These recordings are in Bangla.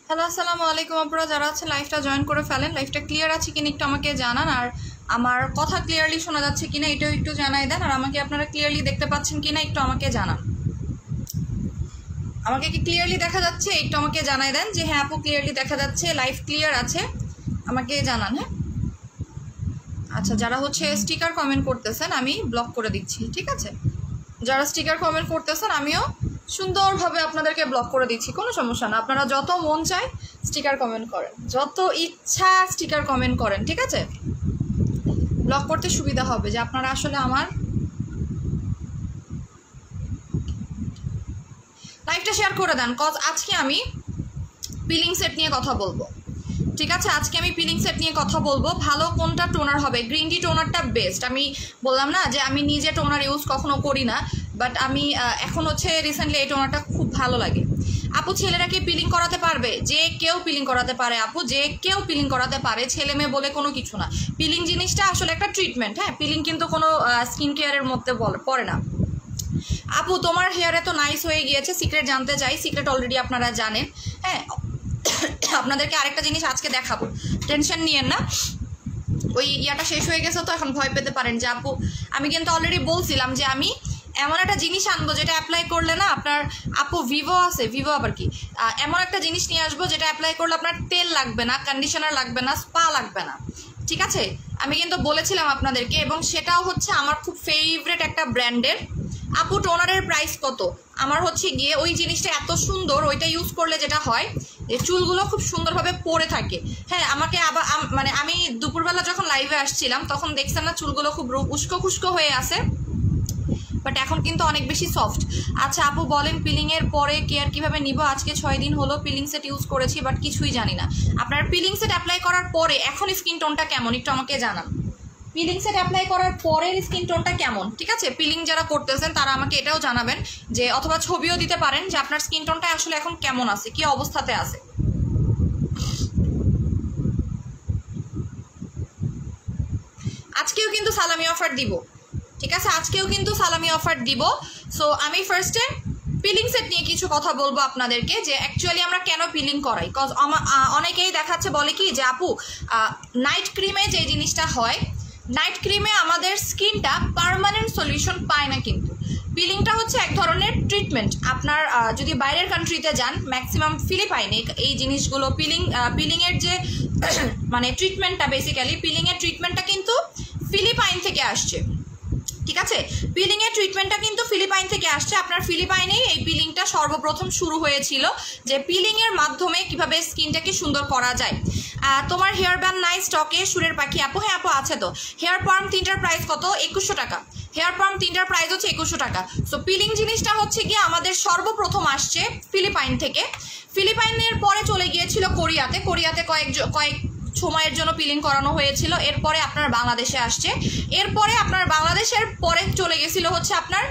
হ্যালো আসসালামু আলাইকুম আপনারা যারা আছেন লাইভটা জয়েন করে ফেলেন। লাইভটা ক্লিয়ার আছে কিনা একটু আমাকে জানান, আর আমার কথা ক্লিয়ারলি শোনা যাচ্ছে কিনা এটাও একটু জানাই দেন, আর আমাকে আপনারা ক্লিয়ারলি দেখতে পাচ্ছেন কিনা একটু আমাকে জানান। আমাকে কি ক্লিয়ারলি দেখা যাচ্ছে একটু আমাকে জানাই দেন যে হ্যাঁ আপু ক্লিয়ারলি দেখা যাচ্ছে, লাইভ ক্লিয়ার আছে, আমাকে জানান। হ্যাঁ আচ্ছা, যারা হচ্ছে স্টিকার কমেন্ট করতেছেন আমি ব্লক করে দিচ্ছি, ঠিক আছে? যারা স্টিকার কমেন্ট করতেছেন আমিও সুন্দরভাবে আপনাদেরকে ব্লক করে দিচ্ছি, কোনো সমস্যা না। আপনারা যত মন চায় স্টিকার কমেন্ট করেন, যত ইচ্ছা স্টিকার কমেন্ট করেন, ঠিক আছে? ব্লক করতে সুবিধা হবে যে আপনারা আসলে আমার লাইভটা শেয়ার করে দেন। কজ আজকে আমি পিলিং সেট নিয়ে কথা বলবো, ঠিক আছে? আজকে আমি পিলিং সেট নিয়ে কথা বলবো। ভালো কোনটা টোনার হবে? গ্রিন টি টোনারটা বেস্ট। আমি বললাম না যে আমি নিজে টোনার ইউজ কখনো করি না, বাট আমি এখন হচ্ছে রিসেন্টলি এই টোনারটা খুব ভালো লাগে। আপু ছেলেরা কি পিলিং করাতে পারবে? যে কেউ পিলিং করাতে পারে আপু, যে কেউ পিলিং করাতে পারে, ছেলে মেয়ে বলে কোনো কিছু না। পিলিং জিনিসটা আসলে একটা ট্রিটমেন্ট। হ্যাঁ, পিলিং কিন্তু কোনো স্কিন কেয়ারের মধ্যে পড়ে না। আপু তোমার হেয়ারে তো নাইস হয়ে গিয়েছে, সিক্রেট জানতে চাই। সিক্রেট অলরেডি আপনারা জানেন। হ্যাঁ, আপনাদেরকে আরেকটা জিনিস আজকে দেখাবো, টেনশন নিয়েন না। ওই ইয়াটা শেষ হয়ে গেছে তো এখন ভয় পেতে পারেন যে আপু, আমি কিন্তু অলরেডি বলছিলাম যে আমি এমন একটা জিনিস আনবো যেটা অ্যাপ্লাই করলে না আপনার, আপু ভিভো আছে, ভিভো আবার কি, এমন একটা জিনিস নিয়ে আসবো যেটা অ্যাপ্লাই করলে আপনার তেল লাগবে না, কন্ডিশনার লাগবে না, স্পা লাগবে না, ঠিক আছে? আমি কিন্তু বলেছিলাম আপনাদেরকে, এবং সেটাও হচ্ছে আমার খুব ফেভারিট একটা ব্র্যান্ডের। আপু টোনারের প্রাইস কত? আমার হচ্ছে গিয়ে ওই জিনিসটা এত সুন্দর, ওইটা ইউজ করলে যেটা হয় যে চুলগুলো খুব সুন্দরভাবে পড়ে থাকে। হ্যাঁ, আমাকে আবার মানে আমি দুপুরবেলা যখন লাইভে আসছিলাম তখন দেখছেন না চুলগুলো খুব উস্কো খুস্কো হয়ে আছে, বাট এখন কিন্তু অনেক বেশি সফট। আচ্ছা আপু বলেন পিলিংয়ের পরে কেয়ার কিভাবে নিব? আজকে 6 দিন হলো পিলিং সেট ইউজ করেছি, বাট কিছুই জানি না। আপনার পিলিং সেট অ্যাপ্লাই করার পরে এখন স্কিন টোনটা কেমন একটু আমাকে জানান। পিলিং সেট অ্যাপ্লাই করার পরের স্কিন টোনটা কেমন, ঠিক আছে? পিলিং যারা করতেছেন তারা আমাকে এটাও জানাবেন, যে অথবা ছবিও দিতে পারেন যে আপনার স্কিন টোনটা আসলে এখন কেমন আছে, কি অবস্থাতে আছে। আজকেও কিন্তু সালামি অফার দিব, ঠিক আছে? আজকেও কিন্তু সালামি অফার দিব। সো আমি ফার্স্টে পিলিং সেট নিয়ে কিছু কথা বলবো আপনাদেরকে, যে অ্যাকচুয়ালি আমরা কেন পিলিং করাই। কজ অনেকেই দেখাচ্ছে বলে কি যে আপু নাইট ক্রিমে যে জিনিসটা হয়, নাইট ক্রিমে আমাদের স্কিনটা পার্মানেন্ট সলিউশন পায় না, কিন্তু পিলিংটা হচ্ছে এক ধরনের ট্রিটমেন্ট। আপনার যদি বাইরের কান্ট্রিতে যান, ম্যাক্সিমাম ফিলিপাইনে এই জিনিসগুলো পিলিংয়ের যে মানে ট্রিটমেন্টটা, বেসিক্যালি পিলিংয়ের ট্রিটমেন্টটা কিন্তু ফিলিপাইন থেকে আসছে, ঠিক আছে? পিলিংয়ের ট্রিটমেন্টটা কিন্তু ফিলিপাইন থেকে আসছে। আপনার ফিলিপাইনেই এই পিলিংটা সর্বপ্রথম শুরু হয়েছিল, যে পিলিংয়ের মাধ্যমে কিভাবে স্কিনটাকে সুন্দর করা যায়। তোমার হেয়ার ব্যান্ড নাই স্টকে? সুরের পাখি আপু, হ্যাঁ আপু আছে তো। হেয়ার পার্ম তিনটার প্রাইস কত? 2100 টাকা। হেয়ার পার্ম তিনটার প্রাইস হচ্ছে 2100 টাকা। সো পিলিং জিনিসটা হচ্ছে গিয়ে আমাদের সর্বপ্রথম আসছে ফিলিপাইন থেকে। ফিলিপাইনের পরে চলে গিয়েছিল কোরিয়াতে। কোরিয়াতে কয়েক সময়ের জন্য পিলিং করানো হয়েছিল। এরপরে আপনার বাংলাদেশে আসছে। এরপরে আপনার বাংলাদেশের পরে চলে গেছিল হচ্ছে আপনার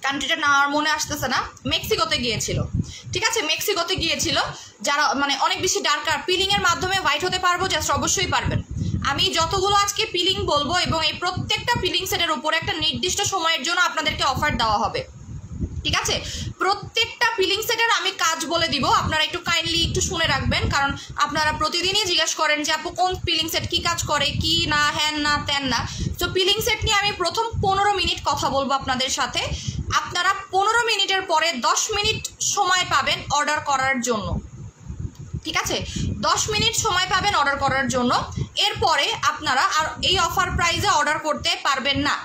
কান্ট্রিটা না আর মনে আসতেছে না, মেক্সিকোতে গিয়েছিল, ঠিক আছে? মেক্সিকোতে গিয়েছিল। যারা মানে অনেক বেশি ডার্কার, পিলিংয়ের মাধ্যমে হোয়াইট হতে পারবো জাস্ট, অবশ্যই পারবেন। আমি যতগুলো আজকে পিলিং বলবো, এবং এই প্রত্যেকটা পিলিং সেটের উপরে একটা নির্দিষ্ট সময়ের জন্য আপনাদেরকে অফার দেওয়া হবে। ঠিক আছে, প্রত্যেকটা পিলিং সেটের আমি কাজ বলে দিব, আপনারা একটু কাইন্ডলি একটু শুনে রাখবেন, কারণ আপনারা প্রতিদিনই জিজ্ঞেস করেন যে আপু কোন পিলিং সেট কি কাজ করে, কি না, হ্যান না তেন না। তো পিলিং সেট নিয়ে আমি প্রথম 15 মিনিট কথা বলবো আপনাদের সাথে। আপনারা 15 মিনিটের পরে 10 মিনিট সময় পাবেন অর্ডার করার জন্য, ঠিক আছে, 10 মিনিট সময় পাবেন অর্ডার করার জন্য। এরপরে আপনারা আর এই অফার প্রাইসে অর্ডার করতে পারবেন না,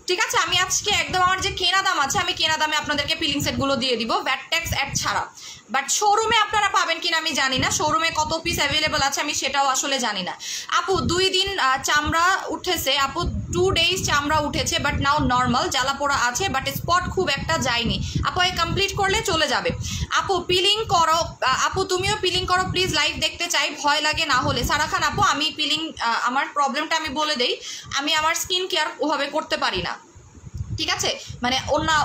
ঠিক আছে। আমি আজকে একদম আমার যে কেনা দাম আছে আমি কেনা দামে আপনাদেরকে পিলিং সেটগুলো দিয়ে দিব, ভ্যাট ট্যাক্স অ্যাড ছাড়া। বাট শোরুমে আপনারা পাবেন কিনা আমি জানি না, শোরুমে কত পিস অ্যাভেলেবল আছে আমি সেটাও আসলে জানি না। আপু 2 দিন চামড়া উঠেছে, আপু 2 days চামড়া উঠেছে, বাট নাও নর্মাল, জ্বালাপোড়া আছে, বাট স্পট খুব একটা যায়নি। আপু এই কমপ্লিট করলে চলে যাবে। আপু পিলিং করো, আপু তুমিও পিলিং করো প্লিজ, লাইভ দেখতে চাই, ভয় লাগে না হলে। সারা খান আপু আমি পিলিং, আমার প্রবলেমটা আমি বলে দেই, আমি আমার স্কিন কেয়ার ওভাবে করতে পারি না, ঠিক আছে, মানে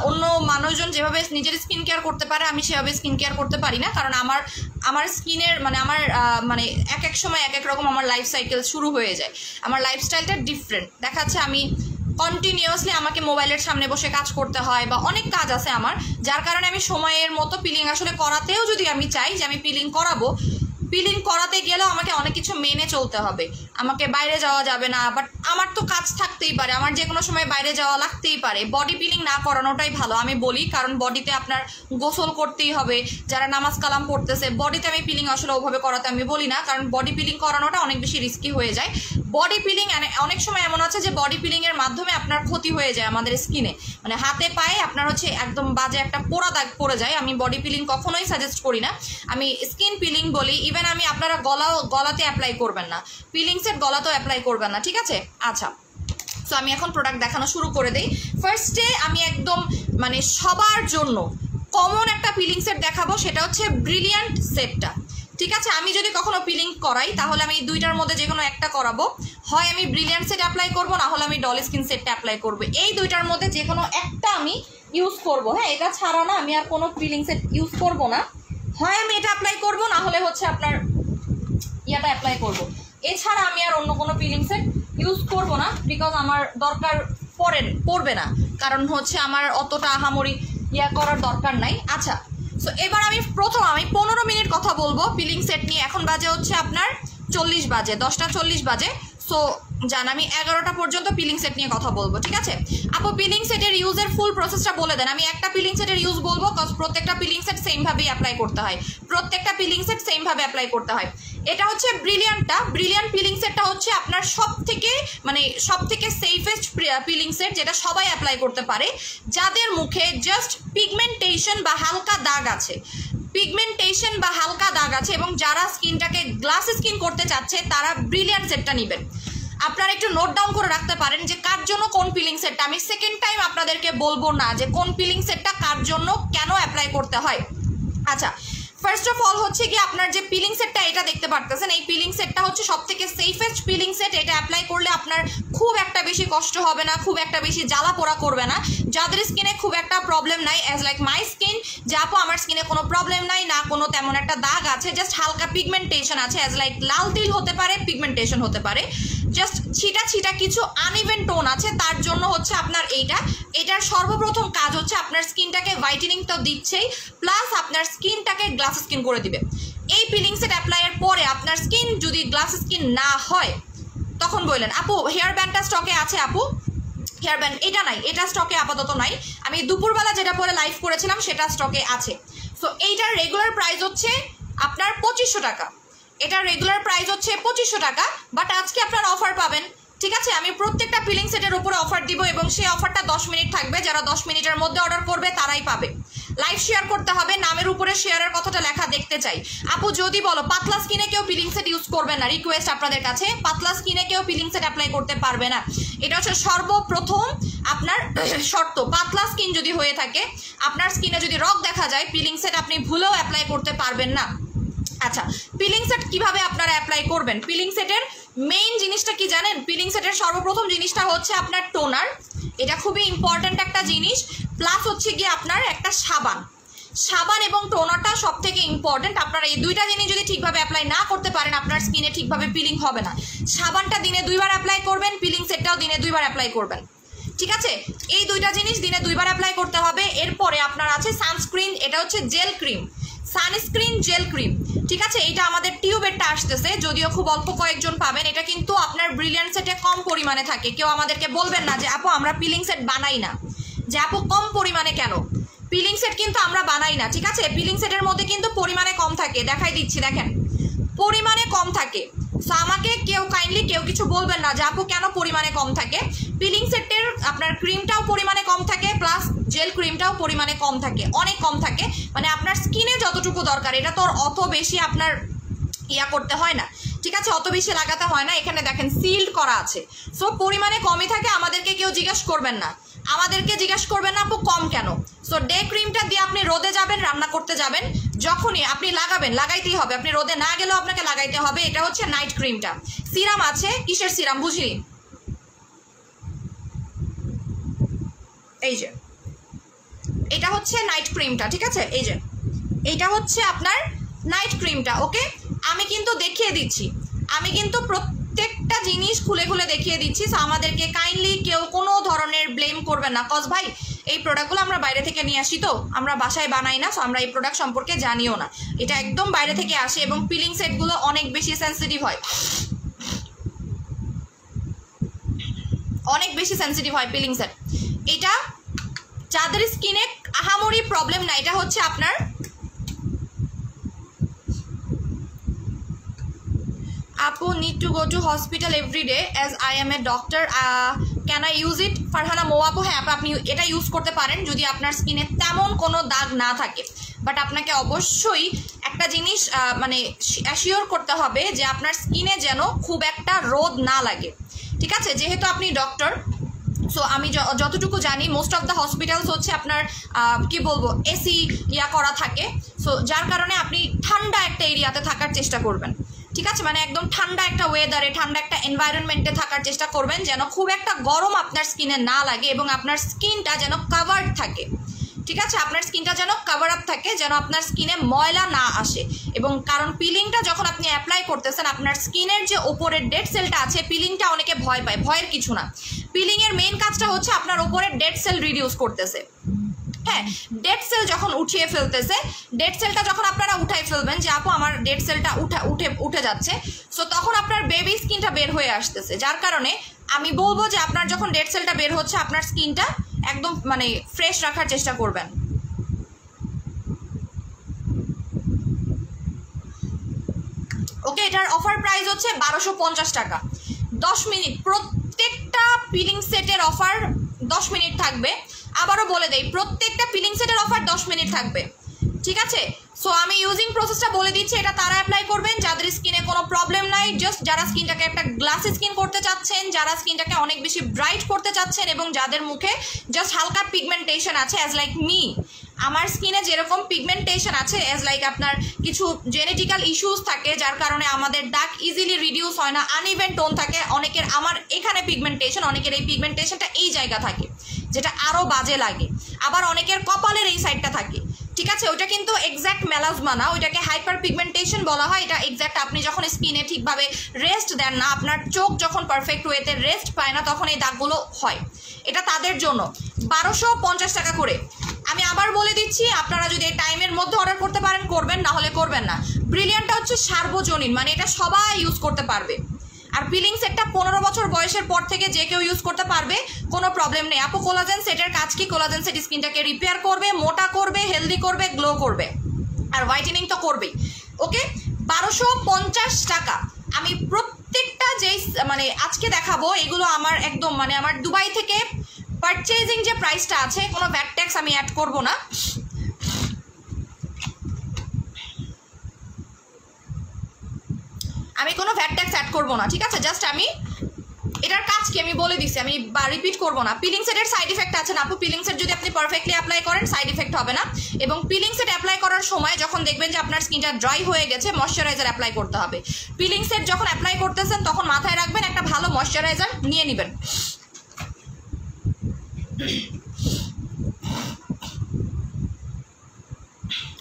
অন্য মানুষজন যেভাবে নিজের স্কিন কেয়ার করতে পারে আমি সেভাবে স্কিন কেয়ার করতে পারি না, কারণ আমার স্কিনের মানে আমার মানে এক সময় এক রকম আমার লাইফ সাইকেল শুরু হয়ে যায়, আমার লাইফস্টাইলটা ডিফারেন্ট দেখাচ্ছে। আমি কন্টিনিউয়াসলি আমাকে মোবাইলের সামনে বসে কাজ করতে হয় বা অনেক কাজ আছে আমার, যার কারণে আমি সময়ের মতো পিলিং আসলে করাতেও যদি আমি চাই যে আমি পিলিং করাবো, পিলিং করাতে গেলেও আমাকে অনেক কিছু মেনে চলতে হবে, আমাকে বাইরে যাওয়া যাবে না, বাট আমার তো কাজ থাকতেই পারে, আমার যে কোনো সময় বাইরে যাওয়া লাগতেই পারে। বডি পিলিং না করানোটাই ভালো আমি বলি, কারণ বডিতে আপনার গোসল করতেই হবে, যারা নামাজ কালাম পড়তেছে বডিতে আমি পিলিং আসলে ওভাবে করাতে আমি বলি না, কারণ বডি পিলিং করানোটা অনেক বেশি রিস্কি হয়ে যায়। বডি পিলিং অনেক সময় এমন আছে যে বডি পিলিংয়ের মাধ্যমে আপনার ক্ষতি হয়ে যায় আমাদের স্কিনে, মানে হাতে পায়ে আপনার হচ্ছে একদম বাজে একটা পোড়া দাগ পড়ে যায়। আমি বডি পিলিং কখনোই সাজেস্ট করি না, আমি স্কিন পিলিং বলি। ইভেন আমি আপনারা গলাতে অ্যাপ্লাই করবেন না, পিলিং সেট গলাতেও অ্যাপ্লাই করবেন না, ঠিক আছে। আচ্ছা, সো আমি এখন প্রোডাক্ট দেখানো শুরু করে দিই। ফার্স্টে আমি একদম মানে সবার জন্য কমন একটা পিলিং সেট দেখাবো, সেটা হচ্ছে ব্রিলিয়ান্ট সেটটা, ঠিক আছে। আমি যদি কখনো পিলিং করাই তাহলে আমি এই দুইটার মধ্যে যে কোনো একটা করাবো, হয় আমি ব্রিলিয়ান্ট সেট অ্যাপ্লাই করবো, না হলে আমি ডল স্কিন সেটটা অ্যাপ্লাই করবো, এই দুইটার মধ্যে যে কোনো একটা আমি ইউজ করবো। হ্যাঁ, এটা ছাড়া না আমি আর কোনো পিলিং সেট ইউজ করবো না, হয় আমি এটা অ্যাপ্লাই করবো, না হলে হচ্ছে আপনার ইয়াটা অ্যাপ্লাই করবো, এছাড়া আমি আর অন্য কোনো পিলিং সেট ইউজ করবো না, বিকজ আমার দরকার পড়বে না, কারণ হচ্ছে আমার অতটা আহামরি ইয়া করার দরকার নাই। আচ্ছা, সো এবার আমি 15 মিনিট কথা বলবো পিলিং সেট নিয়ে। এখন বাজে হচ্ছে আপনার 40 বাজে, 10:40 বাজে। সো জান আমি 11টা পর্যন্ত পিলিং সেট নিয়ে কথা বলবো, ঠিক আছে। আপু পিলিং সেটের ইউজের ফুল প্রসেসটা বলে দেন। আমি একটা পিলিং সেটের ইউজ বলবো, কজ প্রত্যেকটা পিলিং সেট সেম ভাবেই অ্যাপ্লাই করতে হয়, প্রত্যেকটা পিলিং সেট সেম ভাবে অ্যাপ্লাই করতে হয়। এটা হচ্ছে ব্রিলিয়ান্ট পিলিং সেটটা হচ্ছে আপনার সবথেকে সেফেস্ট পিলিং সেট, যেটা সবাই অ্যাপ্লাই করতে পারে, যাদের মুখে জাস্ট পিগমেন্টেশন বা হালকা দাগ আছে, এবং যারা স্কিনটাকে গ্লাস স্কিন করতে চাচ্ছে তারা ব্রিলিয়ান্ট সেটটা নেবেন। আপনারা একটু নোট ডাউন করে রাখতে পারেন যে কার জন্য কোন পিলিং সেটটা। আমি সেকেন্ড টাইম আপনাদেরকে বলবো না যে কোন পিলিং সেটটা কার জন্য কেন অ্যাপ্লাই করতে হয়। আচ্ছা, ফার্স্ট অফ অল হচ্ছে কি আপনার যে পিলিং সেটটা এটা দেখতে পারতেছেন, এই পিলিং সেটটা হচ্ছে সবথেকে সেফেস্ট পিলিং সেট। এটা অ্যাপ্লাই করলে আপনার খুব একটা বেশি কষ্ট হবে না, খুব একটা বেশি জ্বালা পোড়া করবে না। যাদের স্কিনে খুব একটা প্রবলেম নাই, অ্যাজ লাইক মাই স্কিন, যে আপু আমার স্কিনে কোনো প্রবলেম নাই, না কোনো তেমন একটা দাগ আছে, জাস্ট হালকা পিগমেন্টেশন আছে, অ্যাজ লাইক লাল তিল হতে পারে, পিগমেন্টেশন হতে পারে, জাস্ট ছিটা কিছু আনইভেন টোন আছে, তার জন্য হচ্ছে আপনার এটার সর্বপ্রথম কাজ হচ্ছে আপনার স্কিনটাকে হোয়াইটেনিং তো দিচ্ছেই, প্লাস আপনার স্কিনটাকে গ্লাস স্কিন করে দিবে। এই পিলিং সেট অ্যাপ্লাইয়ের পরে আপনার স্কিন যদি গ্লাস স্কিন না হয় তখন বললেন আপু হেয়ার ব্যান্ডটা স্টকে আছে, আপু হেয়ার ব্যান্ড এটা নাই, এটা স্টকে আপাতত নাই, আমি দুপুরবেলা যেটা পরে লাইভ করেছিলাম সেটা স্টকে আছে। সো এইটার রেগুলার প্রাইস হচ্ছে আপনার 2500 টাকা, এটার রেগুলার প্রাইস হচ্ছে 2500 টাকা, বাট আজকে আপনার অফার পাবেন, ঠিক আছে। আমি প্রত্যেকটা পিলিং সেটের উপরে অফার দিব এবং সেই অফারটা 10 মিনিট থাকবে, যারা 10 মিনিটের মধ্যে অর্ডার করবে তারাই পাবে। লাইভ শেয়ার করতে হবে, নামের উপরে শেয়ারের কথাটা লেখা দেখতে চাই। আপু যদি বলো পাতলা স্কিনে কেউ পিলিং সেট ইউজ করবে না, রিকোয়েস্ট আপনাদের কাছে, পাতলা স্কিনে কেউ পিলিং সেট অ্যাপ্লাই করতে পারবে না, এটা হচ্ছে সর্বপ্রথম আপনার শর্ত। পাতলা স্কিন যদি হয়ে থাকে, আপনার স্কিনে যদি রগ দেখা যায়, পিলিং সেট আপনি ভুলেও অ্যাপ্লাই করতে পারবেন না। আচ্ছা, পিলিং সেট কিভাবে আপনারা অ্যাপ্লাই করবেন? পিলিং সেটের মেইন জিনিসটা কি জানেন? পিলিং সেটের সর্বপ্রথম জিনিসটা হচ্ছে আপনার টোনার, এটা খুবই ইম্পর্ট্যান্ট একটা জিনিস, প্লাস হচ্ছে গিয়ে আপনার একটা সাবান এবং টোনারটা সব থেকে ইম্পর্টেন্ট। আপনারা এই দুইটা জিনিস যদি ঠিকভাবে অ্যাপ্লাই না করতে পারেন আপনার স্কিনে ঠিকভাবে পিলিং হবে না। সাবানটা দিনে 2 বার অ্যাপ্লাই করবেন, পিলিং সেটটাও দিনে 2 বার অ্যাপ্লাই করবেন, ঠিক আছে, এই দুইটা জিনিস দিনে 2 বার অ্যাপ্লাই করতে হবে। এরপরে আপনার আছে সানস্ক্রিন, এটা হচ্ছে jail cream, sunscreen jail cream. ঠিক আছে, এটা আমাদের টিউবেরটা আসতেছে, যদিও খুব অল্প কয়েকজন পাবেন। এটা কিন্তু আপনার ব্রিলিয়ান্ট সেটে কম পরিমাণে থাকে। কেউ আমাদেরকে বলবেন না যে আপু আমরা পিলিং সেট বানাই না, যে আপু কম পরিমাণে কেন। পিলিং সেট কিন্তু আমরা বানাই না, ঠিক আছে। পিলিং সেটের মধ্যে কিন্তু পরিমাণে কম থাকে, দেখাই দিচ্ছি, দেখেন পরিমাণে কম থাকে। সো আমাকে কাইন্ডলি কেউ কিছু বলবেন না যে আপু কেন পরিমাণে কম থাকে। পিলিং সেটের আপনার ক্রিমটাও পরিমাণে কম থাকে, প্লাস জেল ক্রিমটাও পরিমাণে কম থাকে, অনেক কম থাকে। মানে আপনার স্কিনে যতটুকু দরকার, এটা তো অত বেশি আপনার করতে হয় না, ঠিক আছে, অত বেশি লাগাতে হয় না। এখানে দেখেন সিল্ড করা আছে, সো পরিমাণে কমই থাকে। আমাদেরকে কেউ জিজ্ঞেস করবেন না, আপু কম কেন। সো ডে ক্রিমটা দিয়ে আপনি রোদে যাবেন, রান্না করতে যাবেন, যখনই আপনি লাগাবেন, লাগাইতেই হবে, আপনি রোদে না গেলেও আপনাকে লাগাইতে হবে। এটা হচ্ছে নাইট ক্রিমটা। সিরাম আছে, কিসের সিরাম বুঝিনি, এই যে এটা হচ্ছে নাইট ক্রিমটা, ঠিক আছে, এই যে এটা হচ্ছে আপনার নাইট ক্রিমটা। ওকে, আমি কিন্তু দেখিয়ে দিচ্ছি, আমি কিন্তু প্রত্যেকটা জিনিস খুলে খুলে দেখিয়ে দিচ্ছি। সো আমাদেরকে কাইন্ডলি কেউ কোনো ধরনের ব্লেম করবেন না, কজ ভাই এই প্রোডাক্টগুলো আমরা বাইরে থেকে নিয়ে আসি, তো আমরা বাসায় বানাই না, সো আমরা এই প্রোডাক্ট সম্পর্কে জানিও না। এটা একদম বাইরে থেকে আসে এবং পিলিং সেটগুলো অনেক বেশি সেন্সিটিভ হয়, অনেক বেশি সেন্সিটিভ হয় পিলিং সেট। এটা যাদের স্কিনে আহামরি প্রবলেম না, এটা হচ্ছে আপনার আপু need to go to hospital every day as I am a doctor, can I use it? Farhana মৌ আপু, হ্যাঁ আপনি এটা ইউজ করতে পারেন যদি আপনার স্কিনে তেমন কোনো দাগ না থাকে। বাট আপনাকে অবশ্যই একটা জিনিস মানে অ্যাসিওর করতে হবে যে আপনার স্কিনে যেন খুব একটা রোদ না লাগে, ঠিক আছে। যেহেতু আপনি ডক্টর, সো আমি যতটুকু জানি মোস্ট অফ দ্য হসপিটালস হচ্ছে আপনার কি বলবো এসি করা থাকে। সো যার কারণে আপনি ঠান্ডা একটা এরিয়াতে থাকার চেষ্টা করবেন, ঠিক আছে, মানে একদম ঠান্ডা একটা ওয়েদারে, ঠান্ডা একটা এনভায়রনমেন্টে থাকার চেষ্টা করবেন, যেন খুব একটা গরম আপনার স্কিনে না লাগে এবং আপনার স্কিনটা যেন কাভার্ড থাকে, ঠিক আছে, আপনার স্কিনটা যেন কাভার আপ থাকে, যেন আপনার স্কিনে ময়লা না আসে। এবং কারণ পিলিংটা যখন আপনি অ্যাপ্লাই করতেছেন, আপনার স্কিনের যে ওপরের ডেড সেলটা আছে, পিলিংটা অনেকে ভয় পায়, ভয়ের কিছু না। পিলিংয়ের মেইন কাজটা হচ্ছে আপনার ওপরের ডেড সেল রিডিউস করতেছে। হ্যাঁ, ডেড সেল যখন উঠিয়ে ফেলতেছে, ডেড সেলটা যখন আপনারা উঠাই ফেলবেন যে আপু আমার ডেড সেলটা উঠে যাচ্ছে, সো তখন আপনার বেবি স্কিনটা বের হয়ে আসতেছে। যার কারণে আমি বলবো যে আপনার যখন ডেড সেলটা বের হচ্ছে, আপনার স্কিনটা একদম মানে ফ্রেশ রাখার চেষ্টা করবেন। ওকে, এটার অফার প্রাইস হচ্ছে 1250 টাকা। 10 মিনিট, প্রত্যেকটা পিলিং সেটের অফার 10 মিনিট থাকবে। আবারও বলে দেই, প্রত্যেকটা পিলিং সেটের অফার 10 মিনিট থাকবে, ঠিক আছে। সো আমি ইউজিং প্রসেসটা বলে দিচ্ছি, এটা তারা অ্যাপ্লাই করবেন যাদের স্কিনে কোনো প্রবলেম নাই, জাস্ট যারা স্কিনটাকে একটা গ্লাসি স্কিন করতে চাচ্ছেন, যারা স্কিনটাকে অনেক বেশি ব্রাইট করতে চাচ্ছেন এবং যাদের মুখে জাস্ট হালকা পিগমেন্টেশন আছে, অ্যাজ লাইক মি। আমার স্কিনে যেরকম পিগমেন্টেশন আছে, অ্যাজ লাইক আপনার কিছু জেনেটিক্যাল ইস্যুস থাকে যার কারণে আমাদের দাগ ইজিলি রিডিউস হয় না, আনইভেন টোন থাকে অনেকের। আমার এখানে পিগমেন্টেশন, অনেকের এই পিগমেন্টেশনটা এই জায়গা থাকে যেটা আরও বাজে লাগে, আবার অনেকের কপালের এই সাইডটা থাকে, ঠিক আছে। ওটা কিন্তু এক্স্যাক্ট মেলাজমা না, ওইটাকে হাইপার পিগমেন্টেশন বলা হয়। এটা এক্স্যাক্ট আপনি যখন স্কিনে ঠিকভাবে রেস্ট দেন না, আপনার চোখ যখন পারফেক্ট ওয়েতে রেস্ট পায় না, তখন এই দাগগুলো হয়। এটা তাদের জন্য 1250 টাকা করে। আমি আবার বলে দিচ্ছি, আপনারা যদি এই টাইমের মধ্যে অর্ডার করতে পারেন করবেন, না হলে করবেন না। ব্রিলিয়ান্টটা হচ্ছে সার্বজনীন, মানে এটা সবাই ইউজ করতে পারবে। আর পিলিং সেটটা 15 বছর বয়সের পর থেকে যে কেউ ইউজ করতে পারবে, কোনো প্রবলেম নেই। আপু কোলাজেন সেটের কাজ কি? কোলাজেন সেট স্কিনটাকে রিপেয়ার করবে, মোটা করবে, হেলদি করবে, গ্লো করবে, আর হোয়াইটেনিং তো করবেই। ওকে, 1250 টাকা। আমি প্রত্যেকটা যেই মানে আজকে দেখাবো, এগুলো আমার একদম মানে আমার দুবাই থেকে পারচেজিং যে প্রাইসটা আছে, কোনো ভ্যাট ট্যাক্স আমি অ্যাড করবো না। আমি কোনো ভ্যাট ট্যাক্স অ্যাড করবো না, ঠিক আছে। জাস্ট আমি এটার কাজ কি আমি বলে দিচ্ছি, আমি রিপিট করবো না। পিলিং সেটের সাইড ইফেক্ট আছে না আপু? পিলিং সেট যদি আপনি পারফেক্টলি অ্যাপ্লাই করেন, সাইড ইফেক্ট হবে না। এবং পিলিং সেট অ্যাপ্লাই করার সময় যখন দেখবেন যে আপনার স্কিনটা ড্রাই হয়ে গেছে, ময়শ্চারাইজার অ্যাপ্লাই করতে হবে। পিলিং সেট যখন অ্যাপ্লাই করতেছেন তখন মাথায় রাখবেন একটা ভালো ময়শ্চারাইজার নিয়ে নেবেন।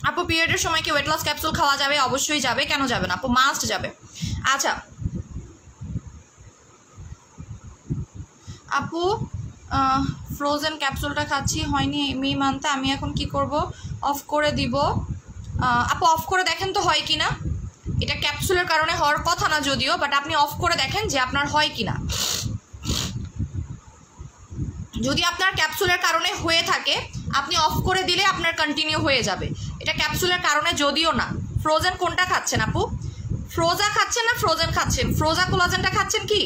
আপু পিরিয়ডের সময় কি ওয়েট লস ক্যাপসুল খাওয়া যাবে? অবশ্যই যাবে, কেন যাবে না আপু, মাস্ট যাবে। আচ্ছা আপু ফ্রোজেন ক্যাপসুলটা খাচ্ছি, হয়নি মি মানতে। আমি এখন কি করব, অফ করে দিব। আপু অফ করে দেখেন তো হয় কি না। এটা ক্যাপসুলের কারণে হওয়ার কথা না যদিও, বাট আপনি অফ করে দেখেন যে আপনার হয় কি না। যদি আপনার ক্যাপসুলের কারণে হয়ে থাকে আপনি অফ করে দিলে আপনার কন্টিনিউ হয়ে যাবে। এটা ক্যাপসুলের কারণে যদিও না। ফ্রোজেন কোনটা খাচ্ছেন আপু? ফ্রোজা খাচ্ছেন না ফ্রোজেন খাচ্ছেন? ফ্রোজা কোলাজেনটা খাচ্ছেন কি?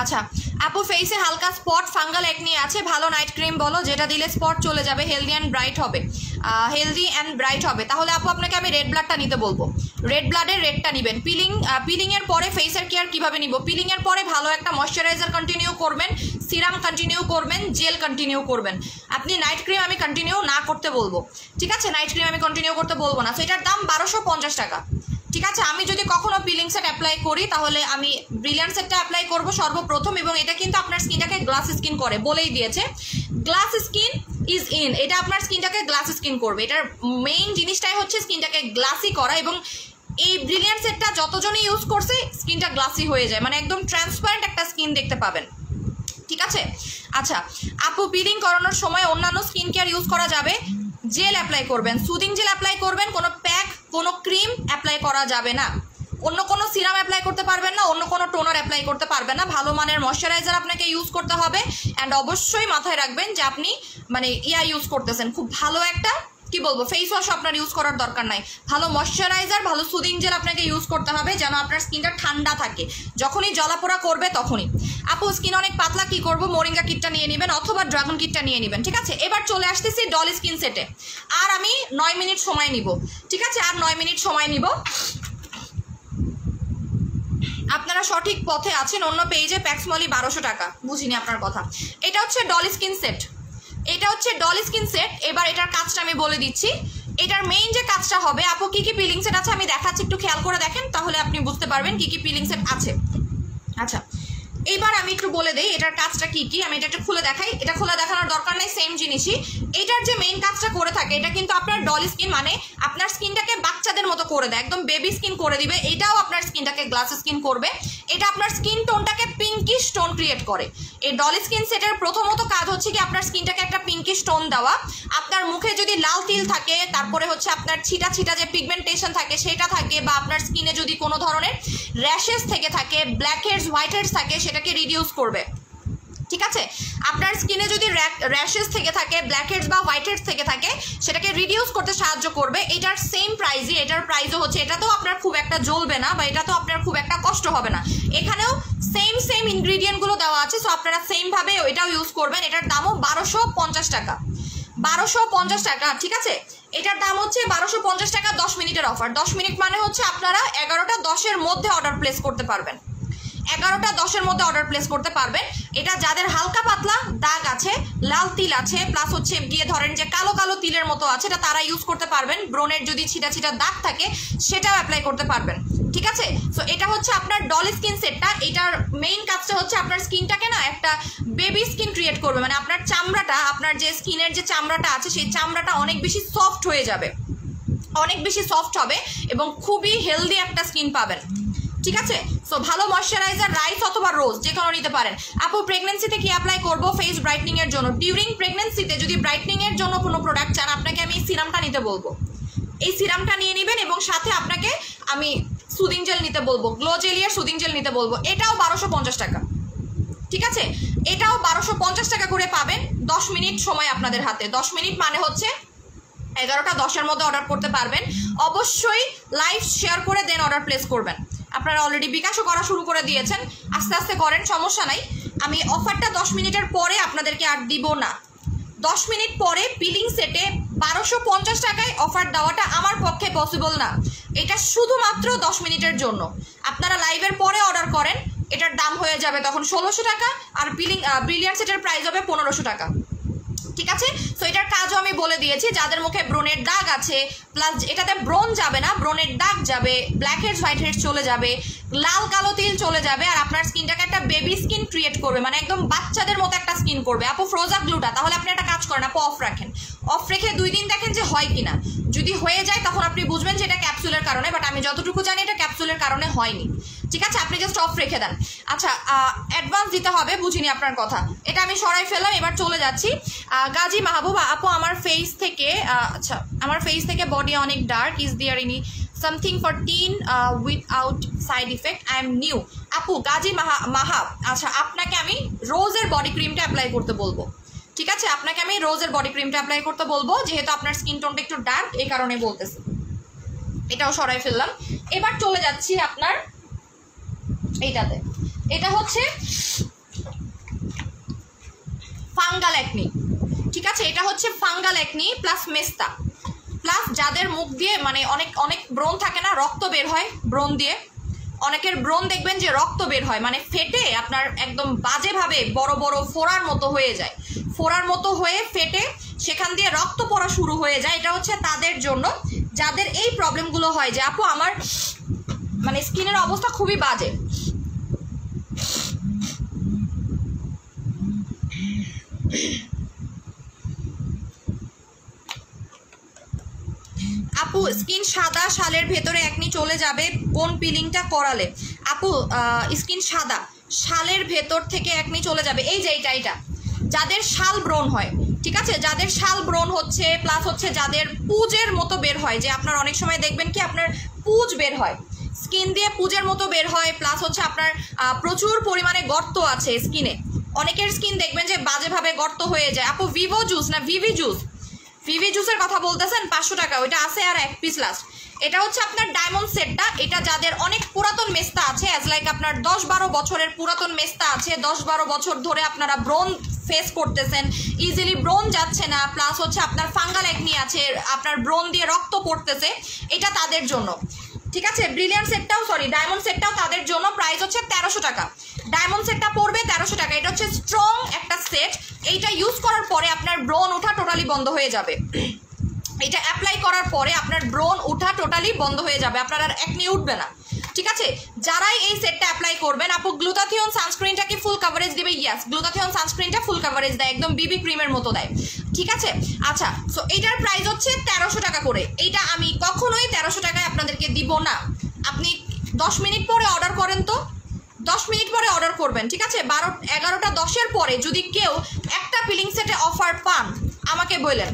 আচ্ছা আপু, ফেসে হালকা স্পট ফাঙ্গাল একনি আছে, ভালো নাইট ক্রিম বলো যেটা দিলে স্পট চলে যাবে, হেলদি অ্যান্ড ব্রাইট হবে। তাহলে আপু আপনাকে আমি রেড ব্লাডটা নিতে বলবো। রেড ব্লাডের রেডটা নেবেন। পিলিংয়ের পরে ফেসের কেয়ার কীভাবে নিব? পিলিংয়ের পরে ভালো একটা ময়শ্চারাইজার কন্টিনিউ করবেন, সিরাম কন্টিনিউ করবেন, জেল কন্টিনিউ করবেন। আপনি নাইট ক্রিম আমি কন্টিনিউ না করতে বলবো, ঠিক আছে? নাইট ক্রিম আমি কন্টিনিউ করতে বলবো না। সো এটার দাম 1250 টাকা, ঠিক আছে? আমি যদি কখনো পিলিং সেট অ্যাপ্লাই করি তাহলে আমি ব্রিলিয়ান্ট সেটটা অ্যাপ্লাই করব সর্বপ্রথম, এবং এটা কিন্তু আপনার স্কিনটাকে গ্লাস স্কিন করে, বলেই দিয়েছে গ্লাস স্কিন ইজ ইন। এটা আপনার স্কিনটাকে গ্লাস স্কিন করবে। এটার মেইন জিনিসটাই হচ্ছে স্কিনটাকে গ্লাসি করা, এবং এই ব্রিলিয়ান্ট সেটটা যতজনই ইউজ করছে স্কিনটা গ্লাসি হয়ে যায়, মানে একদম ট্রান্সপারেন্ট একটা স্কিন দেখতে পাবেন, ঠিক আছে? আচ্ছা আপু, পিলিং করানোর সময় অন্যান্য স্কিন কেয়ার ইউজ করা যাবে? জেল অ্যাপ্লাই করবেন, সুদিং জেল অ্যাপ্লাই করবেন, কোনো প্যাক কোনো ক্রিম অ্যাপ্লাই করা যাবে না। অন্য কোনো সিরাম অ্যাপ্লাই করতে পারবেন না, অন্য কোনো টোনার অ্যাপ্লাই করতে পারবেন না। ভালো মানের ময়শ্চারাইজার আপনাকে ইউজ করতে হবে। অ্যান্ড অবশ্যই মাথায় রাখবেন যে আপনি মানে ইউজ করতেছেন, খুব ভালো একটা কি বলবো ফেস ওয়াশ আপনার ইউজ করার দরকার নাই। ভালো ময়শ্চারাইজার, ভালো সুদিং জেল আপনাকে ইউজ করতে হবে যেন আপনার স্কিনটা ঠান্ডা থাকে, যখনই জ্বলাপোড়া করবে তখনই। আপু স্কিন অনেক পাতলা, কি করব? মোরিঙ্গা কিটটা নিয়ে নেবেন অথবা ড্রাগন কিটটা নিয়ে নেবেন, ঠিক আছে? এবার চলে আসতেছি ডল স্কিন সেটে। আর আমি 9 মিনিট সময় নিব, ঠিক আছে? আর 9 মিনিট সময় নিব। আপনারা সঠিক পথে আছেন। অন্য পেজে প্যাক্সমলি 1200 টাকা, বুঝিনি আপনার কথা। এটা হচ্ছে ডল স্কিন সেট, এটা হচ্ছে ডল স্কিন সেট। এবার এটার কাজটা আমি বলে দিচ্ছি। এটার মেইন যে কাজটা হবে, আপু কি কি পিলিং সেট আছে আমি দেখাচ্ছি, একটু খেয়াল করে দেখেন তাহলে আপনি বুঝতে পারবেন কি কি পিলিং সেট আছে। আচ্ছা এইবার আমি একটু বলে দেই এটার কাজটা কি কি। আমি এটা একটু খুলে দেখাই, এটা খুলে দেখানোর দরকার নেই, সেম জিনিসই। এটার যে মেইন কাজটা করে থাকে, এটা কিন্তু আপনার ডল স্কিন মানে আপনার স্কিনটাকে বাচ্চাদের মতো করে দেয়, একদম বেবি স্কিন করে দিবে। এটাও আপনার স্কিনটাকে গ্লাস স্কিন করবে। এটা আপনার স্কিন টোনটাকে পিঙ্কিশ টোন ক্রিয়েট করে। এই ডল স্কিন সেটের প্রথমত কাজ হচ্ছে কি আপনার স্কিনটাকে একটা পিঙ্কিশ টোন দেওয়া। আপনার মুখে যদি লাল তিল থাকে, তারপরে হচ্ছে আপনার ছিটা ছিটা যে পিগমেন্টেশন থাকে সেটা থাকে, বা আপনার স্কিনে যদি কোনো ধরনের র্যাশেস থেকে থাকে, ব্ল্যাক হেডস হোয়াইট হেডস থাকে, সেটাকে রিডিউস করবে, ঠিক আছে? আপনার স্কিনে যদি র্যাশেস থেকে থাকে, ব্ল্যাক হেডস বা হোয়াইট হেডস থেকে থাকে, সেটাকে রিডিউস করতে সাহায্য করবে। এটার সেম প্রাইসই, এটার প্রাইসও হচ্ছে, এটা তো আপনার খুব একটা জ্বলবে না বা এটা তো আপনার খুব একটা কষ্ট হবে না। এখানেও সেম ইনগ্রিডিয়েন্টগুলো দেওয়া আছে, সো আপনারা সেমভাবে এটাও ইউজ করবেন। এটার দামও 1250 টাকা, 1250 টাকা, ঠিক আছে? এটার দাম হচ্ছে 1250 টাকা। 10 মিনিটের অফার। 10 মিনিট মানে হচ্ছে আপনারা 11টা 10-এর মধ্যে অর্ডার প্লেস করতে পারবেন, 11টা 10-এর মধ্যে অর্ডার প্লেস করতে পারবেন। এটা যাদের হালকা পাতলা দাগ আছে, লাল তিল আছে, প্লাস হচ্ছে গিয়ে ধরেন যে কালো কালো তিলের মতো আছে, এটা তারা ইউজ করতে পারবেন। ব্রণের যদি ছিটা ছিটা দাগ থাকে সেটাও অ্যাপ্লাই করতে পারবেন, ঠিক আছে? সো এটা হচ্ছে আপনার ডল স্কিন সেটটা। এটার মেইন কাজটা হচ্ছে আপনার স্কিনটাকে না একটা বেবি স্কিন ক্রিয়েট করবে, মানে আপনার চামড়াটা, আপনার যে স্কিনের যে চামড়াটা আছে সেই চামড়াটা অনেক বেশি সফট হয়ে যাবে, অনেক বেশি সফট হবে এবং খুবই হেলদি একটা স্কিন পাবেন, ঠিক আছে? সো ভালো ময়শ্চারাইজার রাইস অথবা রোজ যে কোনো নিতে পারেন। আপু প্রেগনেন্সিতে কি অ্যাপ্লাই করবো ফেস ব্রাইটনিং এর জন্য? ডিউরিং প্রেগনেন্সিতে যদি ব্রাইটনিং এর জন্য কোনো প্রোডাক্ট চান, আপনাকে আমি এই সিরামটা নিতে বলবো। এই সিরামটা নিয়ে নেবেন এবং সাথে আপনাকে আমি সুদিং জেল নিতে বলবো, গ্লো জেলিয়ার সুদিং জেল নিতে বলবো। এটাও 1250 টাকা, ঠিক আছে? এটাও 1250 টাকা করে পাবেন। 10 মিনিট সময় আপনাদের হাতে। 10 মিনিট মানে হচ্ছে 11টা 10-এর মধ্যে অর্ডার করতে পারবেন। অবশ্যই লাইভ শেয়ার করে দেন অর্ডার প্লেস করবেন। আপনারা অলরেডি বিকাশও করা শুরু করে দিয়েছেন, আস্তে আস্তে করেন, সমস্যা নাই। আমি অফারটা 10 মিনিটের পরে আপনাদেরকে আর দিব না। 10 মিনিট পরে পিলিং সেটে 1250 টাকায় অফার দেওয়াটা আমার পক্ষে পসিবল না। এটা শুধুমাত্র 10 মিনিটের জন্য। আপনারা লাইভের পরে অর্ডার করেন, এটার দাম হয়ে যাবে তখন 1600 টাকা, আর ব্রিলিয়ান্ট সেটের প্রাইস হবে 1500 টাকা, ঠিক আছে? সো এটার কাজও আমি বলে দিয়েছি। যাদের মুখে ব্রণের দাগ আছে, প্লাস এটাতে ব্রণ যাবে না, ব্রণের দাগ যাবে, ব্ল্যাক হেডস হোয়াইট হেডস চলে যাবে, লাল কালো তিল চলে যাবে, আর আপনার স্কিনটাকে একটা বেবি স্কিন ক্রিয়েট করবে, মানে একদম বাচ্চাদের মতো একটা স্কিন করবে। আপু ফ্রোজা গ্লুটা, তাহলে আপনি একটা কাজ করেন, আপু অফ রাখেন, অফ রেখে 2 দিন দেখেন যে হয় কিনা, যদি হয়ে যায় তখন আপনি বুঝবেন যে এটা ক্যাপসুলের কারণে, বাট আমি যতটুকু জানি এটা ক্যাপসুলের কারণে হয়নি। ঠিক আছে, আপনি জাস্ট অফ রেখে দেন। আচ্ছা, অ্যাডভান্স দিতে হবে, বুঝিনি আপনার কথা, এটা আমি সরাই ফেললাম। এবার চলে যাচ্ছি গাজী মাহবুবা আপু, আমার ফেস থেকে আচ্ছা আমার ফেস থেকে বডি অনেক dark, is there any something for teen without side effect, I am new। আপু গাজী মাহাব, আচ্ছা আপনাকে আমি রোজের বডি ক্রিমটা অ্যাপ্লাই করতে বলবো। ঠিক আছে, আপনাকে আমি রোজের বডি ক্রিমটা অ্যাপ্লাই করতে বলবো, যেহেতু আপনার স্কিন টোনটা একটু ডার্ক, এই কারণে বলতেছি। এটাও সরাই ফেললাম। এবার চলে যাচ্ছি আপনার এইটাতে, এটা হচ্ছে ফাঙ্গাল অ্যাকনি। ঠিক আছে, এটা হচ্ছে ফাঙ্গাল অ্যাকনি প্লাস মেস্তা, প্লাস যাদের মুখ দিয়ে মানে অনেক অনেক ব্রণ থাকে না, রক্ত বের হয় ব্রণ দিয়ে, অনেকের ব্রণ দেখবেন যে রক্ত বের হয়, মানে ফেটে আপনার একদম বাজেভাবে বড় বড় ফোড়ার মতো হয়ে যায়, ফোড়ার মতো হয়ে ফেটে সেখান দিয়ে রক্ত পড়া শুরু হয়ে যায়। এটা হচ্ছে তাদের জন্য যাদের এই প্রবলেমগুলো হয়, যে আপু আমার মানে স্কিনের অবস্থা খুবই বাজে। আপু স্কিন সাদা, শালের ভেতরে একনি চলে যাবে, কোন পিলিংটা করালে? আপু স্কিন সাদা, শালের ভেতর থেকে একনি চলে যাবে, এই যে এইটা যাদের শাল ব্রণ হয়। ঠিক আছে, যাদের শাল ব্রণ হচ্ছে, প্লাস হচ্ছে যাদের পুজের মতো বের হয়, যে আপনার অনেক সময় দেখবেন কি আপনার পুজ বের হয়, স্কিন দিয়ে পুজের মতো বের হয়, প্লাস হচ্ছে আপনার প্রচুর পরিমাণে গর্ত আছে স্কিনে, অনেকের স্কিন দেখবেন যে বাজেভাবে গর্ত হয়ে যায়। আপু ভিভো জুস না ভিভি জুস? ভিভি জুসের কথা বলতেছেন, 500 টাকা ওইটা আছে, আর 1 পিস লাস্ট। এটা হচ্ছে আপনার ডায়মন্ড সেটটা, এটা যাদের অনেক পুরাতন মেস্তা আছে, অ্যাজ লাইক আপনার 10-12 বছরের পুরাতন মেস্তা আছে, 10-12 বছর ধরে আপনারা ব্রণ ফেস করতেছেন, ইজিলি ব্রণ যাচ্ছে না, প্লাস হচ্ছে আপনার ফাঙ্গাল অ্যাকনি আছে, আপনার ব্রণ দিয়ে রক্ত পড়তেছে, এটা তাদের জন্য। ঠিক আছে, ব্রিলিয়ান্ট সেটটাও ডায়মন্ড সেটটাও তাদের জন্য, প্রাইস হচ্ছে 1300 টাকা। ডায়মন্ড সেটটা পড়বে 1300 টাকা। এটা হচ্ছে স্ট্রং একটা সেট, এইটা ইউজ করার পরে আপনার ব্রণ ওঠা টোটালি বন্ধ হয়ে যাবে। এটা অ্যাপ্লাই করার পরে আপনার ব্রণ ওঠা টোটালি বন্ধ হয়ে যাবে, আপনার আর একনি উঠবে না। ঠিক আছে, যারাই এই সেটটা অ্যাপ্লাই করবেন, আপু গ্লুটাথিয়ন সানস্ক্রিনটা কি ফুল কভারেজ দিবে? ইয়েস, গ্লুটাথিয়ন সানস্ক্রিনটা ফুল কভারেজ দেয়, একদম বিবি ক্রিমের মতো দেয়। ঠিক আছে, আচ্ছা সো এইটার প্রাইস হচ্ছে 1300 টাকা করে। এইটা আমি কখনোই 1300 টাকায় আপনাদেরকে দিব না। আপনি 10 মিনিট পরে অর্ডার করেন, তো 10 মিনিট পরে অর্ডার করবেন। ঠিক আছে, 11টা 10-এর পরে যদি কেউ একটা পিলিং সেটে অফার পান, আমাকে বললেন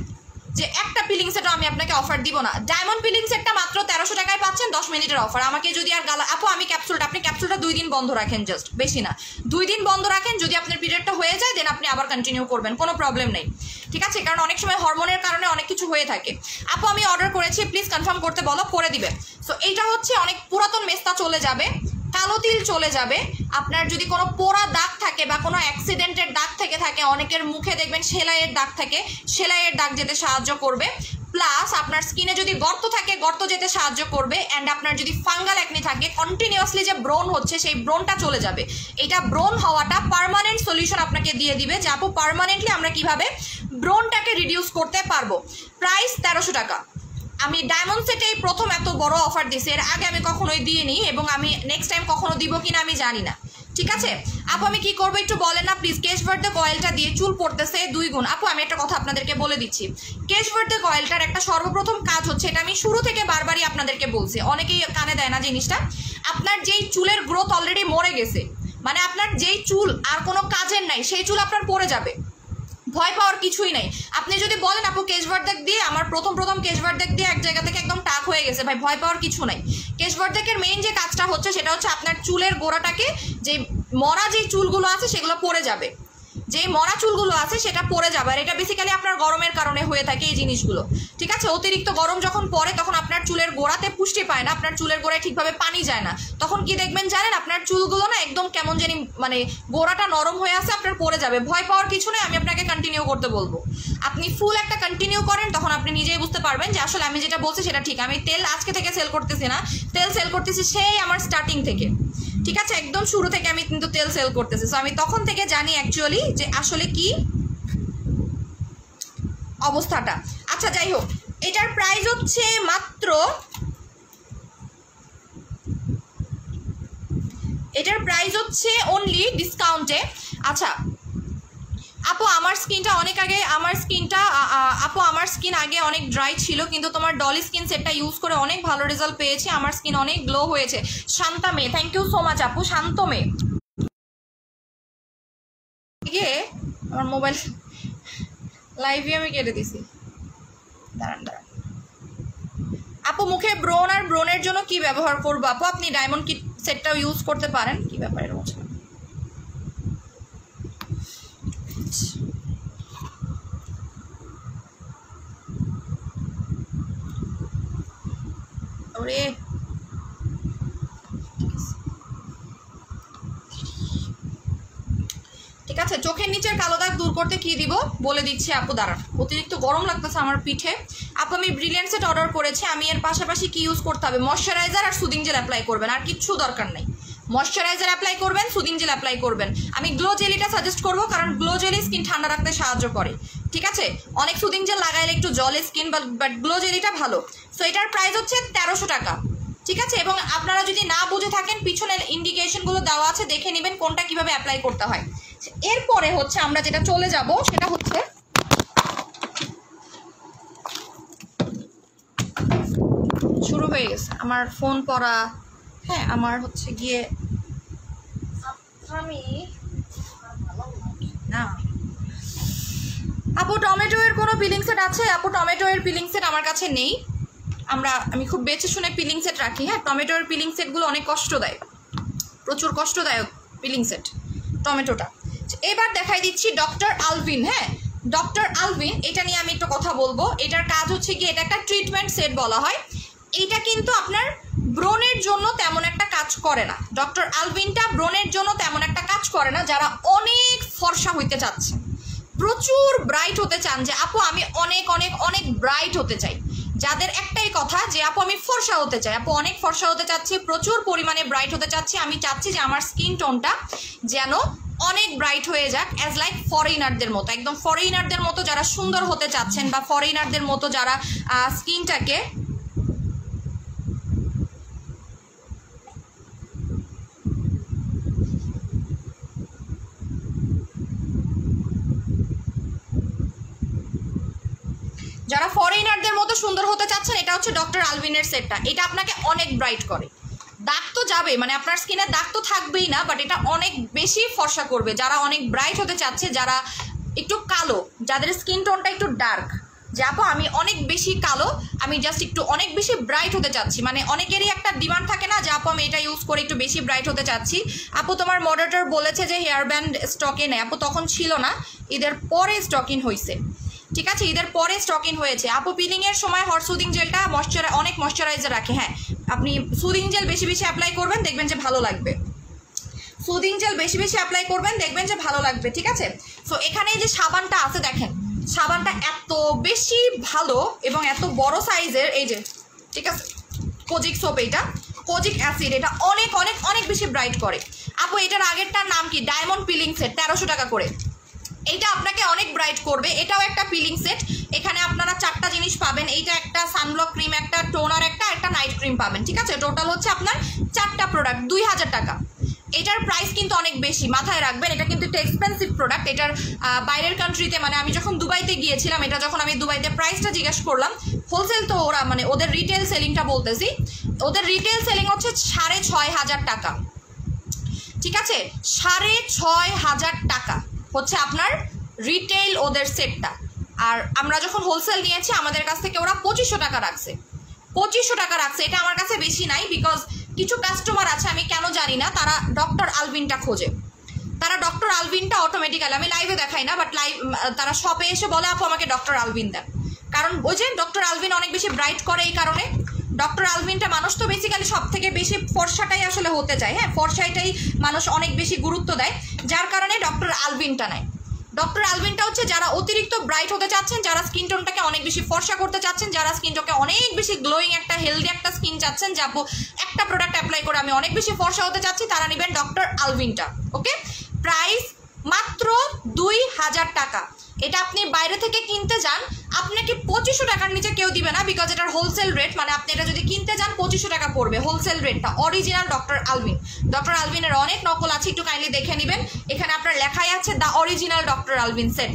যে একটা পিলিং সেটও আমি আপনাকে অফার দিব না। ডায়মন্ড পিলিং সেটটা মাত্র 1300 টাকায় পাচ্ছেন, 10 মিনিটের অফার। আমাকে যদি আর গালা, আপু আমি ক্যাপসুলটা, আপনি ক্যাপসুলটা 2 দিন বন্ধ রাখেন, জাস্ট বেশি না 2 দিন বন্ধ রাখেন, যদি আপনার পিরিয়ডটা হয়ে যায় দেন আপনি আবার কন্টিনিউ করবেন, কোনো প্রবলেম নেই। ঠিক আছে, কারণ অনেক সময় হরমোনের কারণে অনেক কিছু হয়ে থাকে। আপু আমি অর্ডার করেছি, প্লিজ কনফার্ম করতে বলো, করে দিবে। সো এইটা হচ্ছে অনেক পুরাতন মেস্তা চলে যাবে, কালো তিল চলে যাবে, আপনার যদি কোনো পোড়া দাগ থাকে বা কোনো অ্যাক্সিডেন্টের দাগ থেকে থাকে, অনেকের মুখে দেখবেন সেলাইয়ের দাগ থাকে, সেলাইয়ের দাগ যেতে সাহায্য করবে, প্লাস আপনার স্কিনে যদি গর্ত থাকে গর্ত যেতে সাহায্য করবে, অ্যান্ড আপনার যদি ফাঙ্গাল অ্যাকনি থাকে, কন্টিনিউয়াসলি যে ব্রণ হচ্ছে সেই ব্রণটা চলে যাবে। এটা ব্রণ হওয়াটা পার্মানেন্ট সলিউশন আপনাকে দিয়ে দিবে, যে আপু পার্মানেন্টলি আমরা কিভাবে ব্রণটাকে রিডিউস করতে পারবো। প্রাইস 1300 টাকা। আমি ডায়মন্ড সেটেই প্রথম এত বড় অফার দিছি, এর আগে আমি কখনোই দিইনি, এবং আমি নেক্সট টাইম কখনো দিব কিনা আমি জানি না। ঠিক আছে আপু, আমি কি করবো একটু বলেন না প্লিজ। কেশভার্ধক অয়েলটা দিয়ে চুল পড়তেছে 2 গুণ। আপু আমি একটা কথা আপনাদেরকে বলে দিচ্ছি, কেশভার্ধক অয়েলটার একটা সর্বপ্রথম কাজ হচ্ছে, এটা আমি শুরু থেকে বারবারই আপনাদেরকে বলছি, অনেকেই কানে দেয় না জিনিসটা, আপনার যেই চুলের গ্রোথ অলরেডি মরে গেছে, মানে আপনার যেই চুল আর কোনো কাজের নাই, সেই চুল আপনার পড়ে যাবে, ভয় পাওয়ার কিছুই নাই। আপনি যদি বলেন আপু কেশভার্ধক দিয়ে আমার প্রথম কেশভার্ধক দিয়ে এক জায়গা থেকে একদম টাক হয়ে গেছে, ভাই ভয় পাওয়ার কিছু নাই। কেশভার্ধকের মেইন যে কাজটা হচ্ছে সেটা হচ্ছে আপনার চুলের গোড়াটাকে, যে মরা যে চুলগুলো আছে সেগুলো পড়ে যাবে, যে মরা চুলগুলো আছে সেটা পড়ে যাবে। আর এটা বেসিক্যালি আপনার গরমের কারণে হয়ে থাকে এই জিনিসগুলো। ঠিক আছে, অতিরিক্ত গরম যখন পড়ে তখন আপনার চুলের গোড়াতে পুষ্টি পায় না, আপনার চুলের গোড়ায় ঠিকভাবে পানি যায় না, তখন কি দেখবেন জানেন, আপনার চুলগুলো না একদম কেমন জানি, মানে গোড়াটা নরম হয়ে আছে, আপনার পড়ে যাবে। ভয় পাওয়ার কিছু নেই, আমি আপনাকে কন্টিনিউ করতে বলবো। আপনি ফুল একটা কন্টিনিউ করেন, তখন আপনি নিজেই বুঝতে পারবেন যে আসলে আমি যেটা বলছি সেটা ঠিক। আমি তেল আজকে থেকে সেল করতেছি না, তেল সেল করতেছি সেই আমার স্টার্টিং থেকে। ঠিক আছে, একদম শুরু থেকে আমি কিন্তু তেল সেল করতেছি, সো আমি তখন থেকে জানি অ্যাকচুয়ালি যে আসলে কি অবস্থাটা। আচ্ছা যাই হোক, এটার প্রাইস হচ্ছে মাত্র, এটার প্রাইস হচ্ছে অনলি ডিসকাউন্টে। আচ্ছা আপু আমার স্কিনটা অনেক আগে আমার স্কিন আগে অনেক ড্রাই ছিল, কিন্তু তোমার ডলি স্কিন সেটটা ইউজ করে অনেক ভালো রেজাল্ট পেয়েছি, আমার স্কিন অনেক গ্লো হয়েছে। শান্তা মে, থ্যাংক ইউ সো মাচ আপু। শান্ত মে, আমার মোবাইল লাইভে আমি কেটে দিছি, দাঁড়ান। আপু মুখে ব্রোন আর ব্রোনের জন্য কি ব্যবহার করবো আপু? আপনি ডায়মন্ড কিট সেটটাও ইউজ করতে পারেন। কি ব্যাপারে রয়েছে ওরে, ঠিক আছে। চোখের নিচের কালো দাগ দূর করতে কি দিব বলে দিচ্ছি আপু, দাঁড়ান। অতিরিক্ত গরম লাগতেছে আমার পিঠে। আপু আমি ব্রিলিয়েন্ট সেট অর্ডার করেছি, আমি এর পাশাপাশি কি ইউজ করতে হবে? ময়শ্চারাইজার আর সুদিং জেল অ্যাপ্লাই করবেন, আর কিচ্ছু দরকার নেই। ময়শ্চারাইজার অ্যাপ্লাই করবেন, সুদিং জেল অ্যাপ্লাই করবেন। আমি গ্লো জেলিটা সাজেস্ট করবো, কারণ গ্লো জেলি স্কিন ঠান্ডা রাখতে সাহায্য করে, ঠিক আছে। অনেক সুদিং জেল লাগাইলে একটু জলে স্কিন, বাট গ্লো জেলিটা ভালো। সো এটার প্রাইস হচ্ছে 1300 টাকা, ঠিক আছে। এবং আপনারা যদি না বুঝে থাকেন, পিছনে ইন্ডিকেশনগুলো দেওয়া আছে, দেখে নেবেন কোনটা কিভাবে অ্যাপ্লাই করতে হয়। এরপরে হচ্ছে আমরা যেটা চলে যাব সেটা হচ্ছে শুরু হয়ে গেছে আমার ফোন পড়া। হ্যাঁ, আমার হচ্ছে গিয়ে আমি না। আপু টমেটো এর কোনো পিলিং সেট আছে? আপু টমেটো এর পিলিং সেট আমার কাছে নেই। আমি খুব বেছে শুনে পিলিং সেট রাখি। হ্যাঁ, টমেটো এর পিলিং সেটগুলো অনেক কষ্ট দেয়, প্রচুর কষ্টদায়ক পিলিং সেট টমেটোটা। এবার দেখাই দিচ্ছি ডক্টর আলভিন। হ্যাঁ, ডক্টর আলভিন, এটা নিয়ে আমি একটু কথা বলবো। এটার কাজ হচ্ছে কি, এটা একটা ট্রিটমেন্ট সেট বলা হয়। এইটা কিন্তু আপনার ব্রণের জন্য তেমন একটা কাজ করে না। ডক্টর আলভিনটা ব্রণের জন্য তেমন একটা কাজ করে না। যারা অনেক ফর্সা হইতে চাচ্ছে, প্রচুর ব্রাইট হতে চান, যে আপু আমি অনেক অনেক অনেক ব্রাইট হতে চাই, যাদের একটাই কথা যে আপু আমি ফর্সা হতে চাই, আপু অনেক ফর্সা হতে চাচ্ছি, প্রচুর পরিমাণে ব্রাইট হতে চাচ্ছি, আমি চাচ্ছি যে আমার স্কিন টোনটা যেন অনেক ব্রাইট হয়ে যাক, অ্যাজ লাইক ফরেইনারদের মতো, একদম ফরেইনারদের মতো যারা সুন্দর হতে চাচ্ছেন, বা ফরেইনারদের মতো যারা স্কিনটাকে সুন্দর হতে চাচ্ছেন, এটা হচ্ছে ডক্টর আলভিনের সেটটা। এটা আপনাকে অনেক ব্রাইট করে, দাগ তো যাবে, মানে আপনার স্কিনে দাগ তো থাকবেই না, বাট এটা অনেক বেশি ফর্সা করবে। যারা অনেক ব্রাইট হতে চাচ্ছে, যারা একটু কালো, যাদের স্কিন টোনটা একটু ডার্ক, যে আপু আমি অনেক বেশি কালো, আমি জাস্ট একটু অনেক বেশি ব্রাইট হতে চাচ্ছি, মানে অনেকেরই একটা ডিমান্ড থাকে না যে আপু আমি এটা ইউজ করে একটু বেশি ব্রাইট হতে চাচ্ছি। আপু তোমার মডারেটর বলেছে যে হেয়ার ব্যান্ড স্টকে নেই, আপু তখন ছিল না, ঈদের পরে স্টক ইন হয়েছে, ঠিক আছে, ঈদের পরে স্টক ইন হয়েছে। আপু পিলিং এর সময় হট সুদিং জেলটা অনেক ময়শ্চারাইজার রাখে। হ্যাঁ, আপনি সুদিং জেল বেশি বেশি অ্যাপ্লাই করবেন, দেখবেন যে ভালো লাগবে। সুদিং জেল বেশি বেশি অ্যাপ্লাই করবেন, দেখবেন যে ভালো লাগবে, ঠিক আছে। সো এখানে যে সাবানটা আছে, দেখেন সাবানটা এত বেশি ভালো এবং এত বড় সাইজের, এই যে, ঠিক আছে, কোজিক সোপ, এইটা কোজিক অ্যাসিড, এটা অনেক অনেক অনেক বেশি ব্রাইট করে। আপু এটার আগেরটার নাম কি? ডায়মন্ড পিলিং সেট, 1300 টাকা করে। এইটা আপনাকে অনেক ব্রাইট করবে। এটাও একটা পিলিং সেট, এখানে আপনারা 4টা জিনিস পাবেন। এইটা একটা সানব্লক ক্রিম, একটা টোনার, একটা নাইট ক্রিম পাবেন, ঠিক আছে। টোটাল হচ্ছে আপনার 4টা প্রোডাক্ট, 2000 টাকা। এটার প্রাইস কিন্তু অনেক বেশি, মাথায় রাখবেন। এটা কিন্তু একটা এক্সপেন্সিভ প্রোডাক্ট। এটার বাইরের কান্ট্রিতে, মানে আমি যখন দুবাইতে গিয়েছিলাম, এটা যখন আমি দুবাইতে প্রাইসটা জিজ্ঞেস করলাম, হোলসেল তো ওরা, মানে ওদের রিটেল সেলিংটা বলতেছি, ওদের রিটেল সেলিং হচ্ছে 6500 টাকা, ঠিক আছে। 6500 টাকা হচ্ছে আপনার রিটেল ওদের সেটটা। আর আমরা যখন হোলসেল নিয়েছি, আমাদের কাছ থেকে ওরা 2500 টাকা রাখছে, 2500 টাকা রাখছে। এটা আমার কাছে বেশি নাই, বিকজ কিছু কাস্টমার আছে, আমি কেন জানি না, তারা ডক্টর আলভিনটা খোঁজে, তারা ডক্টর আলভিনটা অটোমেটিক্যালি, আমি লাইভে দেখাই না, বাট তারা শপে এসে বলে আপু আমাকে ডক্টর আলভিন দেন, কারণ ওই যে ডক্টর আলভিন অনেক বেশি ব্রাইট করে, এই কারণে। ডক্টর আলভিনটা, মানুষ তো বেসিক্যালি সব থেকে বেশি ফর্সাটাই আসলে হতে চায়, হ্যাঁ, ফর্সাটাই মানুষ অনেক বেশি গুরুত্ব দেয়, যার কারণে ডক্টর আলভিনটা নেয়। ডক্টর আলভিনটা হচ্ছে যারা অতিরিক্ত ব্রাইট হতে চাচ্ছেন, যারা স্কিন টোনটাকে অনেক বেশি ফর্সা করতে চাচ্ছেন, যারা স্কিন টোনকে অনেক বেশি গ্লোয়িং, একটা হেলদি একটা স্কিন চাচ্ছেন, যে আপু একটা প্রোডাক্ট অ্যাপ্লাই করে আমি অনেক বেশি ফর্সা হতে চাচ্ছি, তারা নেবেন ডক্টর আলভিনটা। ওকে, প্রাইস মাত্র 2000 টাকা। এটা আপনি বাইরে থেকে কিনতে যান আপনাকে 2500 টাকার নিচে কেউ দিবে না, বিকজ এটার হোলসেল রেট, মানে আপনি এটা যদি কিনতে যান 2500 টাকা পড়বে হোলসেল রেটটা। অরিজিনাল ডক্টর আলভিন, ডক্টর আলভিনের অনেক নকল আছে, একটু কাইন্ডলি দেখে নেবেন। এখানে আপনার লেখাই আছে the original doctor Alvin set,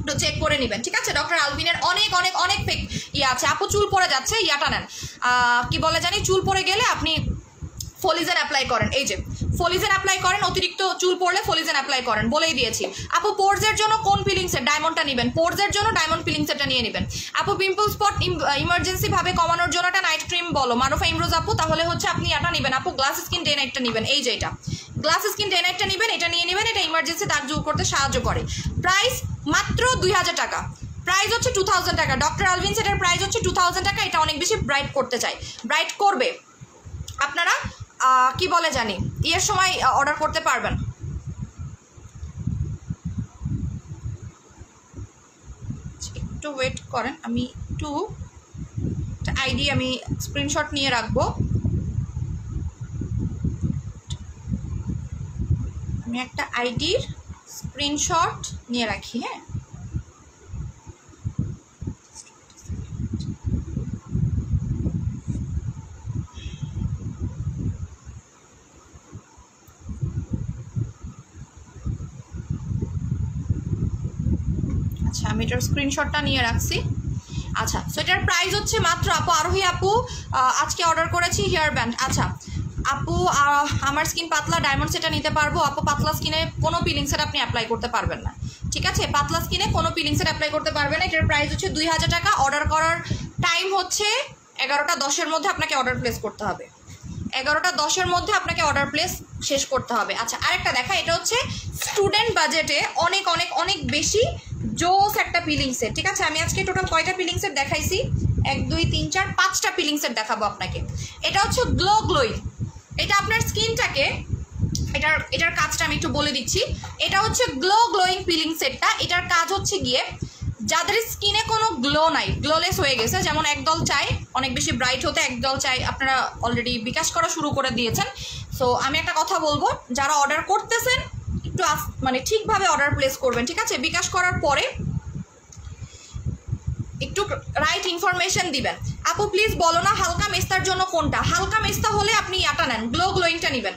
একটু চেক করে নেবেন, ঠিক আছে। ডক্টর আলভিনের অনেক অনেক অনেক ফেক ইয়ে আছে। আপু চুল পড়ে যাচ্ছে, ইয়াটা নেন, কি বলে জানি, চুল পড়ে গেলে আপনি ফলিজেন অ্যাপ্লাই করেন, এই যে ফলিজেন অ্যাপ্লাই করেন, অতিরিক্ত চুল পড়লে ফলিজেন অ্যাপ্লাই করেন, বলেই দিয়েছি। আপু পোর্সের জন্য কোন পিলিং সেট? ডায়মন্ডটা নেবেন, পোর্সের জন্য ডায়মন্ড পিলিং সেটটা নিয়ে নেবেন। আপু পিম্পল স্পট ইমার্জেন্সি ভাবে কমানোর জন্য একটা নাইট ক্রিম বলো, মারুফা ইমরোজ আপু, তাহলে হচ্ছে আপনি এটা নেবেন। আপু গ্লাস স্কিন ডে নাইটটা নেবেন, এই যে এটা গ্লাস স্কিন ডে নাইটটা নেবেন, এটা নিয়ে নেবেন, এটা ইমার্জেন্সি দাগ দূর করতে সাহায্য করে। প্রাইস মাত্র 2000 টাকা, প্রাইস হচ্ছে 2000 টাকা। ডক্টর আলভিন সেটের প্রাইস হচ্ছে 2000 টাকা। এটা অনেক বেশি ব্রাইট করতে চাই, ব্রাইট করবে, আপনারা কি বলে জানি ইয়ের সময় অর্ডার করতে পারবেন। একটু ওয়েট করেন, আমি একটু আইডি আমি স্ক্রিনশট নিয়ে রাখবো। আমি একটা আইডির স্ক্রিনশট নিয়ে রাখি, হ্যাঁ। আচ্ছা আমি এটার স্ক্রিনশটটা নিয়ে রাখছি। আচ্ছা সো এটার প্রাইস হচ্ছে মাত্র, আপু আরোহী আপু আজকে অর্ডার করেছি হেয়ার ব্যান্ড। আচ্ছা আপু আমার স্কিন পাতলা, ডায়মন্ড সেটটা নিতে পারবো? আপু পাতলা স্কিনে কোনো পিলিং সেট আপনি অ্যাপ্লাই করতে পারবেন না, ঠিক আছে। পাতলা স্কিনে কোনো পিলিং সেট অ্যাপ্লাই করতে পারবেন না। এটার প্রাইস হচ্ছে 2000 টাকা। অর্ডার করার টাইম হচ্ছে 11টা 10-এর মধ্যে আপনাকে অর্ডার প্লেস করতে হবে, 11টা 10-এর মধ্যে আপনাকে অর্ডার প্লেস শেষ করতে হবে। আচ্ছা আরেকটা দেখা, এটা হচ্ছে স্টুডেন্ট বাজেটে অনেক অনেক অনেক বেশি জোস একটা পিলিং সেট, ঠিক আছে। আমি আজকে টোটাল কয়টা পিলিং সেট দেখাইছি? 1 2 3 4 5টা পিলিং সেট দেখাবো আপনাকে। এটা হচ্ছে গ্লো গ্লোয়িং, এটা আপনার স্কিনটাকে, এটার কাজটা আমি একটু বলে দিচ্ছি। এটা হচ্ছে গ্লো গ্লোয়িং পিলিং সেটটা। এটার কাজ হচ্ছে গিয়ে যাদের স্কিনে কোনো গ্লো নাই, গ্লোলেস হয়ে গেছে, যেমন একদল চাই অনেক বেশি ব্রাইট হতে, একদল চাই, আপনারা অলরেডি বিকাশ করা শুরু করে দিয়েছেন। সো আমি একটা কথা বলবো, যারা অর্ডার করতেছেন একটু মানে ঠিকভাবে অর্ডার প্লেস করবেন, ঠিক আছে। বিকাশ করার পরে একটু রাইট ইনফরমেশন দিবেন। আপু প্লিজ বলো না হালকা মেস্তার জন্য কোনটা? হালকা মেস্তা হলে আপনি ইয়াটা নেন, গ্লো গ্লোয়িংটা নেবেন।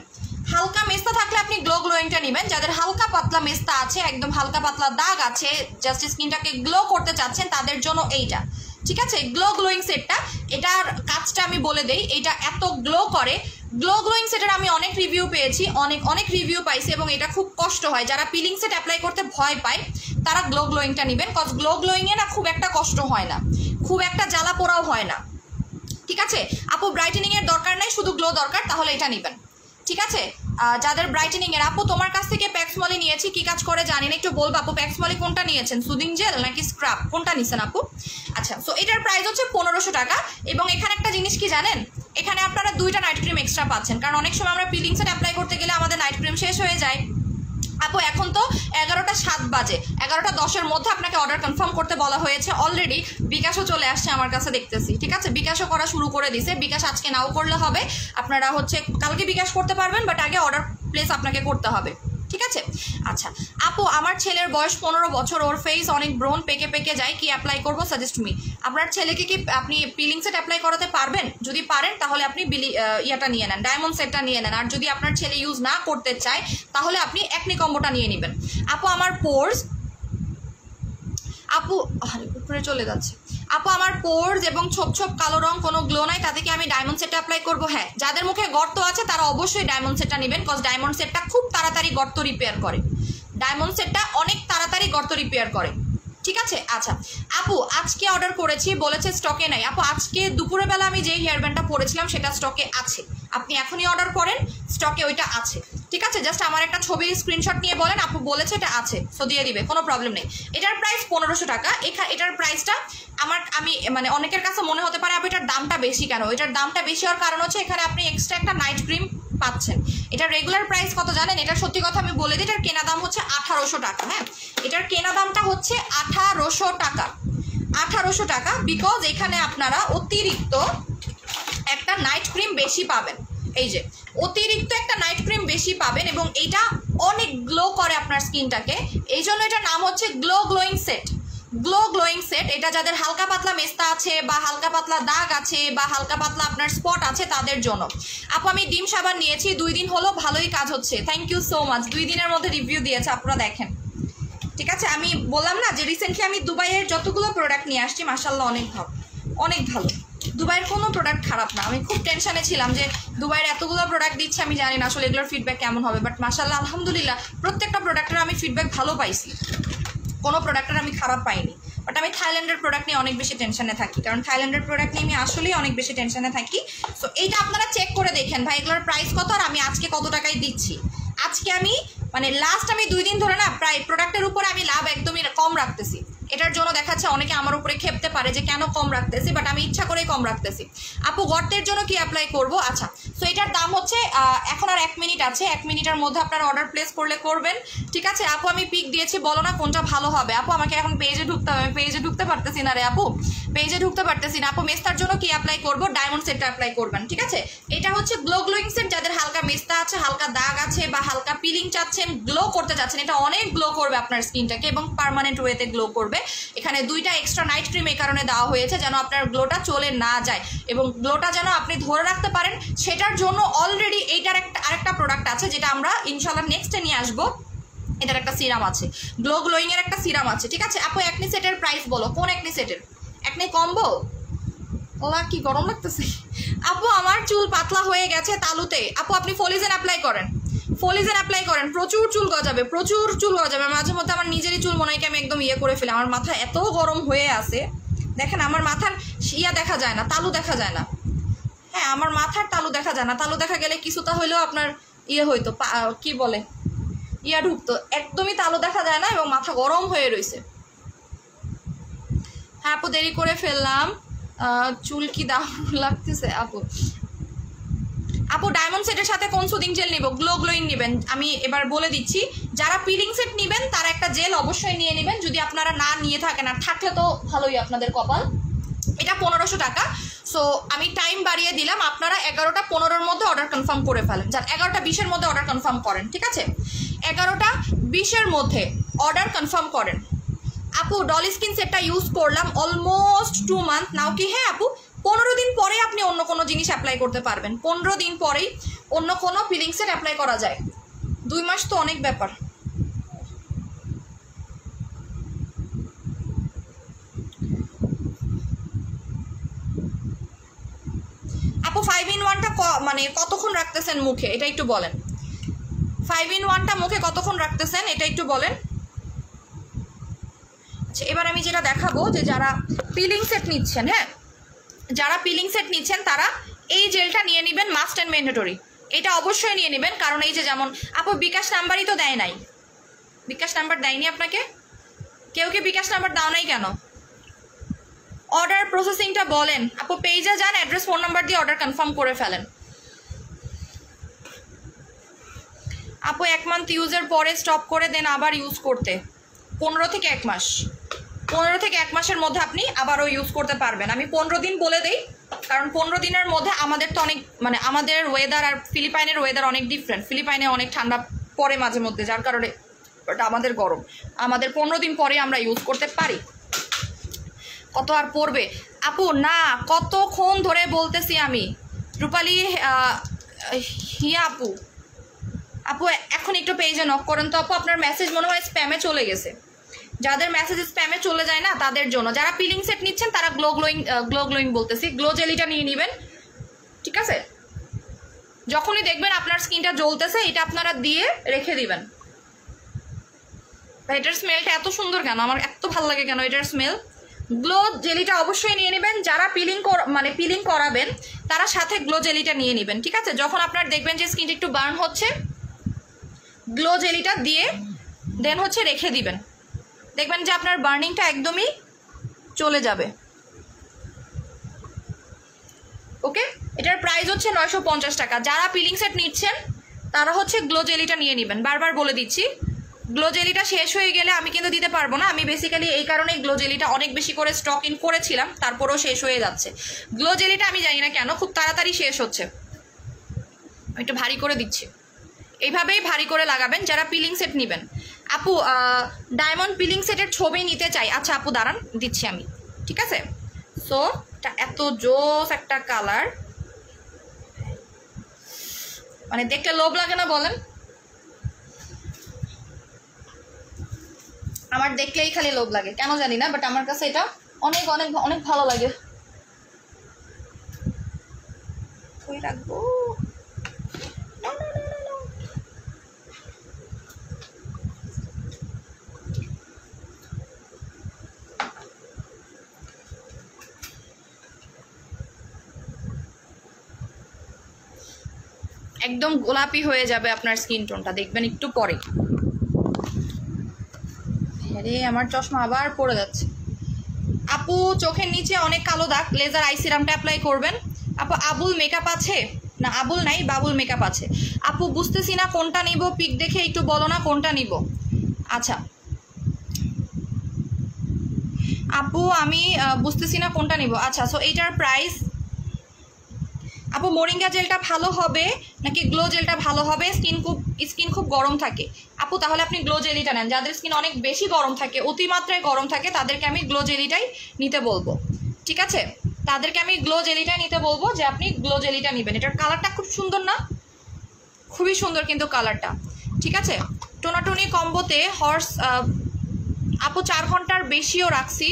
হালকা মেস্তা থাকলে আপনি গ্লো গ্লোয়িংটা নেবেন। যাদের হালকা পাতলা মেস্তা আছে, একদম হালকা পাতলা দাগ আছে, জাস্ট স্কিনটাকে গ্লো করতে চাচ্ছেন, তাদের জন্য এইটা, ঠিক আছে। গ্লো গ্লোয়িং সেটটা, এটার কাজটা আমি বলে দেই। এটা এত গ্লো করে, গ্লো গ্লোয়িং সেটের আমি অনেক রিভিউ পেয়েছি, অনেক রিভিউ পাইছি, এবং এটা খুব কষ্ট হয়। যারা পিলিং সেট অ্যাপ্লাই করতে ভয় পায় তারা গ্লো গ্লোয়িংটা নেবেন, কজ গ্লো গ্লোয়িংয়ে না খুব একটা কষ্ট হয় না, খুব একটা জ্বালা পোড়াও হয় না, ঠিক আছে। আপু ব্রাইটেনিংয়ের দরকার নাই, শুধু গ্লো দরকার, তাহলে এটা নেবেন, ঠিক আছে। যাদের ব্রাইটেনিংয়ের, আপু তোমার কাছ থেকে প্যাক্সমলি নিয়েছি, কি কাজ করে জানি না, একটু বলবো আপু প্যাক্সমলি কোনটা নিয়েছেন, সুদিং জেল নাকি স্ক্রাব, কোনটা নিছেন আপু? আচ্ছা সো এটার প্রাইস হচ্ছে 1500 টাকা। এবং এখানে একটা জিনিস কি জানেন, এখানে আপনারা 2টা নাইট ক্রিম এক্সট্রা পাচ্ছেন, কারণ অনেক সময় আমরা পিলিং সেট অ্যাপ্লাই করতে গেলে আমাদের নাইট ক্রিম শেষ হয়ে যায়। আপু এখন তো 11টা 7 বাজে, 11টা 10-এর মধ্যে আপনাকে অর্ডার কনফার্ম করতে বলা হয়েছে। অলরেডি বিকাশও চলে আসছে আমার কাছে, দেখতেছি, ঠিক আছে। বিকাশও করা শুরু করে দিছে। বিকাশ আজকে নাও করলে হবে, আপনারা হচ্ছে কালকে বিকাশ করতে পারবেন, বাট আগে অর্ডার প্লেস আপনাকে করতে হবে, ঠিক আছে। আচ্ছা আপু আমার ছেলের বয়স 15 বছর, ওর ফেস অনেক ব্রোন পেকে পেকে যায়, কি অ্যাপ্লাই করবো সাজেস্ট মি। আপনার ছেলেকে কি আপনি পিলিং সেট অ্যাপ্লাই করাতে পারবেন? যদি পারেন তাহলে আপনি ইয়াটা নিয়ে নেন, ডায়মন্ড সেটটা নিয়ে নেন। আর যদি আপনার ছেলে ইউজ না করতে চায় তাহলে আপনি একনি কম্বোটা নিয়ে নেবেন। আপু আমার পোর্স, আপু উপরে চলে যাচ্ছে, আপু আমার পোর্স এবং ছোপ ছোপ কালো রং, কোনো গ্লো নাই, তাতে কি আমি ডায়মন্ড সেটটা অ্যাপ্লাই করবো? হ্যাঁ, যাদের মুখে গর্ত আছে তারা অবশ্যই ডায়মন্ড সেটটা নেবেন, কজ ডায়মন্ড সেটটা খুব তাড়াতাড়ি গর্ত রিপেয়ার করে, ডায়মন্ড সেটটা অনেক তাড়াতাড়ি গর্ত রিপেয়ার করে, ঠিক আছে। আচ্ছা আপু আজকে অর্ডার করেছি, বলেছে স্টকে নাই। আপু আজকে দুপুরের বেলা আমি যে হেয়ার ব্যান্ডটা পরেছিলাম সেটা স্টকে আছে, আপনি এখনই অর্ডার করেন, স্টকে ওইটা আছে, ঠিক আছে। জাস্ট আমার একটা ছবির স্ক্রিনশট নিয়ে বলেন আপু বলেছে এটা আছে, সো দিয়ে দিবে, কোনো প্রবলেম নেই। এটার প্রাইস 1500 টাকা। এটার প্রাইসটা আমি মানে অনেকের কাছে মনে হতে পারে আপু এটার দামটা বেশি কেন? এটার দামটা বেশি হওয়ার কারণ হচ্ছে এখানে আপনি এক্সট্রা একটা নাইট ক্রিম পাচ্ছেন। এটার রেগুলার প্রাইস কত জানেন? এটার সত্যি কথা আমি বলে দিই, এটার কেনা দাম হচ্ছে 1800 টাকা। হ্যাঁ, এটার কেনা দামটা হচ্ছে 1800 টাকা, 1800 টাকা, বিকজ এখানে আপনারা অতিরিক্ত একটা নাইট ক্রিম বেশি পাবেন। এই যে অতিরিক্ত একটা নাইট ক্রিম বেশি পাবেন এবং এটা অনেক গ্লো করে আপনার স্কিনটাকে, এই জন্য এটার নাম হচ্ছে glow glowing set. Glow glowing set, এটা যাদের হালকা পাতলা মেস্তা আছে বা হালকা পাতলা দাগ আছে বা হালকা পাতলা আপনার স্পট আছে তাদের জন্য। আপু আমি ডিম সাবান নিয়েছি 2 দিন হলো, ভালোই কাজ হচ্ছে। Thank you so much. 2 দিনের মধ্যে রিভিউ দিয়েছে, আপনারা দেখেন। ঠিক আছে, আমি বললাম না যে রিসেন্টলি আমি দুবাইয়ের যতগুলো প্রোডাক্ট নিয়ে আসছি মাশাআল্লাহ অনেক ভালো, অনেক ভালো। দুবাইয়ের কোনো প্রোডাক্ট খারাপ না। আমি খুব টেনশনে ছিলাম যে দুবাইয়ের এতগুলো প্রোডাক্ট দিচ্ছে, আমি জানি না আসলে এগুলোর ফিডব্যাক কেমন হবে, বাট মাশাআল্লাহ আলহামদুলিল্লাহ প্রত্যেকটা প্রোডাক্টের আমি ফিডব্যাক ভালো পাইছি, কোনো প্রোডাক্টের আমি খারাপ পাইনি। বাট আমি থাইল্যান্ডের প্রোডাক্ট নিয়ে অনেক বেশি টেনশনে থাকি, কারণ থাইল্যান্ডের প্রোডাক্ট নিয়ে আমি আসলেই অনেক বেশি টেনশনে থাকি। সো এইটা আপনারা চেক করে দেখেন ভাই এগুলোর প্রাইস কত আর আমি আজকে কত টাকায় দিচ্ছি। আজকে আমি মানে লাস্ট আমি 2 দিন ধরে না প্রায় প্রোডাক্টের উপরে আমি লাভ একদমই কম রাখতেছি। এটার জন্য দেখাচ্ছে অনেকে আমার উপরে খেপতে পারে যে কেন কম রাখতেছি, বাট আমি ইচ্ছা করেই কম রাখতেছি। আপু গর্তের জন্য কি অ্যাপ্লাই করব? আচ্ছা, সো এটার দাম হচ্ছে এখন আর 1 মিনিট আছে, 1 মিনিটের মধ্যে আপনারা অর্ডার প্লেস করলে করবেন। ঠিক আছে আপু, আমি পিক দিয়েছি, বলো না কোনটা ভালো হবে। আপু আমাকে এখন পেজে ঢুকতে হবে, পেজে ঢুকতে পারতেছি না রে আপু, পেজে ঢুকতে পারতেছি না। আপু মেস্তার জন্য কি অ্যাপ্লাই করব? ডায়মন্ড সেটটা অ্যাপ্লাই করবেন। ঠিক আছে, এটা হচ্ছে গ্লো গ্লোয়িং সেট। যাদের হালকা মেস্তা আছে, হালকা দাগ আছে বা হালকা পিলিং চাচ্ছেন, গ্লো করতে চাচ্ছেন, এটা অনেক গ্লো করবে আপনার স্কিনটাকে এবং পার্মানেন্ট ওয়েতে গ্লো করবে। এখানে 2টা এক্সট্রা নাইট ক্রিম এই কারণে দেওয়া হয়েছে যেন আপনার গ্লোটা চলে না যায় এবং গ্লোটা যেন আপনি ধরে রাখতে পারেন। সেটার জন্য অলরেডি এইটার আরেকটা প্রোডাক্ট আছে যেটা আমরা ইনশাল্লাহ নেক্সটে নিয়ে আসবো। এটার একটা সিরাম আছে, গ্লো গ্লোয়িং এর একটা সিরাম আছে। ঠিক আছে আপু, একনি সেটের প্রাইস বলো, কোন একনি সেটের? Acne combo? ওলা কি গরম লাগতেছে। আপু আমার চুল পাতলা হয়ে গেছে তালুতে। আপু আপনি ফলিজেন অ্যাপ্লাই করেন, ফলিজেন অ্যাপ্লাই করেন, প্রচুর চুল গজাবে, প্রচুর চুল গজাবে। মাঝে মধ্যে আমার নিজেরই চুল মনে হয় কি আমি একদম ইয়ে করে ফেলি, আমার মাথা এত গরম হয়ে আছে। দেখেন আমার মাথার ইয়া দেখা যায় না, তালু দেখা যায় না। হ্যাঁ আমার মাথার তালু দেখা যায় না, তালু দেখা গেলে কিছুটা হইলেও আপনার ইয়ে হইতো, কি বলে ইয়া ঢুকতো, একদমই তালু দেখা যায় না এবং মাথা গরম হয়ে রয়েছে। হ্যাঁ আপু দেরি করে ফেললাম, চুল কি দারুণ লাগতেছে আপু। আপু ডায়মন্ড সেটের সাথে কোন সুদিং জেল নিব? গ্লো গ্লোয়িং নেবেন। আমি এবার বলে দিচ্ছি, যারা পিলিং সেট নেবেন তারা একটা জেল অবশ্যই নিয়ে নেবেন। যদি আপনারা না নিয়ে থাকেন, আর থাকলে তো ভালোই আপনাদের কপাল। এটা 1500 টাকা। সো আমি টাইম বাড়িয়ে দিলাম, আপনারা 11টা 15-র মধ্যে অর্ডার কনফার্ম করে ফেলেন। যার 11টা 20-এর মধ্যে অর্ডার কনফার্ম করেন। ঠিক আছে 11টা 20-এর মধ্যে অর্ডার কনফার্ম করেন। আপু ডলি স্কিন সেটটা ইউজ করলাম অলমোস্ট 2 মান্থ নাও কি। হ্যাঁ আপু 15 দিন পরে আপনি অন্য কোনো জিনিস অ্যাপ্লাই করতে পারবেন, 15 দিন পরেই অন্য কোনো পিলিং সেট অ্যাপ্লাই করা যায়। 2 মাস তো অনেক ব্যাপার। আপু 5-in-1টা মানে কতক্ষণ রাখতেছেন মুখে এটা একটু বলেন। 5-in-1টা মুখে কতক্ষণ রাখতেছেন এটা একটু বলেন। আচ্ছা এবার আমি যেটা দেখাবো যে যারা পিলিং সেট নিচ্ছেন, হ্যাঁ যারা পিলিং সেট নিচ্ছেন তারা এই জেলটা নিয়ে নেবেন, মাস্ট অ্যান্ড ম্যান্ডেটরি। এটা অবশ্যই নিয়ে নেবেন, কারণ এই যে যেমন আপু বিকাশ নাম্বারই তো দেয় নাই, বিকাশ নাম্বার দেয়নি আপনাকে, কেউ কি বিকাশ নাম্বার দাও নাই কেন? অর্ডার প্রসেসিংটা বলেন আপু, পেজে যান, অ্যাড্রেস ফোন নাম্বার দিয়ে অর্ডার কনফার্ম করে ফেলেন। আপু 1 মান্থ ইউজের পরে স্টপ করে দেন আবার ইউজ করতে। 15 থেকে 1 মাস, 15 থেকে 1 মাসের মধ্যে আপনি আবারও ইউজ করতে পারবেন। আমি 15 দিন বলে দেই, কারণ 15 দিনের মধ্যে আমাদের তো অনেক মানে আমাদের ওয়েদার আর ফিলিপাইনের ওয়েদার অনেক ডিফারেন্ট। ফিলিপাইনে অনেক ঠান্ডা পড়ে মাঝে মধ্যে, যার কারণে আমাদের গরম। আমাদের 15 দিন পরে আমরা ইউজ করতে পারি। কত আর পড়বে আপু? না কতক্ষণ ধরে বলতেছি আমি। রূপালী হিয়া আপু, আপু এখন একটু পেজে নক করেন তো আপু, আপনার মেসেজ মনে হয় স্প্যামে চলে গেছে। যাদের মেসেজ স্প্যামে চলে যায় না তাদের জন্য। যারা পিলিং সেট নিচ্ছেন তারা গ্লো গ্লোয়িং বলতেছি, গ্লো জেলিটা নিয়ে নেবেন। ঠিক আছে যখনই দেখবেন আপনার স্কিনটা জ্বলতেছে এটা আপনারা দিয়ে রেখে দিবেন। এটার স্মেলটা এত সুন্দর কেন, আমার এত ভালো লাগে কেন এটার স্মেল। গ্লো জেলিটা অবশ্যই নিয়ে নেবেন। যারা পিলিং করাবেন তারা সাথে গ্লো জেলিটা নিয়ে নেবেন। ঠিক আছে যখন আপনার দেখবেন যে স্কিনটা একটু বার্ন হচ্ছে, গ্লো জেলিটা দিয়ে দেন হচ্ছে রেখে দিবেন, দেখবেন যে আপনার বার্নিংটা একদমই চলে যাবে। ওকে এটার প্রাইস হচ্ছে 950 টাকা। যারা পিলিং সেট নিচ্ছেন তারা হচ্ছে গ্লো জেলিটা নিয়ে নেবেন। বারবার বলে দিচ্ছি, গ্লো জেলিটা শেষ হয়ে গেলে আমি কিন্তু দিতে পারবো না। আমি বেসিক্যালি এই কারণে গ্লো জেলিটা অনেক বেশি করে স্টক ইন করেছিলাম, তারপরেও শেষ হয়ে যাচ্ছে। গ্লো জেলিটা আমি জানি না কেন খুব তাড়াতাড়ি শেষ হচ্ছে। আমি একটু ভারী করে দিচ্ছি, এইভাবেই ভারী করে লাগাবেন যারা পিলিং সেট নেবেন। আপু ডায়মন্ড পিলিং সেটের ছবি নিতে চাই। আচ্ছা আপু দাঁড়ান, দিচ্ছি আমি, ঠিক আছে। সো এটা এত জোস একটা কালার, মানে দেখলে লোভ লাগে না বলেন? আমার দেখলেই খালি লোভ লাগে, কেন জানি না, বাট আমার কাছে এটা অনেক অনেক অনেক ভালো লাগে। ওই রাখবো, একদম গোলাপি হয়ে যাবে আপনার স্কিন টোনটা, দেখবেন একটু পরে। আরে আমার চশমা আবার পড়ে যাচ্ছে। আপু চোখের নিচে অনেক কালো দাগ, লেজার আই সিরামটা অ্যাপ্লাই করবেন। আপু আবুল মেকআপ আছে না? আবুল নাই, বাবুল মেকআপ আছে। আপু বুঝতেছি না কোনটা নিব, পিক দেখে একটু বলো না কোনটা নিব। আচ্ছা আপু আমি বুঝতেছি না কোনটা নিব। আচ্ছা সো এইটার প্রাইস, আপু মোরিঙ্গা জেলটা ভালো হবে নাকি গ্লো জেলটা ভালো হবে? স্কিন খুব গরম থাকে আপু, তাহলে আপনি গ্লো জেলিটা নেন। যাদের স্কিন অনেক বেশি গরম থাকে, অতিমাত্রায় গরম থাকে, তাদেরকে আমি গ্লো জেলিটাই নিতে বলবো, ঠিক আছে? তাদেরকে আমি গ্লো জেলিটাই নিতে বলবো যে আপনি গ্লো জেলিটা নেবেন। এটার কালারটা খুব সুন্দর না? খুবই সুন্দর কিন্তু কালারটা, ঠিক আছে। টোনাটুনি কম্বোতে হর্স আপু 4 ঘন্টার বেশিও রাখছি,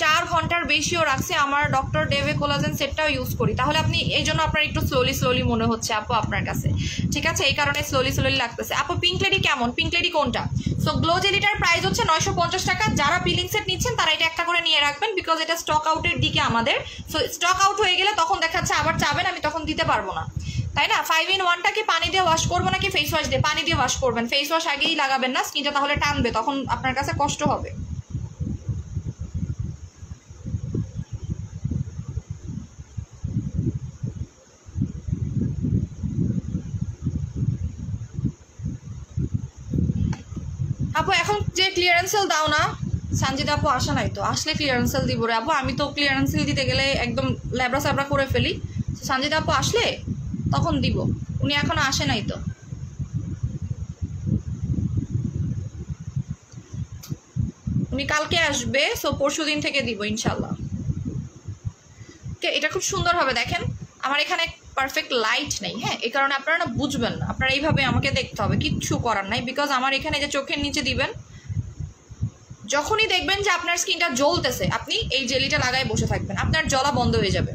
4 ঘন্টার বেশিও রাখছি। আমার ডক্টর ডেভে কোলাজেন সেটটাও ইউজ করি, তাহলে আপনি এই জন্য আপনার একটু স্লোলি মনে হচ্ছে আপু আপনার কাছে, ঠিক আছে? এই কারণে স্লোলি লাগতেছে। আপু পিঙ্ক লেডি কেমন? পিঙ্ক লেডি কোনটা? সো গ্লো জেলিটার প্রাইস হচ্ছে 950 টাকা। যারা পিলিং সেট নিচ্ছেন তারা এটা একটা করে নিয়ে রাখবেন, বিকজ এটা স্টক আউটের দিকে আমাদের। সো স্টক আউট হয়ে গেলে তখন দেখাচ্ছে আবার চাবেন, আমি তখন দিতে পারবো না, তাই না? 5 in 1টা কি পানি দিয়ে ওয়াশ করবো নাকি ফেস ওয়াশ দিয়ে? পানি দিয়ে ওয়াশ করবেন, ফেস ওয়াশ আগেই লাগাবেন না, স্কিনটা তাহলে টানবে, তখন আপনার কাছে কষ্ট হবে। আপু এখন যে ক্লিয়ারেন্স সেল দাও না, সঞ্জিতা আপু আসা নাই তো, আসলে ক্লিয়ারেন্স সেল দিব রে আপু। আমি তো ক্লিয়ারেন্স সেল দিতে গেলে একদম ল্যাবরা স্যাবরা করে ফেলি। সঞ্জিতা আপু আসলে তখন দিব, উনি এখনো আসে নাই তো। উনি কালকে আসবে, সো পরশু দিন থেকে দিব ইনশাল্লাহ। এটা খুব সুন্দর হবে, দেখেন আমার এখানে পারফেক্ট লাইট নেই, হ্যাঁ, এই কারণে আপনারা না বুঝবেন না, আপনারা এইভাবে আমাকে দেখতে হবে, কিচ্ছু করার নাই। বিকজ আমার এখানে যে চোখের নিচে দিবেন, যখনই দেখবেন যে আপনার স্কিনটা জ্বলতেছে, আপনি এই জেলিটা লাগাই বসে থাকবেন, আপনার জ্বলা বন্ধ হয়ে যাবে,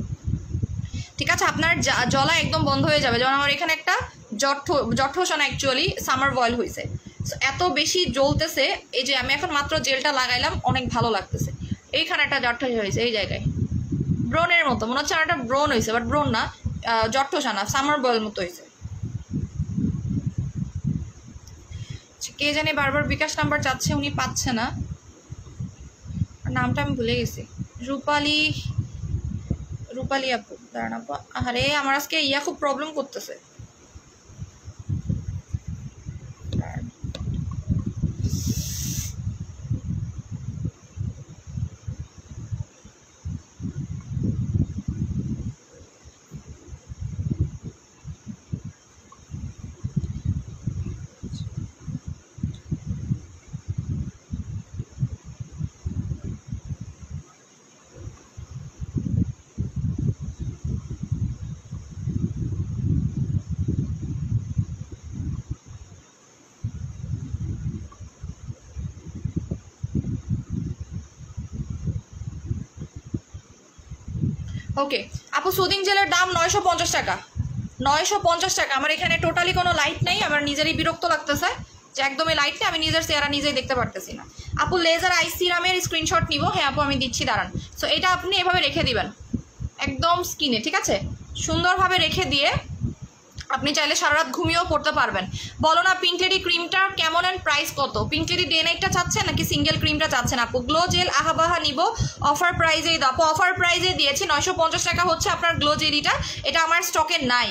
ঠিক আছে? আপনার জ্বলা একদম বন্ধ হয়ে যাবে। যেমন আমার এখানে একটা জঠোষণ অ্যাকচুয়ালি সামার বয়েল হয়েছে, এত বেশি জ্বলতেছে। এই যে আমি এখন মাত্র জেলটা লাগাইলাম, অনেক ভালো লাগতেছে। এইখানে একটা জঠোষ হয়েছে, এই জায়গায় ব্রনের মতো মনে হচ্ছে, আমার একটা ব্রন হয়েছে, বাট ব্রন না, জঠোষা না, সামার বয়েল মতো হয়েছে। কে জানি বারবার বিকাশ নাম্বার চাচ্ছে, উনি পাচ্ছে না, নামটা আমি ভুলে গেছি। রূপালী আপু, দাঁড়ান আপু। আরে আমার আজকে খুব প্রবলেম করতেছে। ওকে আপু, সুদিং জেলের দাম 950 টাকা। 950 টাকা। আমার এখানে টোটালি কোনো লাইট নেই, আমার নিজেরই বিরক্ত লাগতেছে যে একদমই লাইট নেই, আমি নিজের চেহারা নিজেই দেখতে পারতেছি না। আপু লেজার আই সিরামের স্ক্রিনশট নিব। হ্যাঁ আপু আমি দিচ্ছি, দাঁড়ান। সো এটা আপনি এভাবে রেখে দিবেন একদম স্কিনে, ঠিক আছে? সুন্দরভাবে রেখে দিয়ে আপনি চাইলে সারা রাত ঘুমিয়েও পড়তে পারবেন। বলো না পিঙ্ক লেডি ক্রিমটা কেমন অ্যান্ড প্রাইস কত? পিঙ্ক লেডি ডে নাইটটা চাচ্ছেন নাকি সিঙ্গেল ক্রিমটা চাচ্ছেন? আপু গ্লো জেল আহাবাহা নিব, অফার প্রাইজেই দাও। আপু অফার প্রাইজে দিয়েছি, 950 টাকা হচ্ছে আপনার গ্লো জেলিটা। এটা আমার স্টকে নাই,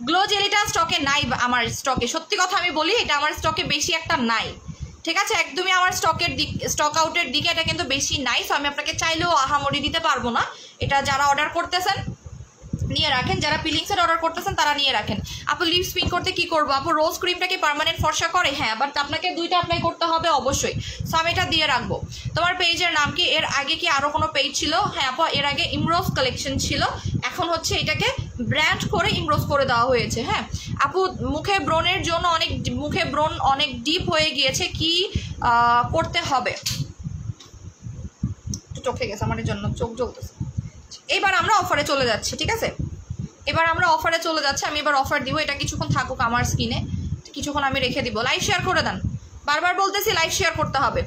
গ্লো জেলিটা স্টকে নাই আমার স্টকে, সত্যি কথা আমি বলি, এটা আমার স্টকে বেশি একটা নাই, ঠিক আছে? একদমই আমার স্টক আউটের দিকে এটা কিন্তু বেশি নাই। সো আমি আপনাকে চাইলেও আহামরি দিতে পারবো না। এটা যারা অর্ডার করতেছেন নিয়ে রাখেন। যারা পিলিং সেট অর্ডার করতেছেন তারা নিয়ে রাখেন। আপু লিপ স্পিন করতে কি করবো আপু? রোজ ক্রিমটা কি পার্মানেন্ট ফর্সা করে? হ্যাঁ, বাট আপনাকে 2টা অ্যাপ্লাই করতে হবে অবশ্যই। সো আমি এটা দিয়ে রাখবো। তোমার পেজের নাম কি? এর আগে কি আরো কোনো পেজ ছিল? হ্যাঁ আপু, এর আগে ইমরোজ কালেকশন ছিল, এখন হচ্ছে এটাকে ব্র্যান্ড করে ইমরোজ করে দেওয়া হয়েছে। হ্যাঁ আপু, মুখে ব্রণের জন্য মুখে ব্রণ অনেক ডিপ হয়ে গিয়েছে, কি করতে হবে? চোখে গেছে আমার জন্য, চোখ জ্বলতেছে। এবার আমরা অফারে চলে যাচ্ছি, ঠিক আছে? এবার আমরা অফারে চলে যাচ্ছি। আমি এবার অফার দিব, এটা কিছুক্ষণ থাকুক আমার স্ক্রিনে, কিছুক্ষণ আমি রেখে দিব। লাইভ শেয়ার করে দেন, বারবার বলতেছি লাইভ শেয়ার করতে হবে।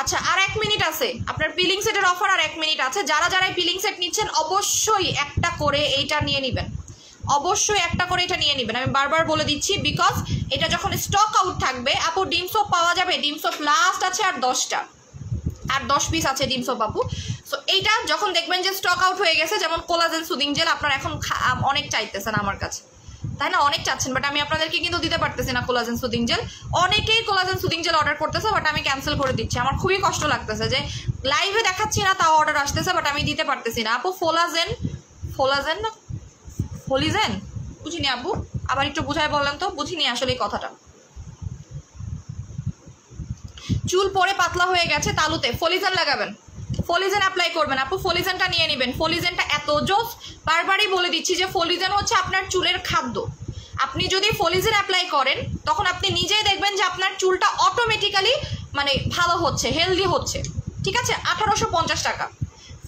আচ্ছা, আর 1 মিনিট আছে, আপনার পিলিং সেটের অফার আর 1 মিনিট আছে। যারা যারা পিলিং সেট নিচ্ছেন অবশ্যই একটা করে এইটা নিয়ে নেবেন, অবশ্যই একটা করে এটা নিয়ে নেবেন। আমি বারবার বলে দিচ্ছি, বিকজ এটা যখন স্টক আউট থাকবে আপু, ডিম সোপ পাওয়া যাবে। ডিম সোপ লাস্ট আছে আর 10টা, আর 10 পিস আছে ডিম সোপ আপু। সো এইটা যখন দেখবেন যে স্টক আউট হয়ে গেছে, যেমন কোলাজেন সুদিং জেল আপনার এখন অনেক চাইতেছেন আমার কাছে, তাই না? অনেক চাচ্ছেন, বাট আমি আপনাদেরকে কিন্তু দিতে পারতেছি না কোলাজেন সুদিং জেল। অনেকেই কোলাজেন সুদিং জেল অর্ডার করতেছে, বাট আমি ক্যান্সেল করে দিচ্ছি। আমার খুবই কষ্ট লাগতেছে যে লাইভে দেখাচ্ছি না, তাও অর্ডার আসতেছে, বাট আমি দিতে পারতেছি না আপু। ফোলাজেন না ফলিজেন, বুঝিনি আপু, আবার একটু বুঝায় বললেন তো, বুঝিনি আসলে এই কথাটা। চুল পরে পাতলা হয়ে গেছে তালুতে ফলিজেন লাগাবেন, ফলিজেন অ্যাপ্লাই করবেন আপু। ফলিজেনটা নিয়ে নেবেন, ফলিজেনটা এত জোস, বারবারই বলে দিচ্ছি যে ফলিজেন হচ্ছে আপনার চুলের খাদ্য। আপনি যদি ফলিজেন অ্যাপ্লাই করেন তখন আপনি নিজেই দেখবেন যে আপনার চুলটা অটোমেটিক্যালি মানে ভালো হচ্ছে, হেলদি হচ্ছে, ঠিক আছে? 1850 টাকা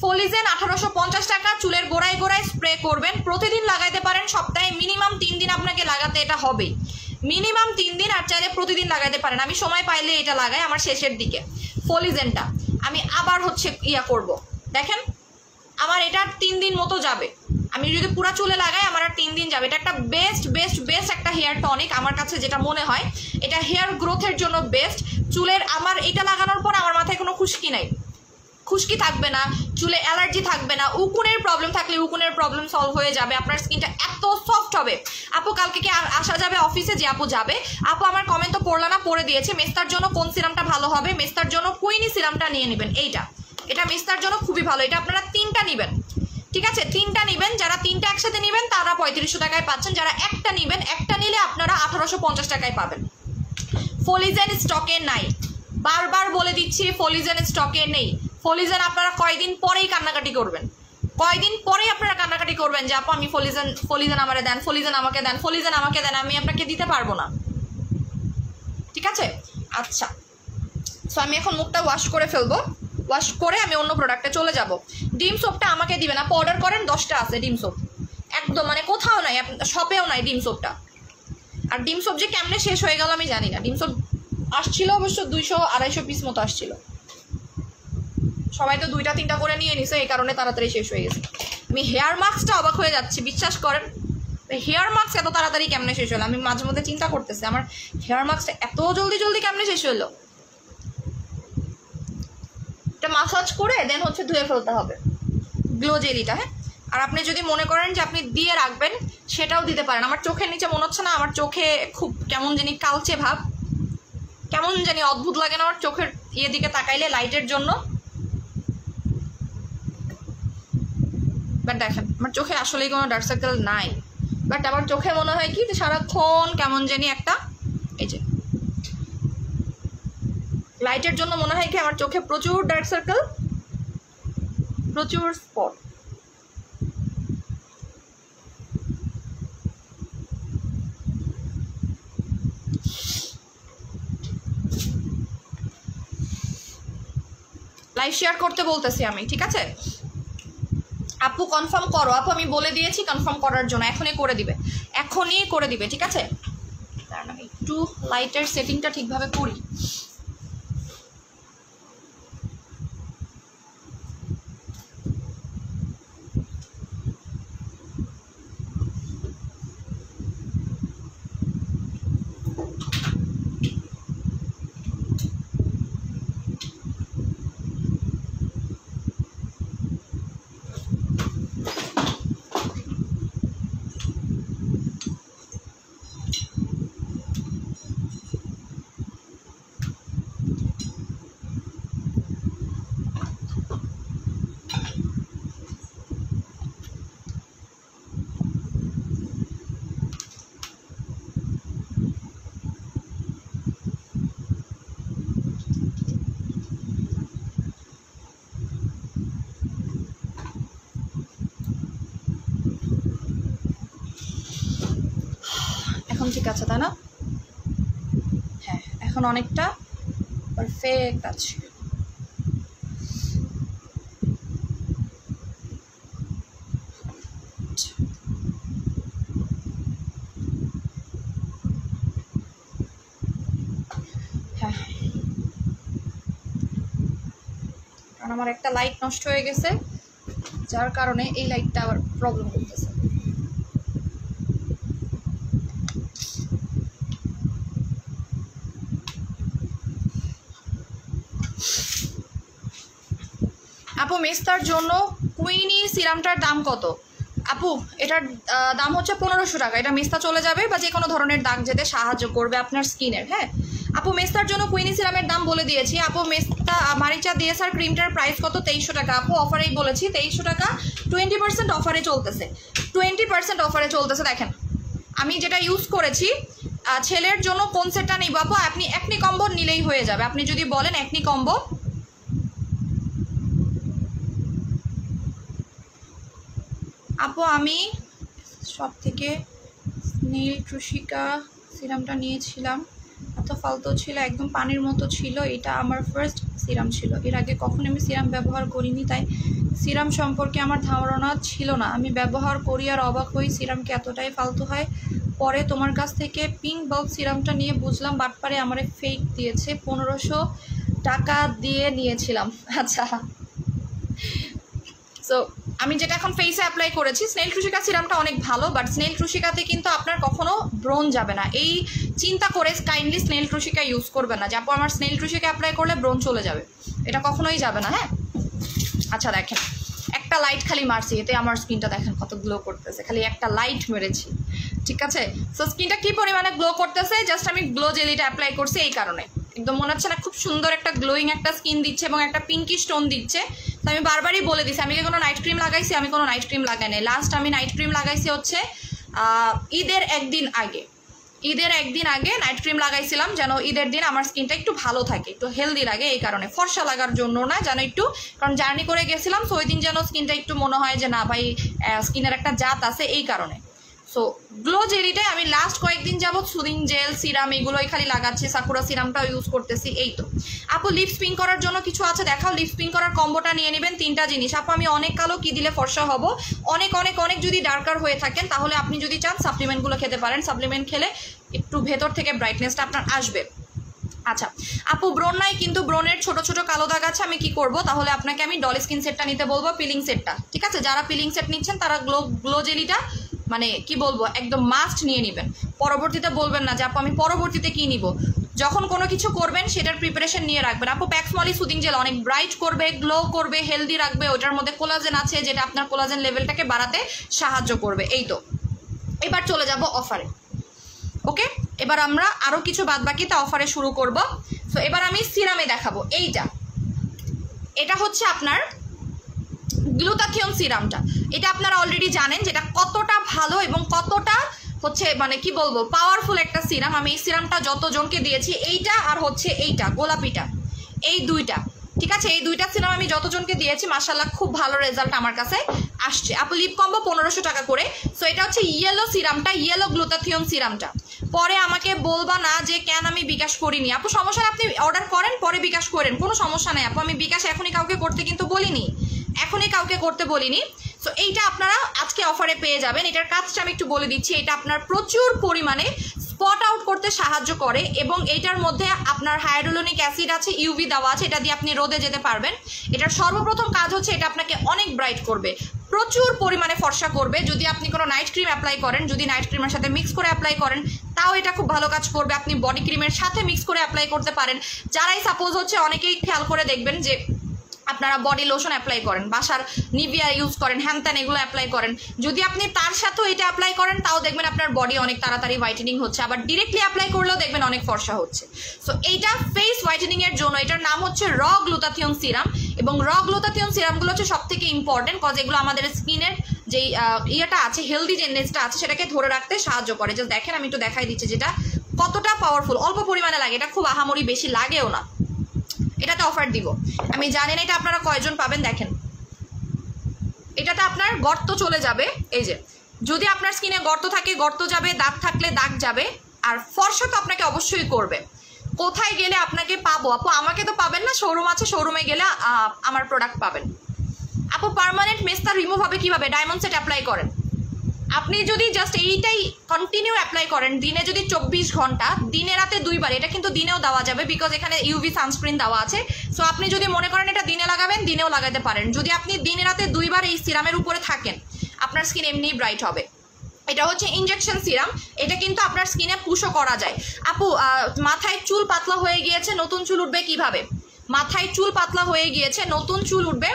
ফলিজেন, 1850 টাকা। চুলের গোড়ায় গোড়ায় স্প্রে করবেন, প্রতিদিন লাগাইতে পারেন, সপ্তাহে মিনিমাম 3 দিন আপনাকে লাগাতে এটা হবেই, মিনিমাম 3 দিন, আর চাইলে প্রতিদিন লাগাতে পারেন। আমি সময় পাইলে এটা লাগাই আমার শেষের দিকে ফলিজেনটা। আমি আবার হচ্ছে করব, দেখেন আমার এটা 3 দিন মতো যাবে। আমি যদি পুরা চুলে লাগাই আমার আর 3 দিন যাবে। এটা একটা বেস্ট একটা হেয়ার টনিক আমার কাছে, যেটা মনে হয় এটা হেয়ার গ্রোথের জন্য বেস্ট। চুলের আমার এটা লাগানোর পর আমার মাথায় কোনো খুশকি নাই, খুশকি থাকবে না, চুলে অ্যালার্জি থাকবে না, উকুনের প্রবলেম থাকলে উকুনের প্রবলেম সলভ হয়ে যাবে। আপনার স্কিনটা এত সফট হবে আপু। কালকে কি আসা যাবে অফিসে? যে আপু যাবে। আপু আমার কমেন্ট তো পড়লা না, পড়ে দিয়েছে। মেস্তার জন্য কোন সিরামটা ভালো হবে? মেস্তার জন্য কুইনি সিরামটা নিয়ে নেবেন। এটা মেস্তার জন্য খুবই ভালো। এটা আপনারা 3টা নেবেন, ঠিক আছে? 3টা নেবেন। যারা 3টা একসাথে নেবেন তারা 3500 টাকায় পাচ্ছেন। যারা একটা নেবেন, একটা নিলে আপনারা 1850 টাকায় পাবেন। ফলিজেন স্টকে নাই, বারবার বলে দিচ্ছি, ফলিজেন স্টকে নেই। ফলিজেন আপনারা কয়দিন পরেই কান্নাকাটি করবেন, কয়দিন পরেই আপনারা কান্নাকাটি করবেন যে আপু আমি ফলিজেন আমারে দেন, ফলিজেন আমাকে দেন, ফলিজেন আমাকে দেন। আমি আপনাকে দিতে পারবো না, ঠিক আছে? আচ্ছা, সো আমি এখন মুখটা ওয়াশ করে ফেলবো, ওয়াশ করে আমি অন্য প্রোডাক্টে চলে যাব। ডিম সোপটা আমাকে দিবেন আপু, অর্ডার করেন, 10টা আছে ডিম সোপ, একদম মানে কোথাও নাই, শপেও নাই ডিম সোপটা। আর ডিম সোপ যে কেমনে শেষ হয়ে গেল আমি জানি না। ডিম সোপ আসছিল অবশ্য 200-250 পিস মতো আসছিল, সবাই তো 2টা-3টা করে নিয়ে নিছে, এই কারণে তাড়াতাড়ি শেষ হয়ে গেছে। আমি হেয়ার মাস্কটা অবাক হয়ে যাচ্ছি, বিশ্বাস করেন হেয়ার মাস্ক এত তাড়াতাড়ি কেমনে শেষ হলো। আমি মাঝে মধ্যে চিন্তা করতেছি আমার হেয়ার মাস্কটা এত জলদি কেমনে শেষ হলো। এটা মাসাজ করে দেন হচ্ছে ধুয়ে ফেলতে হবে গ্লো জেলিটা। হ্যাঁ, আর আপনি যদি মনে করেন যে আপনি দিয়ে রাখবেন সেটাও দিতে পারেন। আমার চোখের নিচে মনে হচ্ছে না, আমার চোখে খুব কেমন জানি কালচে ভাব, কেমন জানি অদ্ভুত লাগে না আমার চোখের দিকে তাকাইলে লাইটের জন্য। বাট দেখেন আমার চোখে আসলেই কোনো ডার্ক সার্কেল নাই, বাট আমার চোখে মনে হয় কি সারাক্ষণ কেমন জানি একটা, এই যে লাইটের জন্য মনে হয় কি আমার চোখে প্রচুর ডার্ক সার্কেল, প্রচুর স্পট। লাইভ শেয়ার করতে বলতেছি আমি, ঠিক আছে? আপু কনফার্ম করো। আপু আমি বলে দিয়েছি কনফার্ম করার জন্য, এখনই করে দিবে, এখনই করে দিবে, ঠিক আছে? কারণ আমি একটু লাইটের সেটিংটা ঠিকভাবে করি। ঠিক আছে তাই না? হ্যাঁ, এখন অনেকটা পারফেক্ট আছে। হ্যাঁ, কারণ আমার একটা লাইট নষ্ট হয়ে গেছে, যার কারণে এই লাইটটা আবার প্রবলেম করতেছে। আপু মেস্তার জন্য কুইনি সিরামটার দাম কত? আপু এটার দাম হচ্ছে 1500 টাকা। এটা মেস্তা চলে যাবে বা যে কোনো ধরনের দাগ যেতে সাহায্য করবে আপনার স্কিনের। হ্যাঁ আপু মেস্তার জন্য কুইনি সিরামের দাম বলে দিয়েছি। আপু মেস্তা মারিচা ডিএসআর ক্রিমটার প্রাইস কত? 2300 টাকা। আপু অফারেই বলেছি 2300 টাকা, 20% অফারে চলতেছে, 20% অফারে চলতেছে। দেখেন আমি যেটা ইউজ করেছি, ছেলের জন্য কোন সেটটা নিব আপু? আপনি একনি কম্বো নিলেই হয়ে যাবে। আপনি যদি বলেন একনি কম্বো, আপু আমি সব থেকে স্নেল ট্রুশিকা সিরামটা নিয়েছিলাম, এত ফালতু ছিল, একদম পানির মতো ছিল। এটা আমার ফার্স্ট সিরাম ছিল, এর আগে কখনো আমি সিরাম ব্যবহার করিনি, তাই সিরাম সম্পর্কে আমার ধারণা ছিল না। আমি ব্যবহার করি আর অবাক হই সিরামকে এতটাই ফালতু হয়। পরে তোমার কাছ থেকে পিঙ্ক বাল্ব সিরামটা নিয়ে বুঝলাম বাটপারে আমারে ফেক দিয়েছে, 1500 টাকা দিয়ে নিয়েছিলাম। আচ্ছা সো আমি যেটা এখন ফেসে অ্যাপ্লাই করেছি, স্নেল ট্রুশিকা সিরামটা অনেক ভালো, বাট স্নেল ট্রুশিকাতে কিন্তু আপনার কখনো ব্রণ যাবে না। এই চিন্তা করে কাইন্ডলি স্নেল ট্রুশিকা ইউজ করবে না যে আপু আমার স্নেল ট্রুশিকা অ্যাপ্লাই করলে ব্রণ চলে যাবে, এটা কখনোই যাবে না। হ্যাঁ আচ্ছা দেখেন একটা লাইট খালি মারছি, এতে আমার স্কিনটা দেখেন কত গ্লো করতেছে, খালি একটা লাইট মেরেছি, ঠিক আছে? সো স্কিনটা কি পরিমাণে গ্লো করতেছে, জাস্ট আমি গ্লো জেলিটা অ্যাপ্লাই করছি এই কারণে। একদম মনে হচ্ছে না খুব সুন্দর একটা গ্লোয়িং একটা স্কিন দিচ্ছে এবং একটা পিঙ্কি স্টোন দিচ্ছে। তো আমি বারবারই বলে দিছি আমি কি কোনো নাইট ক্রিম লাগাইছি? আমি কোনো নাইট ক্রিম লাগাই নাই। লাস্ট আমি নাইট ক্রিম লাগাইছি হচ্ছে ঈদের একদিন আগে নাইট ক্রিম লাগাইছিলাম, যেন ঈদের দিন আমার স্কিনটা একটু ভালো থাকে, একটু হেলদি লাগে, এই কারণে, ফর্সা লাগার জন্য না, যেন একটু, কারণ জার্নি করে গেছিলাম, সো ওই দিন যেন স্কিনটা একটু মনে হয় যে না ভাই স্কিনের একটা জাত আছে, এই কারণে। সো গ্লো জেলিটাই আমি লাস্ট কয়েকদিন যাবত সুদিং জেল সিরাম এগুলোই খালি লাগাচ্ছি, সাকুরা সিরামটাও ইউজ করতেছি, এই তো। আপু লিপস পিঙ্ক করার জন্য কিছু আছে দেখাও। লিপস পিঙ্ক করার কম্বোটা নিয়ে নেবেন 3টা জিনিস। আপু আমি অনেক কালো, কি দিলে ফর্সা হব? অনেক অনেক অনেক যদি ডার্কার হয়ে থাকেন তাহলে আপনি যদি চান সাপ্লিমেন্টগুলো খেতে পারেন, সাপ্লিমেন্ট খেলে একটু ভেতর থেকে ব্রাইটনেসটা আপনার আসবে। আচ্ছা আপু ব্রণ নাই কিন্তু ব্রণের ছোট ছোট কালো দাগ আছে, আমি কি করব? তাহলে আপনাকে আমি ডল স্কিন সেটটা নিতে বলবো, পিলিং সেটটা, ঠিক আছে? যারা পিলিং সেট নিচ্ছেন তারা গ্লো জেলিটা মানে কি বলবো একদম মাস্ট নিয়ে নেবেন। পরবর্তীতে বলবেন না যে আপু আমি পরবর্তীতে কি নিব। যখন কোনো কিছু করবেন সেটার প্রিপারেশন নিয়ে রাখবেন। আপু প্যাক্স মলি সুদিং জেল অনেক ব্রাইট করবে, গ্লো করবে, হেলদি রাখবে, ওটার মধ্যে কোলাজেন আছে যেটা আপনার কোলাজেন লেভেলটাকে বাড়াতে সাহায্য করবে, এই তো। এবার চলে যাব অফারে। ওকে এবার আমরা আরও কিছু বাদ বাকি তা অফারে শুরু করব। সো এবার আমি সিরামে দেখাবো। এটা হচ্ছে আপনার গ্লুটাথিয়ন সিরামটা। এটা আপনারা অলরেডি জানেন যেটা কতটা ভালো এবং কতটা হচ্ছে মানে কি বলবো পাওয়ারফুল একটা সিরাম। আমি এই সিরামটা যতজনকে দিয়েছি, এইটা আর হচ্ছে এইটা গোলাপিটা, এই দুইটা, ঠিক আছে? এই দুইটা সিরাম আমি যতজনকে দিয়েছি মাশাআল্লাহ খুব ভালো রেজাল্ট আমার কাছে আসছে। আপু লিপ কম্বো 1500 টাকা করে। সো এটা হচ্ছে ইয়েলো সিরামটা, ইয়েলো গ্লুটাথিয়ন সিরামটা। পরে আমাকে বলবা না যে কেন আমি বিকাশ করিনি। আপু সমস্যা আপনি অর্ডার করেন পরে বিকাশ করেন, কোনো সমস্যা নাই আপু। আমি বিকাশ এখনই কাউকে করতে কিন্তু বলিনি, এখনই কাউকে করতে বলিনি। সো এইটা আপনারা আজকে অফারে পেয়ে যাবেন। এটার কাজটা আমি একটু বলে দিচ্ছি। এটা আপনার প্রচুর পরিমাণে স্পট আউট করতে সাহায্য করে এবং এইটার মধ্যে আপনার হায়ালুরোনিক অ্যাসিড আছে, ইউভি দেওয়া আছে, এটা দিয়ে আপনি রোদে যেতে পারবেন। এটার সর্বপ্রথম কাজ হচ্ছে এটা আপনাকে অনেক ব্রাইট করবে, প্রচুর পরিমাণে ফর্সা করবে। যদি আপনি কোনো নাইট ক্রিম অ্যাপ্লাই করেন, যদি নাইট ক্রিমের সাথে মিক্স করে অ্যাপ্লাই করেন তাও এটা খুব ভালো কাজ করবে। আপনি বডি ক্রিমের সাথে মিক্স করে অ্যাপ্লাই করতে পারেন। যারাই সাপোজ হচ্ছে অনেকেই খেয়াল করে দেখবেন যে আপনারা বডি লোশন অ্যাপ্লাই করেন, বাসার নিভিয়া ইউজ করেন, হ্যান এগুলো অ্যাপ্লাই করেন, যদি আপনি তার সাথেও এটা অ্যাপ্লাই করেন তাও দেখবেন আপনার বডি অনেক তাড়াতাড়ি হোয়াইটেনিং হচ্ছে, আবার ডিরেক্টলি অ্যাপ্লাই করলেও দেখবেন অনেক ফর্সা হচ্ছে। সো এইটা ফেস হোয়াইটেনিং এর জন্য, এটার নাম হচ্ছে র গ্লুটাথিয়ন সিরাম। এবং র গ্লুটাথিয়ন সিরামগুলো হচ্ছে সব থেকে ইম্পর্টেন্ট, কজ এগুলো আমাদের স্কিনের যেই ইয়েটা আছে, হেলদি জেনেসটা আছে সেটাকে ধরে রাখতে সাহায্য করে। জাস্ট দেখেন আমি একটু দেখাই দিচ্ছি যেটা কতটা পাওয়ারফুল। অল্প পরিমাণে লাগে, এটা খুব আহামরি বেশি লাগেও না। এটাতে অফার দিব, আমি জানি না এটা আপনারা কয়জন পাবেন। দেখেন এটাতে আপনার গর্ত চলে যাবে, এই যে যদি আপনার স্কিনে গর্ত থাকে গর্ত যাবে, দাগ থাকলে দাগ যাবে, আর ফর্সা তো আপনাকে অবশ্যই করবে। কোথায় গেলে আপনাকে পাবো আপু? আমাকে তো পাবেন না, শোরুম আছে, শোরুমে গেলে আমার প্রোডাক্ট পাবেন। আপু পার্মানেন্ট মেস্তা রিমুভ হবে কিভাবে? ডায়মন্ড সেট অ্যাপ্লাই করেন। আপনি যদি জাস্ট এইটাই কন্টিনিউ অ্যাপ্লাই করেন, দিনে যদি 24 ঘন্টা, দিনে রাতে 2 বার, এটা কিন্তু দিনেও দেওয়া যাবে বিকজ এখানে ইউভি সানস্ক্রিন দেওয়া আছে। সো আপনি যদি মনে করেন এটা দিনে লাগাবেন, দিনেও লাগাতে পারেন। যদি আপনি দিনে রাতে 2 বার এই সিরামের উপরে থাকেন, আপনার স্কিন এমনিই ব্রাইট হবে। এটা হচ্ছে ইনজেকশন সিরাম, এটা কিন্তু আপনার স্কিনে পুশও করা যায়। আপু মাথায় চুল পাতলা হয়ে গিয়েছে, নতুন চুল উঠবে কিভাবে? মাথায় চুল পাতলা হয়ে গিয়েছে, নতুন চুল উঠবে,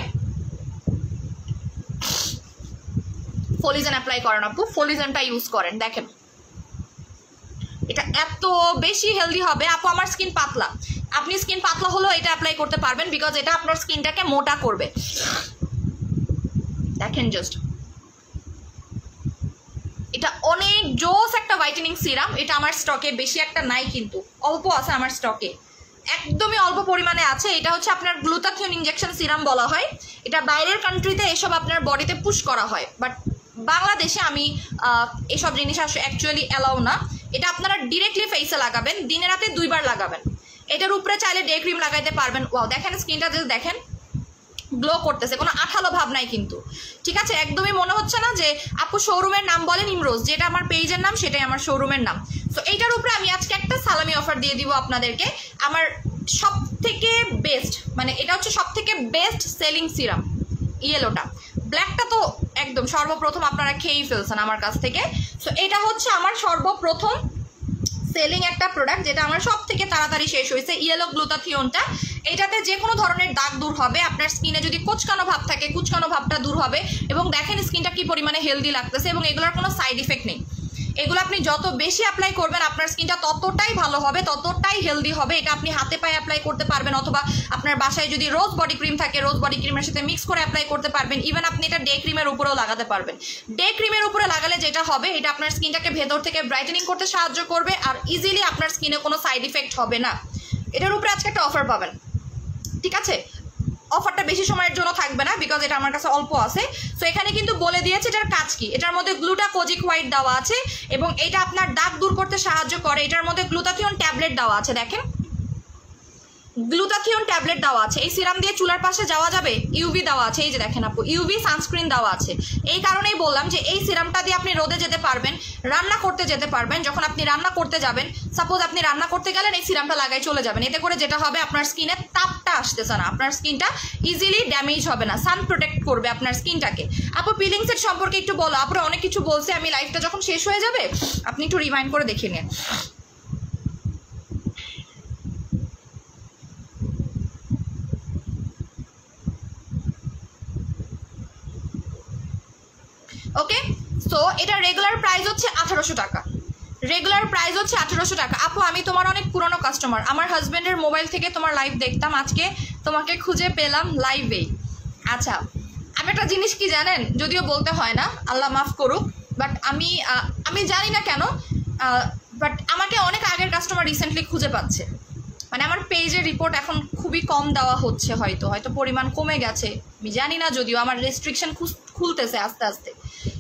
ফলিজেন অ্যাপ্লাই করেন আপু, ফলিজেনটা ইউজ করেন। দেখেন এটা এত বেশি হেলদি হবে। আপু আমার স্কিন পাতলা, আপনি স্কিন পাতলা হলেও এটা অ্যাপ্লাই করতে পারবেন বিকজ এটা আপনার স্কিনটাকে মোটা করবে। দেখেন জাস্ট এটা অনেক জোস একটা হোয়াইটেনিং সিরাম। এটা আমার স্টকে বেশি একটা নাই, কিন্তু অল্প আছে আমার স্টকে, একদমই অল্প পরিমাণে আছে। এটা হচ্ছে আপনার গ্লুটাথিয়ন ইনজেকশন সিরাম বলা হয়। এটা বাইরের কান্ট্রিতে এসব আপনার বডিতে পুশ করা হয়, বাট বাংলাদেশে আমি এসব জিনিস অ্যাকচুয়ালি অ্যালাউ না। এটা আপনারা ডিরেক্টলি ফেসে লাগাবেন, দিনে রাতে 2 বার লাগাবেন। এটার উপরে চাইলে ডে ক্রিম লাগাইতে পারবেন। ওয়াও দেখেন স্কিনটা জাস্ট দেখেন, গ্লো করতেছে, কোনো আঠালো ভাব নাই কিন্তু, ঠিক আছে? একদমই মনে হচ্ছে না যে আপু শোরুমের নাম বলেন ইমরোজ, যেটা আমার পেজের নাম সেটাই আমার শোরুমের নাম। তো এইটার উপরে আমি আজকে একটা সালামি অফার দিয়ে দিব আপনাদেরকে। আমার সব থেকে বেস্ট, মানে এটা হচ্ছে সব থেকে বেস্ট সেলিং সিরাম ইয়েলোটা। ব্ল্যাকটা তো একদম সর্বপ্রথম আপনারা খেয়েই ফেলছেন আমার কাছ থেকে। সো এটা হচ্ছে আমার সর্বপ্রথম সেলিং একটা প্রোডাক্ট, যেটা আমার সব থেকে তাড়াতাড়ি শেষ হয়েছে, ইয়েলো গ্লুটাথিয়নটা। এটাতে যে কোনো ধরনের দাগ দূর হবে, আপনার স্কিনে যদি কুচকানো ভাব থাকে কুচকানো ভাবটা দূর হবে, এবং দেখেন স্কিনটা কি পরিমাণে হেলদি লাগতেছে, এবং এগুলোর কোনো সাইড ইফেক্ট নেই। এগুলো আপনি যত বেশি অ্যাপ্লাই করবেন আপনার স্কিনটা ততটাই ভালো হবে, ততটাই হেলদি হবে। এটা আপনি হাতে পায়ে অ্যাপ্লাই করতে পারবেন, অথবা আপনার বাসায় যদি রোজ বডি ক্রিম থাকে রোজ বডি ক্রিমের সাথে মিক্স করে অ্যাপ্লাই করতে পারবেন। ইভেন আপনি এটা ডে ক্রিমের উপরেও লাগাতে পারবেন। ডে ক্রিমের উপরে লাগালে যেটা হবে, এটা আপনার স্কিনটাকে ভেতর থেকে ব্রাইটেনিং করতে সাহায্য করবে, আর ইজিলি আপনার স্কিনে কোনো সাইড ইফেক্ট হবে না। এটার উপরে আজকে একটা অফার পাবেন, ঠিক আছে? অফারটা বেশি সময়ের জন্য থাকবে না বিকজ এটা আমার কাছে অল্প আছে। সো এখানে কিন্তু বলে দিয়েছে এটার কাজ কি। এটার মধ্যে গ্লুটাকোজিক হোয়াইট দেওয়া আছে, এবং এটা আপনার দাগ দূর করতে সাহায্য করে। এটার মধ্যে গ্লুটাথিয়ন ট্যাবলেট দেওয়া আছে, দেখেন গ্লুটাথিয়ন ট্যাবলেট দেওয়া আছে। এই সিরাম দিয়ে চুলার পাশে যাওয়া যাবে, ইউভি দেওয়া আছে, এই যে দেখেন আপু ইউভি সানস্ক্রিন দেওয়া আছে। এই কারণেই বললাম যে এই সিরামটা দিয়ে আপনি রোদে যেতে পারবেন, রান্না করতে যেতে পারবেন। যখন আপনি রান্না করতে যাবেন, সাপোজ আপনি রান্না করতে গেলেন, এই সিরামটা লাগাই চলে যাবেন। এতে করে যেটা হবে, আপনার স্কিনে তাপটা আসতেছে না, আপনার স্কিনটা ইজিলি ড্যামেজ হবে না, সান প্রোটেক্ট করবে আপনার স্কিনটাকে। আপু পিলিং সেট সম্পর্কে একটু বলো। আপনারা অনেক কিছু বলছে, আমি লাইফটা যখন শেষ হয়ে যাবে আপনি একটু রিমাইন্ড করে দেখে নিন। ওকে, সো এটা রেগুলার প্রাইস হচ্ছে 1800 টাকা। রেগুলার প্রাইস হচ্ছে 1800 টাকা। আপু আমি তোমার অনেক পুরনো কাস্টমার, আমার হাজব্যান্ডের মোবাইল থেকে তোমার লাইভ দেখতাম, আজকে তোমাকে খুঁজে পেলাম লাইভেই। আচ্ছা, আমি একটা জিনিস কি জানেন, যদিও বলতে হয় না, আল্লাহ মাফ করুক, বাট আমি জানি না কেন, বাট আমাকে অনেক আগের কাস্টমার রিসেন্টলি খুঁজে পাচ্ছে। মানে আমার পেজের রিপোর্ট এখন খুবই কম দেওয়া হচ্ছে, হয়তো পরিমাণ কমে গেছে, আমি জানি না, যদিও আমার রেস্ট্রিকশন খুলতেছে আস্তে আস্তে।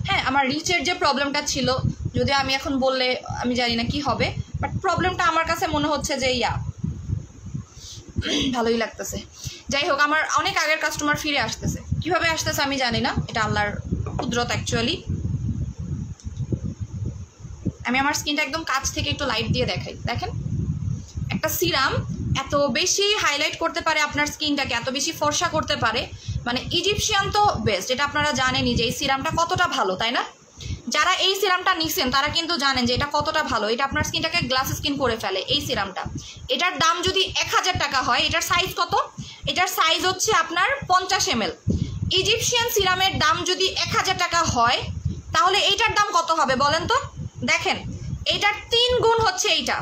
হ্যাঁ, আমার রিচের যে প্রবলেমটা ছিল, যদিও আমি এখন বললে আমি জানি না কি হবে, বাট প্রবলেমটা আমার কাছে মনে হচ্ছে যে ভালোই লাগতেছে। যাই হোক, আমার অনেক আগের কাস্টমার ফিরে আসতেছে, কিভাবে আসতেছে আমি জানি না, এটা আল্লাহর কুদরত অ্যাকচুয়ালি। আমি আমার স্কিনটা একদম কাছ থেকে একটু লাইট দিয়ে দেখাই, দেখেন একটা সিরাম এত বেশি হাইলাইট করতে পারে আপনার স্কিনটাকে, এত বেশি ফর্সা করতে পারে। মানে ইজিপশিয়ান তো বেস্ট, এটা আপনারা জানেনই যে এই সিরামটা কতটা ভালো, তাই না? যারা এই সিরামটা নিছেন তারা কিন্তু জানেন যে এটা কতটা ভালো। এটা আপনার স্কিনটাকে গ্লাস স্কিন করে ফেলে এই সিরামটা। এটার দাম যদি 1000 টাকা হয়, এটার সাইজ কত? এটার সাইজ হচ্ছে আপনার 50 ml। ইজিপশিয়ান সিরামের দাম যদি 1000 টাকা হয়, তাহলে এইটার দাম কত হবে বলেন তো? দেখেন, এইটার 3 গুণ হচ্ছে এইটা,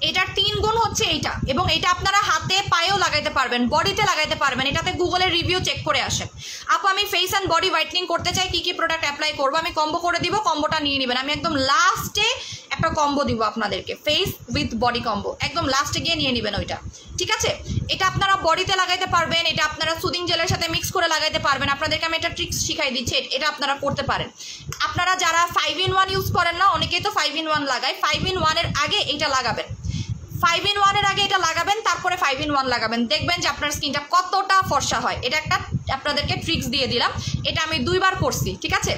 এটার 3 গুণ হচ্ছে এইটা, এবং এটা আপনারা হাতে পায়েও লাগাইতে পারবেন, বডিতে লাগাইতে পারবেন। এটাতে গুগলের রিভিউ চেক করে আসেন। আপু আমি ফেস অ্যান্ড বডি হোয়াইটনিং করতে চাই, কি কি প্রোডাক্ট অ্যাপ্লাই করবো? আমি কম্বো করে দিব, কম্বোটা নিয়ে নেবেন। আমি একদম লাস্টে একটা কম্বো দিব আপনাদেরকে, ফেস উইথ বডি কম্বো, একদম লাস্টে গিয়ে নিয়ে নেবেন ওইটা, ঠিক আছে? এটা আপনারা বডিতে লাগাইতে পারবেন, এটা আপনারা সুদিং জেলের সাথে মিক্স করে লাগাইতে লাগাইতে পারবেন। আপনাদেরকে আমি একটা ট্রিক্স শিখাই দিচ্ছি, এটা আপনারা করতে পারেন। আপনারা যারা 5-in-1 ইউজ করেন না, অনেকেই তো 5-in-1 লাগায়, 5-in-1 এর আগে এইটা লাগাবেন, 5-in-1 এর আগে এটা লাগাবেন, তারপরে 5-in-1 লাগাবেন, দেখবেন যে আপনার স্কিনটা কতটা ফর্সা হয়। এটা একটা আপনাদেরকে ট্রিক্স দিয়ে দিলাম, এটা আমি 2 বার করছি, ঠিক আছে?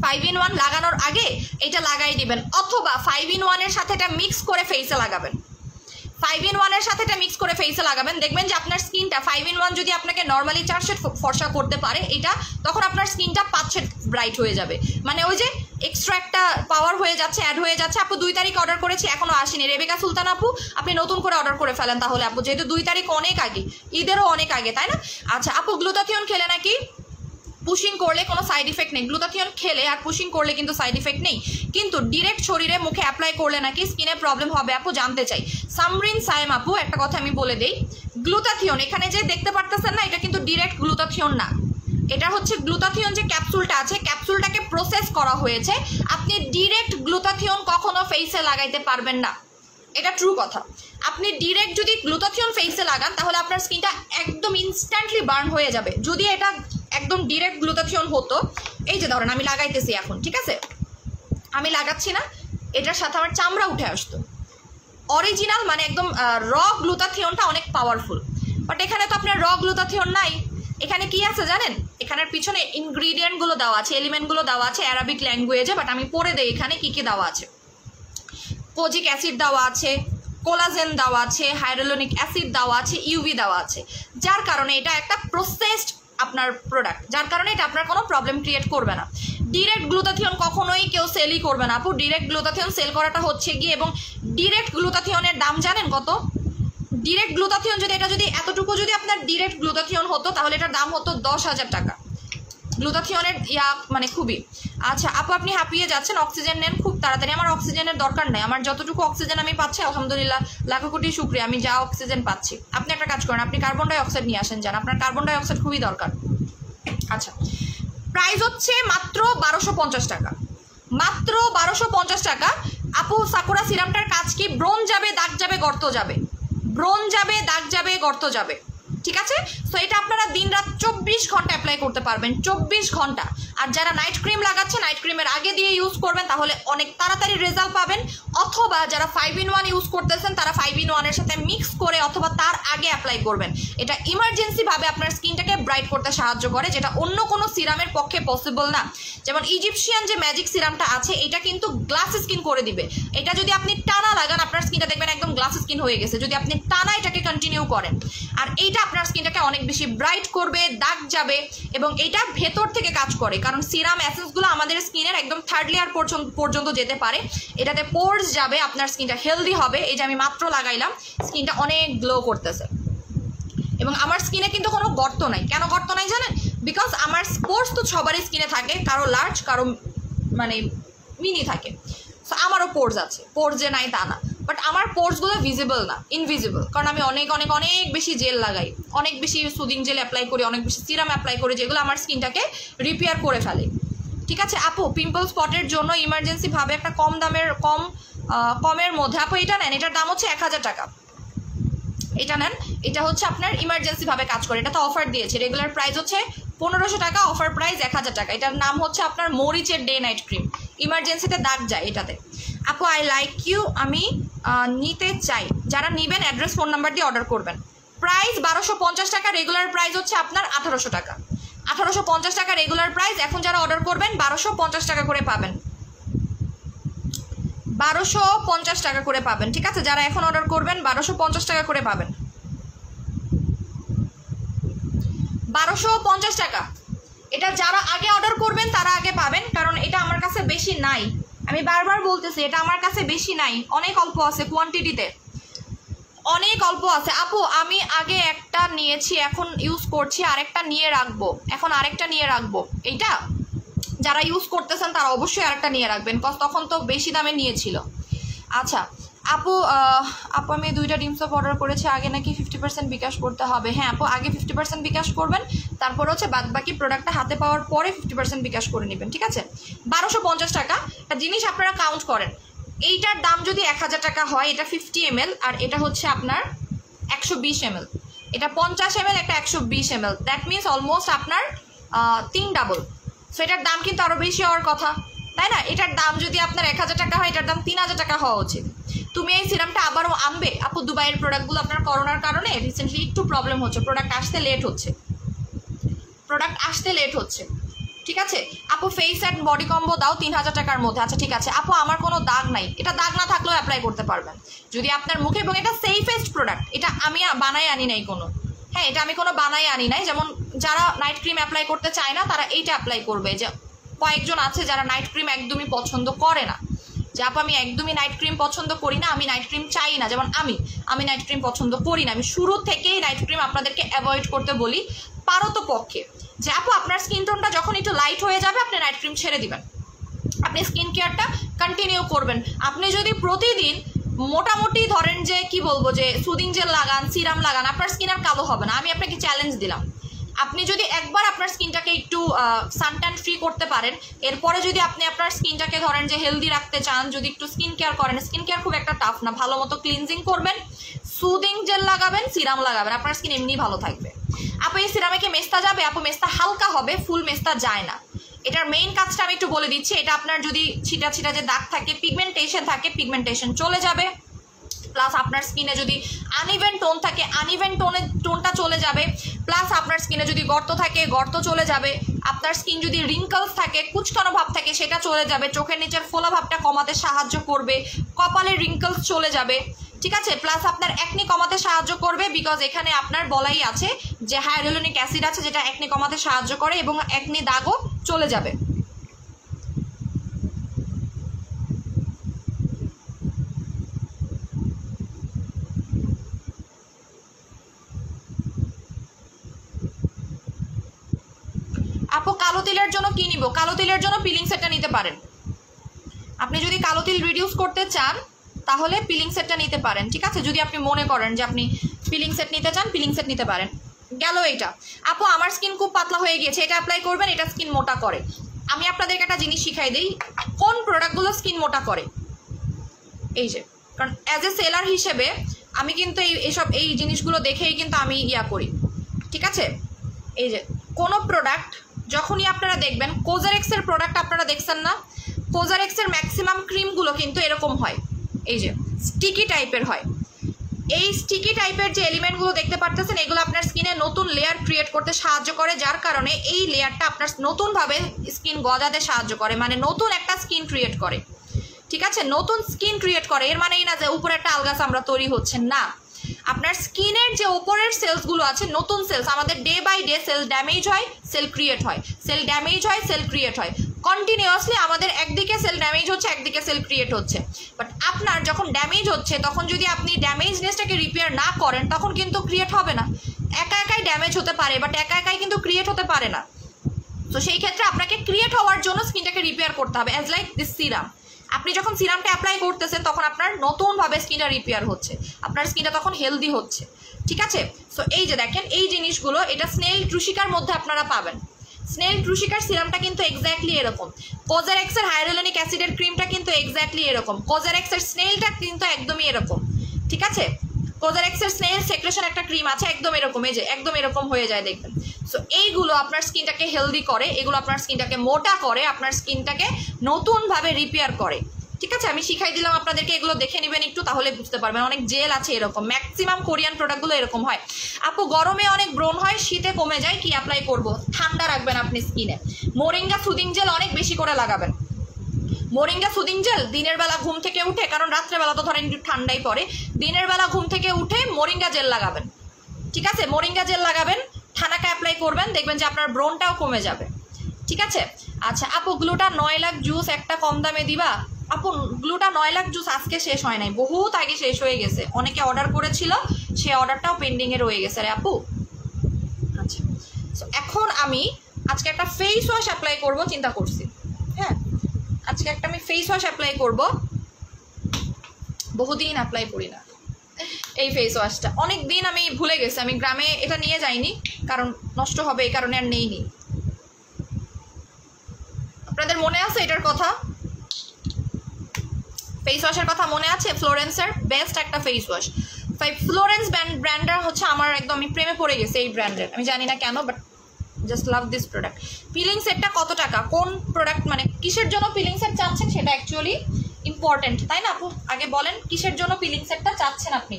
5-in-1 লাগানোর আগে এটা লাগাই দিবেন, অথবা 5-in-1 এর সাথে এটা মিক্স করে ফেসে লাগাবেন। 5-in-1 এর সাথে এটা মিক্স করে ফেসে লাগাবেন, দেখবেন যে আপনার স্কিনটা 5-in-1 যদি আপনাকে নর্মালি 4 শেড ফর্সা করতে পারে এটা, তখন আপনার স্কিনটা 5 শেড ব্রাইট হয়ে যাবে। মানে ওই যে এক্সট্রা একটা পাওয়ার হয়ে যাচ্ছে, অ্যাড হয়ে যাচ্ছে। আপু 2 তারিখ অর্ডার করেছি, এখনো আসেনি। রেবেকা সুলতান আপু, আপনি নতুন করে অর্ডার করে ফেলেন তাহলে আপু, যেহেতু 2 তারিখ অনেক আগে, ঈদেরও অনেক আগে, তাই না? আচ্ছা আপু, গ্লুটাথিয়ন খেলে নাকি পুশিং করলে কোনো সাইড ইফেক্ট নেই? গ্লুটাথিয়ন খেলে আর পুশিং করলে কিন্তু সাইড ইফেক্ট নেই, কিন্তু ডিরেক্ট শরীরে মুখে অ্যাপ্লাই করলে নাকি স্কিনে প্রবলেম হবে আপু, জানতে চাই। সামরিন সাইম আপু, একটা কথা আমি বলে দেই, গ্লুটাথিয়ন এখানে যে দেখতে পারতেছেন না, এটা কিন্তু ডিরেক্ট গ্লুটাথিয়ন না। এটা হচ্ছে গ্লুটাথিয়ন যে ক্যাপসুলটা আছে, ক্যাপসুলটাকে প্রসেস করা হয়েছে। আপনি ডিরেক্ট গ্লুটাথিয়ন কখনো ফেসে লাগাইতে পারবেন না, এটা ট্রু কথা। আপনি ডিরেক্ট যদি গ্লুটাথিয়ন ফেসে লাগান তাহলে আপনার স্কিনটা একদম ইনস্ট্যান্টলি বার্ন হয়ে যাবে। যদি এটা একদম ডিরেক্ট গ্লুটাথিয়ন হতো, এই যে ধরেন আমি লাগাইতেছি এখন, ঠিক আছে, আমি লাগাচ্ছি না, এটার সাথে আমার চামড়া উঠে আসতো। অরিজিনাল মানে একদম র গ্লুটাথিয়নটা অনেক পাওয়ারফুল, বাট এখানে তো আপনার র গ্লুটাথিয়ন নাই। এখানে কি আছে জানেন? এখানের পিছনে ইনগ্রিডিয়েন্টগুলো দেওয়া আছে, এলিমেন্টগুলো দেওয়া আছে অ্যারাবিক ল্যাঙ্গুয়েজে, বাট আমি পড়ে দেই এখানে কি কি দেওয়া আছে। কোজিক অ্যাসিড দেওয়া আছে, কোলাজেন দেওয়া আছে, হাইড্রোলোনিক অ্যাসিড দেওয়া আছে, ইউভি দেওয়া আছে, যার কারণে এটা একটা প্রসেসড আপনার প্রোডাক্ট, যার কারণে এটা আপনার কোনো প্রবলেম ক্রিয়েট করবে না। ডিরেক্ট গ্লুটাথিয়ন কখনোই কেউ সেলই করবে না আপু। ডিরেক্ট গ্লুটাথিয়ন সেল করাটা হচ্ছে গিয়ে, এবং ডিরেক্ট গ্লুটাথিয়নের দাম জানেন কত? ডিরেক্ট গ্লুটাথিয়ন যদি এটা যদি এতটুকু যদি আপনার ডিরেক্ট গ্লুটাথিয়ন হতো তাহলে এটার দাম হতো 10,000 টাকা। গ্লুটাথিয়নের মানে খুবই। আচ্ছা আপু, আপনি হাঁপিয়ে যাচ্ছেন, অক্সিজেন নেন খুব তাড়াতাড়ি। আমার অক্সিজেনের দরকার নেই, আমার যতটুকু অক্সিজেন আমি পাচ্ছি আলহামদুলিল্লাহ, লাখো কোটি শুকরিয়া, আমি যা অক্সিজেন পাচ্ছি। আপনি একটা কাজ করেন, আপনি কার্বন ডাই অক্সাইড নিয়ে আসেন, যান, আপনার কার্বন ডাই অক্সাইড খুবই দরকার। আচ্ছা, প্রাইস হচ্ছে মাত্র 1250 টাকা, মাত্র 1250 টাকা। আপু সাকুরা সিরামটার কাজ কি? ব্রণ যাবে, দাগ যাবে, গর্ত যাবে, ব্রণ যাবে, দাগ যাবে, গর্ত যাবে, ঠিক আছে? সো এটা আপনারা দিন রাত 24 ঘন্টা অ্যাপ্লাই করতে পারবেন, 24 ঘন্টা। আর যারা নাইট ক্রিম লাগাচ্ছে, নাইট ক্রিমের আগে দিয়ে ইউজ করবেন, তাহলে অনেক তাড়াতাড়ি রেজাল্ট পাবেন। অথবা যারা 5-in-1 ইউজ করতেছেন, তারা 5-in-1 এর সাথে মিক্স করে অথবা তার আগে অ্যাপ্লাই করবেন। এটা ইমার্জেন্সি ভাবে আপনার স্কিনটাকে ব্রাইট করতে সাহায্য করে, যেটা অন্য কোনো সিরামের পক্ষে পসিবল না। যেমন ইজিপশিয়ান যে ম্যাজিক সিরামটা আছে, এটা কিন্তু গ্লাস স্কিন করে দিবে। এটা যদি আপনি টানা লাগান, আপনার স্কিনটা দেখবেন একদম গ্লাস স্কিন হয়ে গেছে, যদি আপনি টানা এটাকে কন্টিনিউ করেন। আর এইটা আপনার স্কিনটাকে অনেক বেশি ব্রাইট করবে, দাগ যাবে, এবং এটা ভেতর থেকে কাজ করে, কারণ সিরাম এসেন্সগুলো আমাদের স্কিনের একদম 3rd লেয়ার পর্যন্ত যেতে পারে। এটাতে পোরস যাবে, আপনার স্কিনটা হেলদি হবে। এই যে আমি মাত্র লাগাইলাম, স্কিনটা অনেক গ্লো করতেছে, এবং আমার স্কিনে কিন্তু কোনো গর্ত নাই। কেন গর্ত নাই জানেন? বিকজ আমার পোরস তো সবারই স্কিনে থাকে, কারো লার্জ, কারো মানে মিনি থাকে। সো আমারও পোরস আছে, পোরস যে নাই তা না, বাট আমার পোরসগুলো ভিজিবল না, ইনভিজিবল, কারণ আমি অনেক অনেক অনেক বেশি জেল লাগাই, অনেক বেশি সুদিং জেল অ্যাপ্লাই করি, অনেক বেশি সিরাম অ্যাপ্লাই করি, যেগুলো আমার স্কিনটাকে রিপেয়ার করে ফেলে, ঠিক আছে? আপু পিম্পল স্পটের জন্য ইমার্জেন্সি ভাবে একটা কমের মধ্যে আপু এটা নেন, এটার দাম হচ্ছে 1000 টাকা। এটা নেন, এটা হচ্ছে আপনার ইমার্জেন্সি ভাবে কাজ করে। এটা তো অফার দিয়েছে, রেগুলার প্রাইস হচ্ছে 1500 টাকা, অফার প্রাইস 1000 টাকা। এটার নাম হচ্ছে আপনার মরিচের ডে নাইট ক্রিম, ইমার্জেন্সিতে দাগ যায় এটাতে। আপু আই লাইক ইউ, আমি নিতে চাই। যারা নেবেন অ্যাড্রেস ফোন নাম্বার দিয়ে অর্ডার করবেন। প্রাইস 1250 টাকা, রেগুলার প্রাইস হচ্ছে আপনার 1800 টাকা। 1850 টাকা রেগুলার প্রাইস, এখন যারা অর্ডার করবেন 1250 টাকা করে পাবেন, 1250 টাকা করে পাবেন, ঠিক আছে? যারা এখন অর্ডার করবেন 1250 টাকা করে পাবেন, 1250 টাকা। এটা যারা আগে অর্ডার করবেন তারা আগে পাবেন, কারণ এটা আমার কাছে বেশি নাই, আমি বারবার বলতেছি এটা আমার কাছে বেশি নাই, অনেক অল্প আছে, কোয়ান্টিটিতে অনেক অল্প আছে। আপু আমি আগে একটা নিয়েছি, এখন ইউজ করছি, আরেকটা নিয়ে রাখবো, এখন আরেকটা নিয়ে রাখবো। এইটা যারা ইউজ করতেছেন তারা অবশ্যই আরেকটা নিয়ে রাখবেন, কজ তখন তো বেশি দামে নিয়েছিল। আচ্ছা আপু আমি 2টা ডিম চপ অর্ডার করেছি, আগে নাকি 50% বিকাশ করতে হবে? হ্যাঁ আপু, আগে 50% বিকাশ করবেন, তারপর হচ্ছে বাকি প্রোডাক্টটা হাতে পাওয়ার পরে 50% বিকাশ করে নেবেন, ঠিক আছে? 1250 টাকা। একটা জিনিস আপনারা কাউন্ট করেন, এইটার দাম যদি 1000 টাকা হয়, এটা 50 ml, আর এটা হচ্ছে আপনার 120 ml, এটা 50 ml, একটা 120 ml, দ্যাট মিনস অলমোস্ট আপনার 3 ডাবল। সো এটার দাম কিন্তু আরও বেশি হওয়ার কথা, তাই না? এটার দাম যদি আপনার 1000 টাকা হয়, এটার দাম 3000 টাকা হওয়া উচিত। তুমি এই সিরামটা আবারও আনবে আপু? দুবাইয়ের প্রোডাক্টগুলো আপনার করোনার কারণে রিসেন্টলি একটু প্রবলেম হচ্ছে, প্রোডাক্ট আসতে লেট হচ্ছে, ঠিক আছে আপু? ফেস অ্যান্ড বডি কম্বো দাও 3000 টাকার মধ্যে। আচ্ছা ঠিক আছে আপু, আমার কোনো দাগ নাই, এটা দাগ না থাকলেও অ্যাপ্লাই করতে পারবেন যদি আপনার মুখে, এবং এটা সেফেস্ট প্রোডাক্ট, এটা আমি বানাই আনি নাই কোনো, হ্যাঁ এটা আমি কোনো বানাই আনি নাই। যেমন যারা নাইট ক্রিম অ্যাপ্লাই করতে চায় না তারা এইটা অ্যাপ্লাই করবে, যে কয়েকজন আছে যারা নাইট ক্রিম একদমই পছন্দ করে না, যে আপু আমি একদমই নাইট ক্রিম পছন্দ করি না, আমি নাইট ক্রিম চাই না, যেমন আমি নাইট ক্রিম পছন্দ করি না, আমি শুরু থেকেই নাইট ক্রিম আপনাদেরকে অ্যাভয়েড করতে বলি পারত পক্ষে, যে আপু আপনার স্কিন টোনটা যখন একটু লাইট হয়ে যাবে আপনি নাইট ক্রিম ছেড়ে দিবেন, আপনি স্কিন কেয়ারটা কন্টিনিউ করবেন। আপনি যদি প্রতিদিন মোটামুটি ধরেন যে কি বলবো, যে সুদিং জেল লাগান, সিরাম লাগান, আপনার স্কিন আর কালো হবে না। আমি আপনাকে চ্যালেঞ্জ দিলাম, আপনি যদি একবার আপনার স্কিনটাকে একটু সানট্যান ফ্রি করতে পারেন, এরপরে যদি আপনি আপনার স্কিনটাকে ধরেন যে হেলদি রাখতে চান, যদি একটু স্কিন কেয়ার করেন, স্কিন কেয়ার খুব একটা টাফ না, ভালো মতো ক্লিনজিং করবেন, সুদিং জেল লাগাবেন, সিরাম লাগাবেন, আপনার স্কিন এমনি ভালো থাকবে। আপু এই সিরামে কি মেস্তা যাবে? আপু মেস্তা হালকা হবে, ফুল মেস্তা যায় না। এটার মেইন কাজটা আমি একটু বলে দিচ্ছি, এটা আপনার যদি ছিটা ছিটা যে দাগ থাকে, পিগমেন্টেশন থাকে, পিগমেন্টেশন চলে যাবে, প্লাস আপনার স্কিনে যদি আনইভেন টোন থাকে, আনইভেন টোনটা চলে যাবে, প্লাস আপনার স্কিনে যদি গর্ত থাকে, গর্ত চলে যাবে, আপনার স্কিন যদি রিঙ্কলস থাকে, কুচকানো ভাব থাকে, সেটা চলে যাবে, চোখের নিচের ফোলা ভাবটা কমাতে সাহায্য করবে, কপালের রিঙ্কলস চলে যাবে, ঠিক আছে, প্লাস আপনার অ্যাকনি কমাতে সাহায্য করবে, বিকজ এখানে আপনার বলাই আছে যে হাইয়ালুরোনিক অ্যাসিড আছে, যেটা অ্যাকনি কমাতে সাহায্য করে এবং অ্যাকনি দাগও চলে যাবে। আপু কালো তিলের জন্য কি নিব? কালো তিলের জন্য পিলিং সেটটা নিতে পারেন। আপনি যদি কালো তিল রিডিউস করতে চান তাহলে পিলিং সেটটা নিতে পারেন, ঠিক আছে? যদি আপনি মনে করেন যে আপনি পিলিং সেট নিতে চান, পিলিং সেট নিতে পারেন। গেল এইটা। আপু আমার স্কিন খুব পাতলা হয়ে গিয়েছে, এটা অ্যাপ্লাই করবেন, এটা স্কিন মোটা করে। আমি আপনাদেরকে একটা জিনিস শিখাই দিই, কোন প্রোডাক্টগুলো স্কিন মোটা করে। এই যে, কারণ অ্যাজ এ সেলার হিসেবে আমি কিন্তু এই জিনিসগুলো দেখেই কিন্তু আমি করি, ঠিক আছে? এই যে কোনো প্রোডাক্ট যখনই আপনারা দেখবেন, কোজারেক্সের প্রোডাক্ট আপনারা দেখছেন না, কোজারেক্সের ম্যাক্সিমাম ক্রিমগুলো কিন্তু এরকম হয়, এই যে স্টিকি টাইপের হয়। এই স্টিকি টাইপের যে এলিমেন্টগুলো দেখতে পারতেছেন, এগুলো আপনার স্কিনে নতুন লেয়ার ক্রিয়েট করতে সাহায্য করে, যার কারণে এই লেয়ারটা আপনার নতুনভাবে স্কিন গজাতে সাহায্য করে, মানে নতুন একটা স্কিন ক্রিয়েট করে, ঠিক আছে? নতুন স্কিন ক্রিয়েট করে, এর মানে এই না যে উপরে একটা আলগা চামড়া তৈরি হচ্ছে না। আপনার স্কিনের যে উপরের সেলসগুলো আছে, নতুন সেলস, আমাদের day by day cell damage হয়, সেল ক্রিয়েট হয়, সেল ড্যামেজ হয়, সেল ক্রিয়েট হয়, কন্টিনিউয়াসলি আমাদের একদিকে সেল ড্যামেজ হচ্ছে, একদিকে সেল ক্রিয়েট হচ্ছে। বাট আপনার যখন ড্যামেজ হচ্ছে, তখন যদি আপনি ড্যামেজনেসটাকে রিপেয়ার না করেন, তখন কিন্তু ক্রিয়েট হবে না। একা একাই ড্যামেজ হতে পারে, বাট একা একাই কিন্তু ক্রিয়েট হতে পারে না। তো সেই ক্ষেত্রে আপনাকে ক্রিয়েট হওয়ার জন্য স্কিনটাকে রিপেয়ার করতে হবে, অ্যাজ লাইক দিস সিরাম। আপনি যখন সিরামটা অ্যাপ্লাই করতেছেন, তখন আপনার নতুনভাবে স্কিনটা রিপেয়ার হচ্ছে, আপনার স্কিনটা তখন হেলদি হচ্ছে, ঠিক আছে? সো এই যে দেখেন এই জিনিসগুলো, এটা স্নেল ট্রুশিকার মধ্যে আপনারা পাবেন। স্নেল ট্রুশিকার সিরামটা কিন্তু এক্স্যাক্টলি এরকম, কোজারেক্সের হাইয়ালুরোনিক অ্যাসিডের ক্রিমটা কিন্তু এক্স্যাক্টলি এরকম, কোজারেক্সের স্নেলটা কিন্তু একদমই এরকম, ঠিক আছে? কোজারেক্সের স্নেল সেক্রেশন একটা ক্রিম আছে, একদম এরকম, এই যে একদম এরকম হয়ে যায় দেখবেন। সো এইগুলো আপনার স্কিনটাকে হেলদি করে, এগুলো আপনার স্কিনটাকে মোটা করে, আপনার স্কিনটাকে নতুনভাবে রিপেয়ার করে, ঠিক আছে? আমি শিখাই দিলাম আপনাদেরকে, এগুলো দেখে নেবেন একটু, তাহলে বুঝতে পারবেন। অনেক জেল আছে এরকম, ম্যাক্সিমাম কোরিয়ান প্রোডাক্টগুলো এরকম হয়। আপু গরমে অনেক ব্রণ হয়, শীতে কমে যায়, কি অ্যাপ্লাই করব? ঠান্ডা রাখবেন আপনি স্কিনে। মোরিঙ্গা সুদিং জেল অনেক বেশি করে লাগাবেন। মোরিঙ্গা সুদিং জেল দিনের বেলা ঘুম থেকে উঠে, কারণ রাত্রেবেলা তো ধরেন একটু ঠান্ডাই পড়ে, দিনের বেলা ঘুম থেকে উঠে মোরিঙ্গা জেল লাগাবেন, ঠিক আছে? মোরিঙ্গা জেল লাগাবেন, ঠান্ডাকে অ্যাপ্লাই করবেন, দেখবেন যে আপনার ব্রণটাও কমে যাবে, ঠিক আছে? আচ্ছা আপু গ্লুটা 9 লাখ জুস একটা কম দামে দিবা? আপু গ্লুটা 9 লাখ জুস আজকে শেষ হয় নাই, বহুত আগে শেষ হয়ে গেছে, অনেকে অর্ডার করেছিল, সে অর্ডারটাও পেন্ডিংয়ে রয়ে গেছে রে আপু। আচ্ছা, সো এখন আমি আজকে একটা ফেস ওয়াশ অ্যাপ্লাই করবো চিন্তা করছি, হ্যাঁ আজকে একটা আমি ফেস ওয়াশ অ্যাপ্লাই করবো, বহুদিন অ্যাপ্লাই করি না এই ফেস ওয়াশটা, অনেক দিন আমি ভুলে গেছি, আমি গ্রামে এটা নিয়ে যাইনি, কারণ নষ্ট হবে এই কারণে আর নেইনি। আপনাদের মনে আছে এটার কথা, ফেস ওয়াশের কথা মনে আছে? ফ্লোরেন্সের বেস্ট একটা ফেস ওয়াশ, ফ্লোরেন্স ব্র্যান্ডটা হচ্ছে আমার একদম আমি প্রেমে পড়ে গেছে এই ব্র্যান্ডের, আমি জানি না কেন, but just love this product. Peeling সেটটা কত টাকা, কোন প্রোডাক্ট মানে কিসের জন্য পিলিং সেট চাচ্ছেন সেটা অ্যাকচুয়ালি ইম্পর্টেন্ট, তাই না আপু? আগে বলেন কিসের জন্য পিলিং সেটটা চাচ্ছেন আপনি।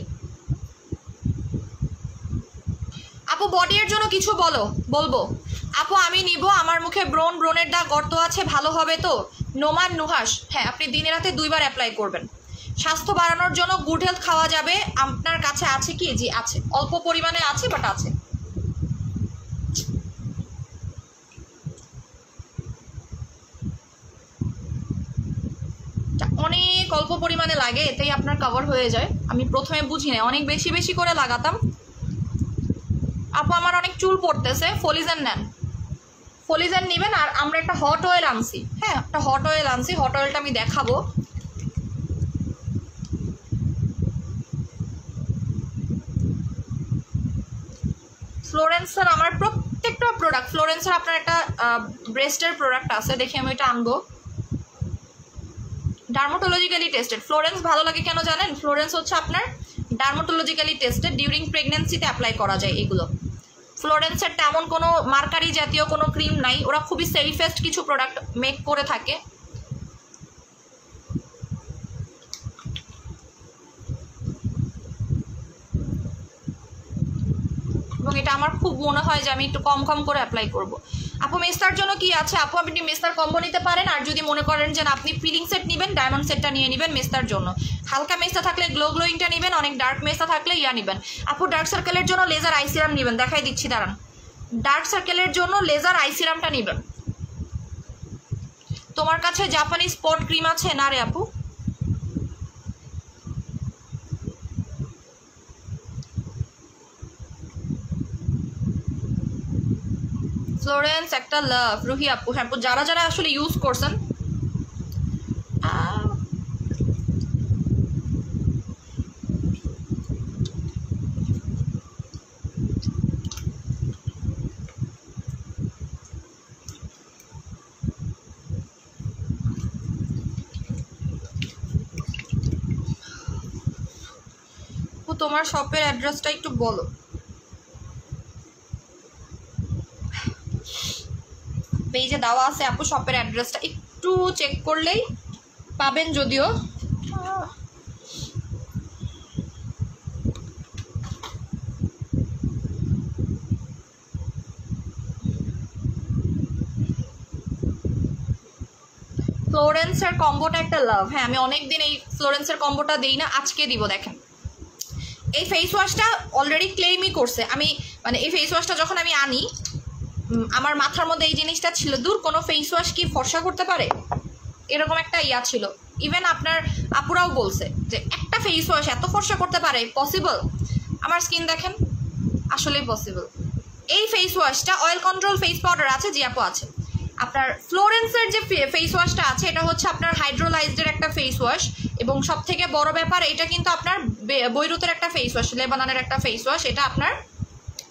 আপু বডি এর জন্য কিছু বলবো আপু আমি নিব, আমার মুখে ব্রণের দাগ গর্ত আছে, ভালো হবে তো? নোমান নুহাস, হ্যাঁ আপনি দিনে রাতে 2 বার অ্যাপ্লাই করবেন। স্বাস্থ্য বাড়ানোর জন্য গুড হেলথ খাওয়া যাবে, আপনার কাছে আছে কি? জি আছে, অল্প পরিমাণে আছে বাট আছে। অনেক অল্প পরিমাণে লাগে, এতেই আপনার কভার হয়ে যায়। আমি প্রথমে বুঝি না, অনেক বেশি বেশি করে লাগাতাম। আপু আমার অনেক চুল পড়তেছে, ফলিজেন নেন, ফলিজেন নেবেন। আর আমরা একটা হট অয়েল আনছি, হ্যাঁ একটা হট অয়েল আনছি, হট অয়েলটা আমি দেখাবো। ফ্লোরেন্সের আমার প্রত্যেকটা প্রোডাক্ট, ফ্লোরেন্সের আপনার একটা ব্রেস্টের প্রোডাক্ট আছে, দেখি আমি এটা আনবো। ডার্মাটোলজিক্যালি টেস্টেড ফ্লোরেন্স ভালো লাগে কেন জানেন? ফ্লোরেন্স হচ্ছে আপনার ডার্মাটোলজিক্যালি টেস্টেড, ডিউরিং প্রেগনেন্সিতে অ্যাপ্লাই করা যায় এগুলো। ফ্লোরেন্সের তেমন কোনো মার্কারি জাতীয় কোনো ক্রিম নাই, ওরা খুবই সেফেস্ট কিছু প্রোডাক্ট মেক করে থাকে। এবং এটা আমার খুব মনে হয় যে আমি একটু কম করে অ্যাপ্লাই করব। আপু মেস্তার জন্য কি আছে? আপু আপনি মেস্তার কম্বো নিতে পারেন, আর যদি মনে করেন যে আপনি পিলিং সেট নেবেন, ডায়মন্ড সেটটা নিয়ে নেবেন মেস্তার জন্য। হালকা মেস্তা থাকলে গ্লোয়িংটা নেবেন, অনেক ডার্ক মেস্তা থাকলে ইয়া নেবেন। আপু ডার্ক সার্কেলের জন্য লেজার আই সিরাম নেবেন, দেখাই দিচ্ছি দাঁড়ান। ডার্ক সার্কেলের জন্য লেজার আই সিরামটা নেবেন। তোমার কাছে জাপানি স্পট ক্রিম আছে? না রে আপু, ফ্লোরেন্স একটা লাভ। রুহি আপু, হ্যাঁ আপু যারা যারা আসলে ইউজ করছেন তোমার শপের অ্যাড্রেসটা একটু বলো। পেজে দেওয়া আছে আপু শপের অ্যাড্রেসটা, একটু চেক করলেই পাবেন। যদিও ফ্লোরেন্সের কম্বোটা একটা লাভ। হ্যাঁ আমি অনেকদিন এই ফ্লোরেন্সের কম্বোটা দিই না, আজকে দিব। দেখেন এই ফেস ওয়াশটা অলরেডি ক্লেমই করছে। আমি মানে এই ফেস ওয়াশটা যখন আমি আনি, আমার মাথার মধ্যে এই জিনিসটা ছিল, দূর কোনো ফেস ওয়াশ কি ফর্সা করতে পারে, এরকম একটা ইয়া ছিল। ইভেন আপনার আপুরাও বলছে যে একটা ফেস ওয়াশ এত ফর্সা করতে পারে, পসিবল? আমার স্কিন দেখেন, আসলেই পসিবল। এই ফেস ওয়াশটা অয়েল কন্ট্রোল ফেস পাউডার আছে, জি আপু আছে। আপনার ফ্লোরেন্সের যে ফেস ওয়াশটা আছে এটা হচ্ছে আপনার হাইড্রোলাইজডের একটা ফেস ওয়াশ, এবং সব থেকে বড় ব্যাপার এটা কিন্তু আপনার বৈরুতের একটা ফেস ওয়াশ, লেবাননের একটা ফেস ওয়াশ। এটা আপনার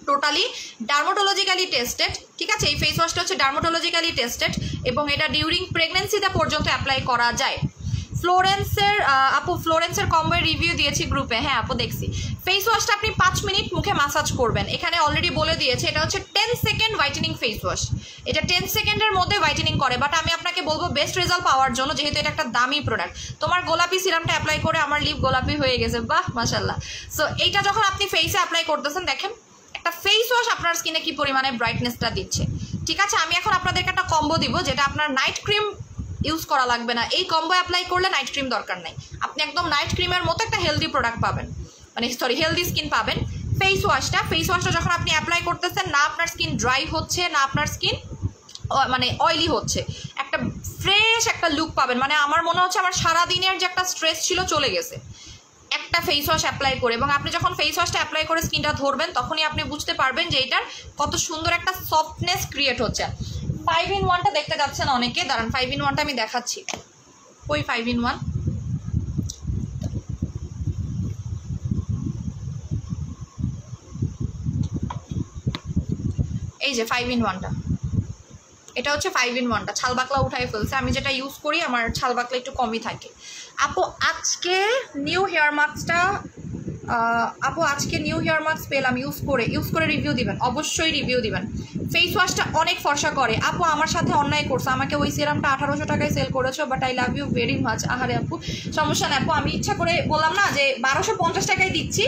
টোটালি ডার্মাটোলজিক্যালি টেস্টেড, ঠিক আছে? এই ফেস ওয়াশটা হচ্ছে ডার্মাটোলজিক্যালি টেস্টেড এবং এটা ডিউরিং প্রেগনেন্সিতে পর্যন্ত অ্যাপ্লাই করা যায়। ফ্লোরেন্সের আপু ফ্লোরেন্সের কম্বোর রিভিউ দিয়েছি গ্রুপে, হ্যাঁ আপু দেখছি। ফেস ওয়াশটা আপনি 5 মিনিট মুখে মাসাজ করবেন, এখানে অলরেডি বলে দিয়েছে। এটা হচ্ছে 10 সেকেন্ড হোয়াইটেনিং ফেস ওয়াশ, এটা 10 সেকেন্ডের মধ্যে হোয়াইটেনিং করে। বাট আমি আপনাকে বলবো বেস্ট রেজাল্ট পাওয়ার জন্য, যেহেতু এটা একটা দামি প্রোডাক্ট। তোমার গোলাপি সিরামটা অ্যাপ্লাই করে আমার লিপ গোলাপি হয়ে গেছে, বাহ মাশাল্লাহ। সো এইটা যখন আপনি ফেসে অ্যাপ্লাই করতেছেন, দেখেন একটা ফেস ওয়াশ আপনার স্কিনে কি পরিমাণে ব্রাইটনেসটা দিচ্ছে, ঠিক আছে? আমি এখন আপনাদেরকে একটা কম্বো দিব, যেটা আপনার নাইট ক্রিম ইউজ করা লাগবে না। এই কম্বো অ্যাপ্লাই করলে নাইট ক্রিম দরকার নাই, আপনি একদম নাইট ক্রিমের মতো একটা হেলদি প্রোডাক্ট পাবেন, মানে সরি হেলদি স্কিন পাবেন। ফেস ওয়াশটা যখন আপনি অ্যাপ্লাই করতেছেন, না আপনার স্কিন ড্রাই হচ্ছে, না আপনার স্কিন মানে অয়েলি হচ্ছে, একটা ফ্রেশ একটা লুক পাবেন। মানে আমার মনে হচ্ছে আমার সারাদিনের যে একটা স্ট্রেস ছিল চলে গেছে একটা ফেস ওয়াশ অ্যাপ্লাই করে। এবং আপনি যখন ফেস ওয়াশটা অ্যাপ্লাই করে স্কিনটা ধরবেন, তখনই আপনি বুঝতে পারবেন যে এটার কত সুন্দর একটা সফটনেস ক্রিয়েট হচ্ছে। 5-in-1টা দেখতে যাচ্ছেন অনেকে, দাঁড়ান 5-in-1টা আমি দেখাচ্ছি। ওই 5-in-1 এই যে 5-in-1টা, এটা হচ্ছে 5-in-1টা। ছাল বাকলা উঠাই ফেলছে, আমি যেটা ইউজ করি আমার ছাল বাকলা একটু কমই থাকে। আপু আজকে নিউ হেয়ার মাস্কটা আপু আজকে নিউ হেয়ার মাস্ক পেলাম, ইউজ করে রিভিউ দিবেন, অবশ্যই রিভিউ দিবেন। ফেস ওয়াশটা অনেক ফর্সা করে। আপু আমার সাথে অন্যায় করছে, আমাকে ওই সিরামটা 1800 টাকায় সেল করেছো, but I love you very much. আহারে আপু সমস্যা না আপু, আমি ইচ্ছা করে বললাম না যে 1250 টাকায় দিচ্ছি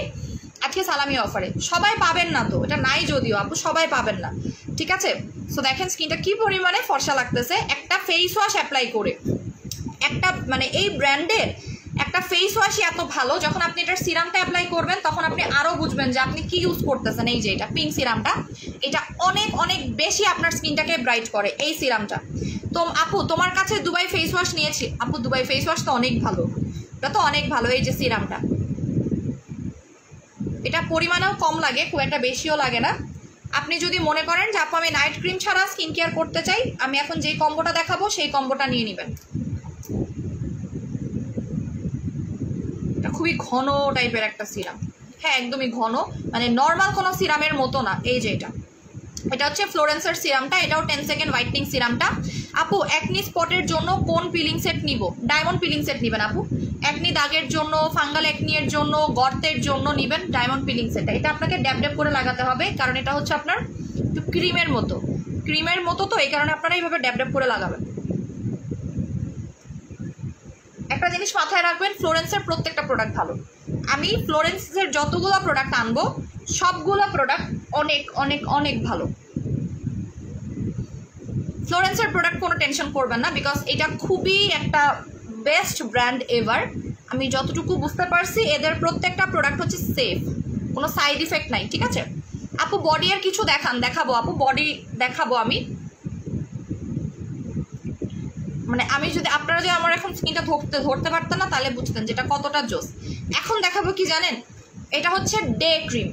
আজকে সালামি অফারে। সবাই পাবেন না তো, এটা নাই যদিও আপু, সবাই পাবেন না, ঠিক আছে। সো দেখেন স্কিনটা কি পরিমাণে ফর্সা লাগতেছে একটা ফেস ওয়াশ অ্যাপ্লাই করে। একটা মানে এই ব্র্যান্ডের একটা ফেস ওয়াশই এত ভালো, যখন আপনি এটার সিরামটা অ্যাপ্লাই করবেন তখন আপনি আরও বুঝবেন যে আপনি কি ইউজ করতেছেন। এই যে এটা পিঙ্ক সিরামটা, এটা অনেক অনেক বেশি আপনার স্কিনটাকে ব্রাইট করে এই সিরামটা। তো আপু তোমার কাছে দুবাই ফেস ওয়াশ নিয়েছি, আপু দুবাই ফেস ওয়াশ তো অনেক ভালো, এটা তো অনেক ভালো। এই যে সিরামটা, এটা পরিমাণেও কম লাগে, খুব একটা বেশিও লাগে না। আপনি যদি মনে করেন যে আপু আমি নাইট ক্রিম ছাড়া স্কিন কেয়ার করতে চাই, আমি এখন যেই কম্বোটা দেখাবো সেই কম্বোটা নিয়ে নেবেন। এটা খুবই ঘন টাইপের একটা সিরাম, হ্যাঁ একদমই ঘন, মানে নর্মাল কোনো সিরামের মতো না। এই যে এটা হচ্ছে ফ্লোরেন্সের সিরামটা, এটাও 10 সেকেন্ড হোয়াইটনিং সিরামটা। আপু একনি স্পটের জন্য কোন পিলিং সেট নিব? ডায়মন্ড পিলিং সেট নেবেন আপু। একনি দাগের জন্য, ফাঙ্গাল একনির জন্য, গর্তের জন্য নেবেন ডায়মন্ড পিলিং সেটটা। এটা আপনাকে ড্যাব ড্যাব করে লাগাতে হবে, কারণ এটা হচ্ছে আপনার একটু ক্রিমের মতো তো, এই কারণে আপনারা এইভাবে ড্যাব ড্যাব করে লাগাবেন। একটা জিনিস মাথায় রাখবেন, ফ্লোরেন্সের প্রত্যেকটা প্রোডাক্ট ভালো। আমি ফ্লোরেন্সের যতগুলো প্রোডাক্ট আনবো সবগুলো প্রোডাক্ট অনেক অনেক অনেক ভালো। ফ্লোরেন্সের প্রোডাক্ট কোনো টেনশন করবেন না, বিকজ এটা খুবই একটা বেস্ট ব্র্যান্ড এভার। আমি যতটুকু বুঝতে পারছি এদের প্রত্যেকটা প্রোডাক্ট হচ্ছে সেফ, কোনো সাইড ইফেক্ট নাই, ঠিক আছে। আপু বডি এর কিছু দেখাবো আপু, বডি দেখাবো আমি। মানে আমি যদি আপনারা যদি আমার এখন স্কিনটা ধরতে পারতেন না তাহলে বুঝতেন যেটা কতটা জোস। এখন দেখাবো কি জানেন, এটা হচ্ছে ডে ক্রিম,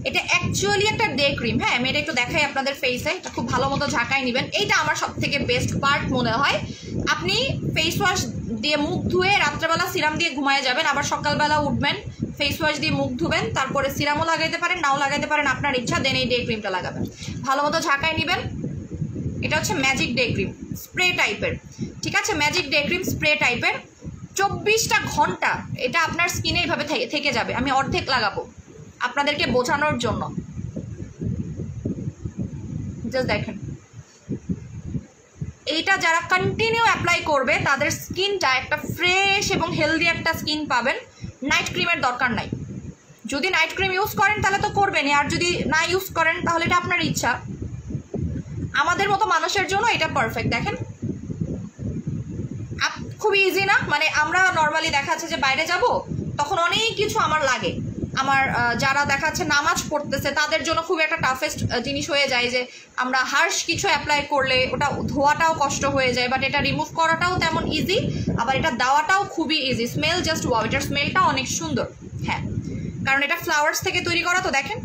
এটা অ্যাকচুয়ালি একটা ডে ক্রিম। হ্যাঁ আমি এটা একটু দেখাই আপনাদের ফেসে, এটা খুব ভালো মতো ঝাঁকাই নেবেন। এইটা আমার সব থেকে বেস্ট পার্ট মনে হয়। আপনি ফেস ওয়াশ দিয়ে মুখ ধুয়ে রাত্রেবেলা সিরাম দিয়ে ঘুমায় যাবেন, আবার সকালবেলা উঠবেন ফেস ওয়াশ দিয়ে মুখ ধুবেন, তারপরে সিরামও লাগাইতে পারেন, নাও লাগাইতে পারেন, আপনার ইচ্ছা, দেন এই ডে ক্রিমটা লাগাবেন। ভালো মতো ঝাঁকাই নেবেন। এটা হচ্ছে ম্যাজিক ডে ক্রিম স্প্রে টাইপের, ঠিক আছে, ম্যাজিক ডে ক্রিম স্প্রে টাইপের। 24টা ঘন্টা এটা আপনার স্কিনে এইভাবে থেকে যাবে। আমি অর্ধেক লাগাবো আপনাদেরকে বোঝানোর জন্য, জাস্ট দেখেন। এইটা যারা কন্টিনিউ অ্যাপ্লাই করবে তাদের স্কিনটা একটা ফ্রেশ এবং হেলদি একটা স্কিন পাবেন। নাইট ক্রিমের দরকার নাই। যদি নাইট ক্রিম ইউজ করেন তাহলে তো করবেনই, আর যদি না ইউজ করেন তাহলে এটা আপনার ইচ্ছা। আমাদের মতো মানুষের জন্য এটা পারফেক্ট। দেখেন খুব ইজি না, মানে আমরা নর্মালি দেখাচ্ছে যে বাইরে যাব তখন অনেক কিছু আমার লাগে। আমার যারা দেখাচ্ছে নামাজ পড়তেছে তাদের জন্য খুব একটা টাফেস্ট জিনিস হয়ে যায় যে আমরা হার্শ কিছু অ্যাপ্লাই করলে ওটা ধোয়াটাও কষ্ট হয়ে যায়, বাট এটা রিমুভ করাটাও তেমন ইজি, আবার এটা দেওয়াটাও খুবই ইজি। স্মেল জাস্ট ওয়াও, এটার স্মেলটা অনেক সুন্দর। হ্যাঁ কারণ এটা ফ্লাওয়ার্স থেকে তৈরি করা, তো দেখেন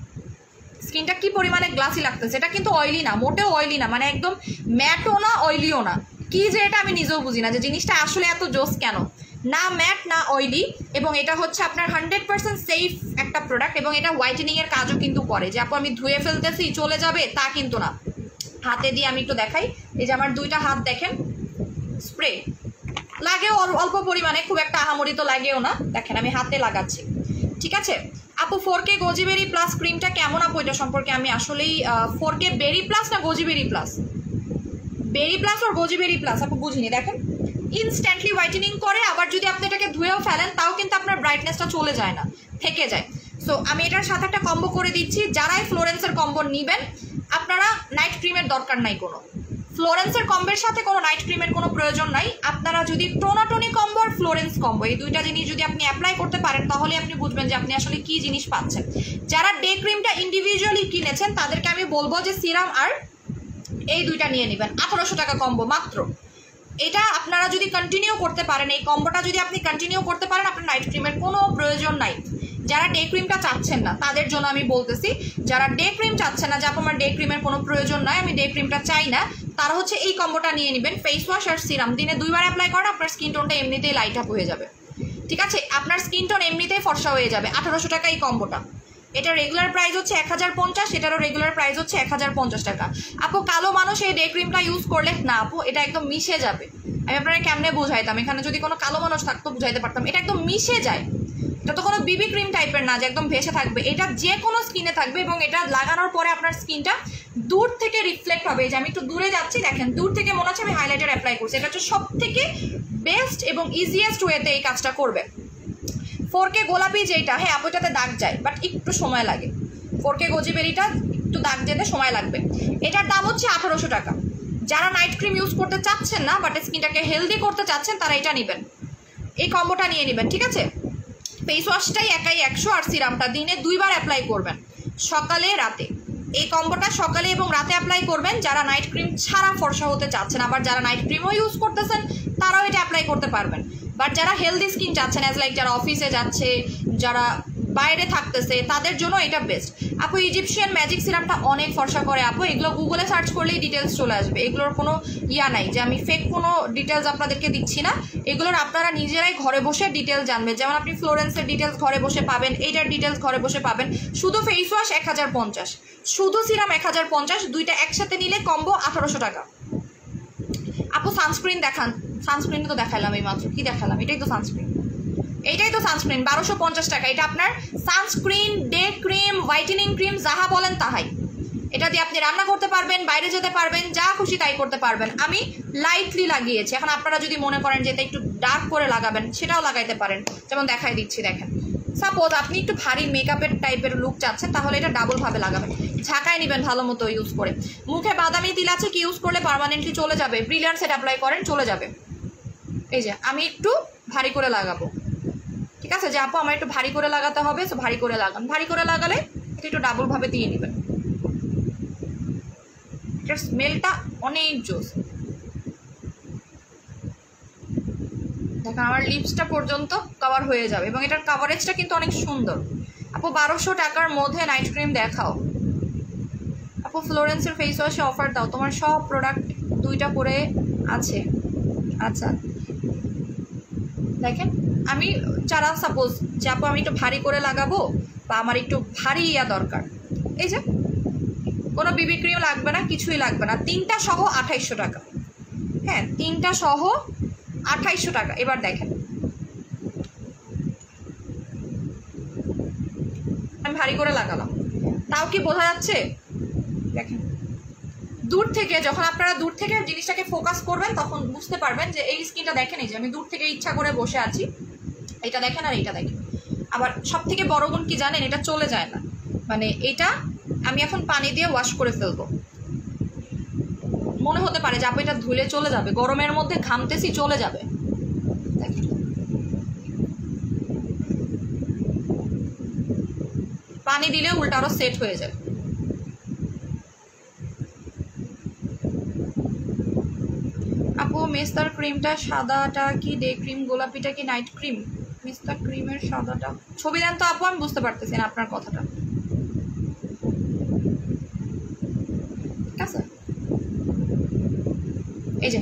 স্কিনটা কি পরিমাণে গ্লাসি লাগতেছে। এটা কিন্তু অয়েলি না, মোটেও অয়েলি না, মানে একদম ম্যাটও না অয়েলিও না। কি যে এটা আমি নিজেও বুঝি না যে জিনিসটা আসলে এত জোস কেন, না ম্যাট না অয়েলি। এবং এটা হচ্ছে আপনার 100% সেফ একটা প্রোডাক্ট, এবং এটা হোয়াইটেনিং এর কাজও কিন্তু করে। যে আপু আমি ধুয়ে ফেলতেছি চলে যাবে তা কিন্তু না। হাতে দিয়ে আমি একটু দেখাই, এই যে আমার দুইটা হাত দেখেন, স্প্রে লাগেও অল্প পরিমাণে, খুব একটা আহামরি তো লাগেও না। দেখেন আমি হাতে লাগাচ্ছি, ঠিক আছে। আপু 4K গোজিবেরি প্লাস ক্রিমটা কেমন আপু? এটা সম্পর্কে আমি আসলেই 4K বেরি প্লাস না গোজিবেরি প্লাস, বেরি প্লাস আর গোজিবেরি প্লাস আপু বুঝিনি। দেখেন ইনস্ট্যান্টলি হোয়াইটেনিং করে, আবার যদি আপনি এটাকে ধুয়েও ফেলেন তাও কিন্তু আপনার ব্রাইটনেসটা চলে যায় না, থেকে যায়। সো আমি এটার সাথে একটা কম্বো করে দিচ্ছি। যারাই ফ্লোরেন্সের কম্বো নেবেন আপনারা নাইট ক্রিমের দরকার নাই কোনো, ফ্লোরেন্সের কম্বোর সাথে কোনো নাইট ক্রিমের কোনো প্রয়োজন নাই। আপনারা যদি টোনাটনি কম্বো আর ফ্লোরেন্স কম্বো এই দুইটা জিনিস যদি আপনি অ্যাপ্লাই করতে পারেন তাহলে আপনি বুঝবেন যে আপনি আসলে কি জিনিস পাচ্ছেন। যারা ডে ক্রিমটা ইন্ডিভিজুয়ালি কিনেছেন তাদেরকে আমি বলবো যে সিরাম আর এই দুইটা নিয়ে নেবেন, 1800 টাকা কম্বো মাত্র। এটা আপনারা যদি কন্টিনিউ করতে পারেন, এই কম্বোটা যদি আপনি কন্টিনিউ করতে পারেন, আপনার নাইট ক্রিমের কোনো প্রয়োজন নাই। যারা ডে ক্রিমটা চাচ্ছেন না তাদের জন্য আমি বলতেছি, যারা ডে ক্রিম চাচ্ছেন না যে আমার ডে ক্রিমের কোনো প্রয়োজন নাই, আমি ডে ক্রিমটা চাই না, তারা হচ্ছে এই কম্বোটা নিয়ে নেবেন। ফেস ওয়াশ আর সিরাম দিনে 2 বার অ্যাপ্লাই করেন, আপনার স্কিন টোনটা এমনিতেই লাইট আপ হয়ে যাবে, ঠিক আছে। আপনার স্কিন টোন এমনিতেই ফর্সা হয়ে যাবে। 1800 টাকা এই কম্বোটা। এটা রেগুলার প্রাইস হচ্ছে 1050, এটারও রেগুলার প্রাইস হচ্ছে 1050 টাকা। আপু কালো মানুষ এই ডে ক্রিমটা ইউজ করলে না আপু, এটা একদম মিশে যাবে। আমি আপনারা কেমনে বুঝাইতাম, এখানে যদি কোনো কালো মানুষ থাকতো বুঝাইতে পারতাম। এটা একদম মিশে যায়, এটা তো কোনো বিবি ক্রিম টাইপের না যে একদম ভেসে থাকবে, এটা যে কোনো স্কিনে থাকবে এবং এটা লাগানোর পরে আপনার স্কিনটা দূর থেকে রিফ্লেক্ট হবে। যে আমি একটু দূরে যাচ্ছি, দেখেন দূর থেকে মনে হচ্ছে আমি হাইলাইটার অ্যাপ্লাই করছি। এটা হচ্ছে সব থেকে বেস্ট এবং ইজিয়েস্ট ওয়েতে এই কাজটা করবে। 4K গোলাপি যেটা, হ্যাঁ আপু এটাতে দাগ যায় বাট একটু সময় লাগে। 4K গোজিবেরিটা একটু দাগ যেতে সময় লাগবে। এটার দাম হচ্ছে 1800 টাকা। যারা নাইট ক্রিম ইউজ করতে চাচ্ছেন না বাট স্কিনটাকে হেলদি করতে চাচ্ছেন তারা এটা নেবেন, এই কম্বোটা নিয়ে নেবেন, ঠিক আছে? ফেস ওয়াশটাই একাই 100 আর সিরামটা দিনে 2 বার অ্যাপ্লাই করবেন, সকালে রাতে। এই কম্বোটা সকালে এবং রাতে অ্যাপ্লাই করবেন যারা নাইট ক্রিম ছাড়া ফর্সা হতে চাচ্ছেন। আবার যারা নাইট ক্রিমও ইউজ করতেছেন তারাও এটা অ্যাপ্লাই করতে পারবেন। বাট যারা হেলদি স্কিন চাচ্ছেন, অ্যাজ লাইক যারা অফিসে যাচ্ছে, যারা বাইরে থাকতেছে, তাদের জন্য এটা বেস্ট। আপু ইজিপশিয়ান ম্যাজিক সিরামটা অনেক ফর্সা করে আপু, এগুলো গুগলে সার্চ করলেই ডিটেলস চলে আসবে। এগুলোর কোনো ইয়া নাই যে আমি ফেক কোনো ডিটেলস আপনাদেরকে দিচ্ছি না, এগুলোর আপনারা নিজেরাই ঘরে বসে ডিটেলস জানবেন। যেমন আপনি ফ্লোরেন্সের ডিটেলস ঘরে বসে পাবেন, এইটার ডিটেলস ঘরে বসে পাবেন। শুধু ফেস ওয়াশ 1050, শুধু সিরাম 1050, দুইটা একসাথে নিলে কম্বো 1800 টাকা। আপু সানস্ক্রিন দেখান। সানস্ক্রিন তো দেখালাম এই মাত্র, কি দেখালাম? এটাই তো সানস্ক্রিন, এইটাই তো সানস্ক্রিন 1250 টাকা। এটা আপনার sunscreen, day cream, whitening cream, যাহা বলেন তাহাই। এটা দিয়ে আপনি রান্না করতে পারবেন, বাইরে যেতে পারবেন, যা খুশি তাই করতে পারবেন। আমি লাইটলি লাগিয়েছি। এখন আপনারা যদি মনে করেন যে এটা একটু ডার্ক করে লাগাবেন, সেটাও লাগাইতে পারেন। যেমন দেখাই দিচ্ছি, দেখেন সাপোজ আপনি একটু ভারী মেকআপের টাইপের লুক চাচ্ছেন, তাহলে এটা ডাবলভাবে লাগাবেন, ঝাঁকায় নেবেন ভালো মতো ইউজ করে। মুখে বাদামি তিল আছে, কি ইউজ করলে পার্মানেন্টলি চলে যাবে? ব্রিলিয়ান্ট সেট অ্যাপ্লাই করেন, চলে যাবে। এই যে আমি একটু ভারী করে লাগাবো, ঠিক আছে? যে আপু আমার একটু ভারী করে লাগাতে হবে, তো ভারী করে লাগান। ভারী করে লাগালে এটা একটু ডাবলভাবে দিয়ে নেবেন। এটার স্মেলটা অনেক জোস। দেখেন আমার লিপসটা পর্যন্ত কভার হয়ে যাবে এবং এটার কাভারেজটা কিন্তু অনেক সুন্দর। আপু 1200 টাকার মধ্যে নাইট ক্রিম দেখাও। আপু ফ্লোরেন্সের ফেস ওয়াশে অফার দাও, তোমার সব প্রোডাক্ট 2টা করে আছে। আচ্ছা দেখেন, আমি যারা সাপোজ যে আপু আমি একটু ভারী করে লাগাবো বা আমার একটু ভারী ইয়া দরকার, এই যে কোনো বিবি ক্রিম লাগবে না, কিছুই লাগবে না। 3টা সহ 2800 টাকা। হ্যাঁ 3টা সহ 2800 টাকা। এবার দেখেন আমি ভারী করে লাগালাম, তাও কি বোঝা যাচ্ছে? দেখেন দূর থেকে, যখন আপনারা দূর থেকে জিনিসটাকে ফোকাস করবেন তখন বুঝতে পারবেন যে এই স্কিনটা দেখেন, এই যে আমি দূর থেকে ইচ্ছা করে বসে আছি, এটা দেখেন আর এইটা দেখেন। আবার সব থেকে বড় গুণ কি জানেন? এটা চলে যায় না। মানে এটা আমি এখন পানি দিয়ে ওয়াশ করে ফেলবো, মনে হতে পারে যে আপু এটা ধুলে চলে যাবে, গরমের মধ্যে ঘামতেছি চলে যাবে। দেখেন পানি দিলে উল্টা আরো সেট হয়ে যায়। আপু মেস্তার ক্রিমটা সাদাটা কি ডে ক্রিম, গোলাপিটা কি নাইট ক্রিম? মেস্তার ক্রিমের সাদাটা ছবি দেন তো আপু, আমি বুঝতে পারতেছি না আপনার কথাটা। ঠিক আছে, এই যে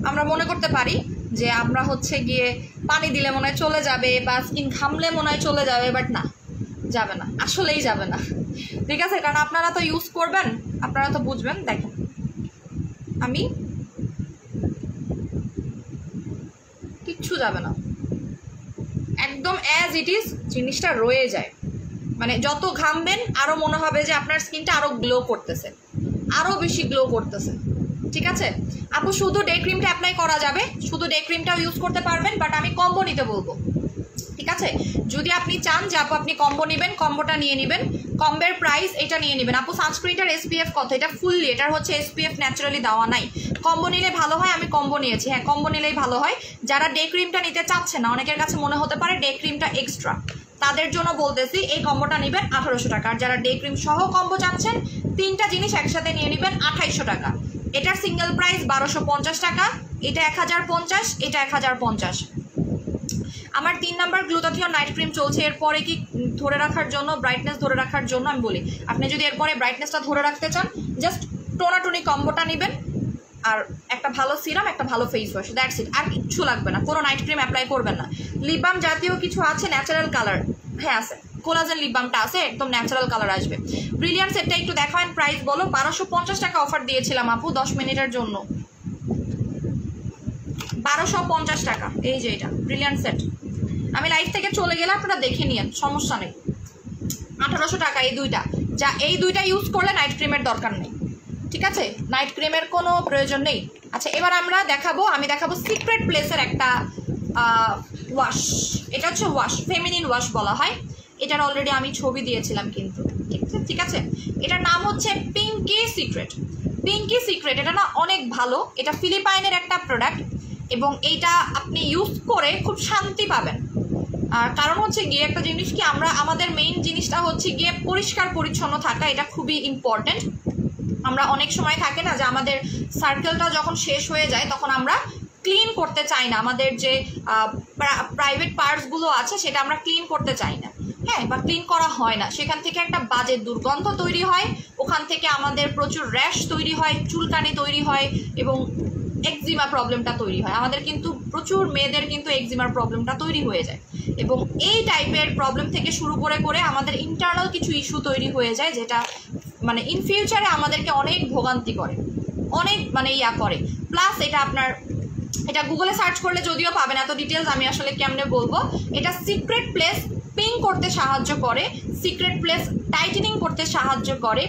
আমরা মনে করতে পারি যে আমরা হচ্ছে গিয়ে পানি দিলে মনে হয় চলে যাবে বা স্কিন ঘামলে মনে হয় চলে যাবে, বাট না, যাবে না, আসলেই যাবে না। ঠিক আছে, কারণ আপনারা তো ইউজ করবেন, আপনারা তো বুঝবেন। দেখেন আমি কিচ্ছু যাবে না, একদম অ্যাজ ইট ইজ জিনিসটা রয়ে যায়। মানে যত ঘামবেন আরো মনে হবে যে আপনার স্কিনটা আরো গ্লো করতেছে, আরো বেশি গ্লো করতেছে। ঠিক আছে আপু, শুধু ডে ক্রিমটা অ্যাপ্লাই করা যাবে, শুধু ডে ক্রিমটাও ইউজ করতে পারবেন, বাট আমি কম্বো নিতে বলবো। ঠিক আছে, যদি আপনি চান যে আপু আপনি কম্বো নেবেন, কম্বোটা নিয়ে নেবেন, কম্বের প্রাইস এটা নিয়ে নেবেন। আপু সানস্ক্রিনটার SPF কত? এটা ফুললি, এটার হচ্ছে SPF ন্যাচারালি দেওয়া নাই। কম্বো নিলে ভালো হয়, আমি কম্বো নিয়েছি। হ্যাঁ কম্বো নিলেই ভালো হয়। যারা ডে ক্রিমটা নিতে চাচ্ছে না, অনেকের কাছে মনে হতে পারে ডে ক্রিমটা এক্সট্রা, তাদের জন্য বলতেছি এই কম্বোটা নেবেন 1800 টাকা। আর যারা ডে ক্রিম সহ কম্বো চাচ্ছেন, 3টা জিনিস একসাথে নিয়ে নেবেন 2800 টাকা। এটার সিঙ্গেল প্রাইস 1250 টাকা, এটা 1050, এটা 1050। আমার 3 নাম্বার গ্লুটাথিয়ন নাইট ক্রিম চলছে। এরপরে কি ধরে রাখার জন্য, ব্রাইটনেস ধরে রাখার জন্য আমি বলি, আপনি যদি এরপরে ব্রাইটনেসটা ধরে রাখতে চান, জাস্ট টোনাটুনি কম্বোটা নেবেন আর একটা ভালো সিরাম, একটা ভালো ফেস ওয়াশ, দ্যাটস ইট। আর কিচ্ছু লাগবে না, কোনো নাইট ক্রিম অ্যাপ্লাই করবেন না। লিপ বাম জাতীয় কিছু আছে ন্যাচারাল কালার? হ্যাঁ আছে, কোলাজেন লিপ বামটা আছে, একদম ন্যাচারাল কালার আসবে। ব্রিলিয়ান্ট সেটটা একটু দেখাবেন, প্রাইস বলো। 1250 টাকা অফার দিয়েছিলাম আপু 10 মিনিটের জন্য, 1250 টাকা। এই যে এটা ব্রিলিয়ান্ট সেট, আমি লাইভ থেকে চলে গেলে আপনারা দেখে নিন, সমস্যা নেই। 1800 টাকা এই দুইটা, যা এই দুইটা ইউজ করলে নাইট ক্রিমের দরকার নেই, ঠিক আছে, নাইট ক্রিমের কোনো প্রয়োজন নেই। আচ্ছা এবার আমি দেখাবো সিক্রেট প্লেসের একটা ওয়াশ। এটা হচ্ছে ওয়াশ, ফেমিনিন ওয়াশ বলা হয়। এটার অলরেডি আমি ছবি দিয়েছিলাম কিন্তু, ঠিক আছে। এটার নাম হচ্ছে পিঙ্কি সিক্রেট। পিঙ্কি সিক্রেট এটা না অনেক ভালো, এটা ফিলিপাইনের একটা প্রোডাক্ট এবং এইটা আপনি ইউজ করে খুব শান্তি পাবেন। আর কারণ হচ্ছে গিয়ে একটা জিনিস কি, আমাদের মেইন জিনিসটা হচ্ছে গিয়ে পরিষ্কার পরিচ্ছন্ন থাকা, এটা খুবই ইম্পর্টেন্ট। আমরা অনেক সময় থাকে না যে আমাদের সার্কেলটা যখন শেষ হয়ে যায় তখন আমরা ক্লিন করতে চাই না, আমাদের যে প্রাইভেট পার্টসগুলো আছে সেটা আমরা ক্লিন করতে চাই না, হ্যাঁ, বা ক্লিন করা হয় না, সেখান থেকে একটা বাজে দুর্গন্ধ তৈরি হয়, ওখান থেকে আমাদের প্রচুর র্যাশ তৈরি হয়, চুলকানি তৈরি হয় এবং এক্সিমা প্রবলেমটা তৈরি হয়। আমাদের কিন্তু প্রচুর মেয়েদের কিন্তু এক্সিমার প্রবলেমটা তৈরি হয়ে যায় এবং এই টাইপের প্রবলেম থেকে শুরু করে আমাদের ইন্টারনাল কিছু ইস্যু তৈরি হয়ে যায়, যেটা মানে ইন ফিউচারে আমাদেরকে অনেক ভোগান্তি করে, অনেক মানে করে। প্লাস এটা গুগলে সার্চ করলে যদিও পাবেন, এত ডিটেলস আমি আসলে কেমনে বলবো। এটা সিক্রেট প্লেস পিং করতে সাহায্য করে, সিক্রেট প্লেস টাইটেনিং করতে সাহায্য করে,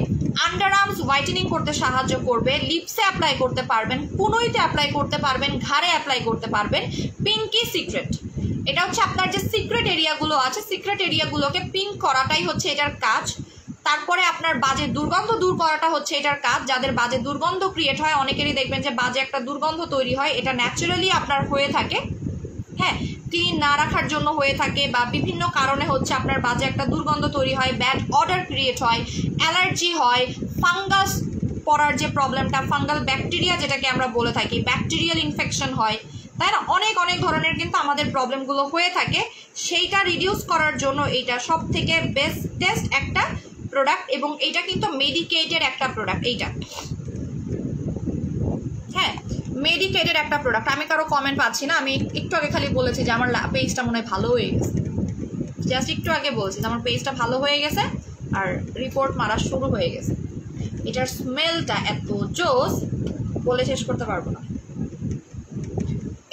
আন্ডার আর্মস হোয়াইটেনিং করতে সাহায্য করবে, লিপসে অ্যাপ্লাই করতে পারবেন, কুনুইতে অ্যাপ্লাই করতে পারবেন, ঘাড়ে অ্যাপ্লাই করতে পারবেন। পিঙ্কি সিক্রেট এটা হচ্ছে আপনার যে সিক্রেট এরিয়াগুলো আছে, সিক্রেট এরিয়াগুলোকে পিঙ্ক করাটাই হচ্ছে এটার কাজ। তারপরে আপনার বাজে দুর্গন্ধ দূর করাটা হচ্ছে এটার কাজ। যাদের বাজে দুর্গন্ধ ক্রিয়েট হয়, অনেকেরই দেখবেন যে বাজে একটা দুর্গন্ধ তৈরি হয়, এটা ন্যাচারালি আপনার হয়ে থাকে, হ্যাঁ, ক্লিন না রাখার জন্য হয়ে থাকে বা বিভিন্ন কারণে হচ্ছে আপনার বাজে একটা দুর্গন্ধ তৈরি হয়, ব্যাড অডার ক্রিয়েট হয়, অ্যালার্জি হয়, ফাঙ্গাস পড়ার যে প্রবলেমটা, ফাঙ্গাল ব্যাকটেরিয়া যেটাকে আমরা বলে থাকি, ব্যাকটেরিয়াল ইনফেকশন হয়, তাই না, অনেক ধরনের কিন্তু আমাদের প্রবলেমগুলো হয়ে থাকে। সেইটা রিডিউস করার জন্য এইটা সব থেকে বেস্টেস্ট একটা প্রোডাক্ট এবং এইটা কিন্তু মেডিকেটেড একটা প্রোডাক্ট। এইটা হ্যাঁ মেডিকেটেড একটা প্রোডাক্ট। আমি কারো কমেন্ট পাচ্ছি না, আমি একটু আগে খালি বলেছি যে আমার পেজটা মনে হয় ভালো হয়ে গেছে, জাস্ট একটু আগে বলছি যে আমার পেজটা ভালো হয়ে গেছে আর রিপোর্ট মারা শুরু হয়ে গেছে। এটার স্মেলটা এত জোস বলে শেষ করতে পারবো না।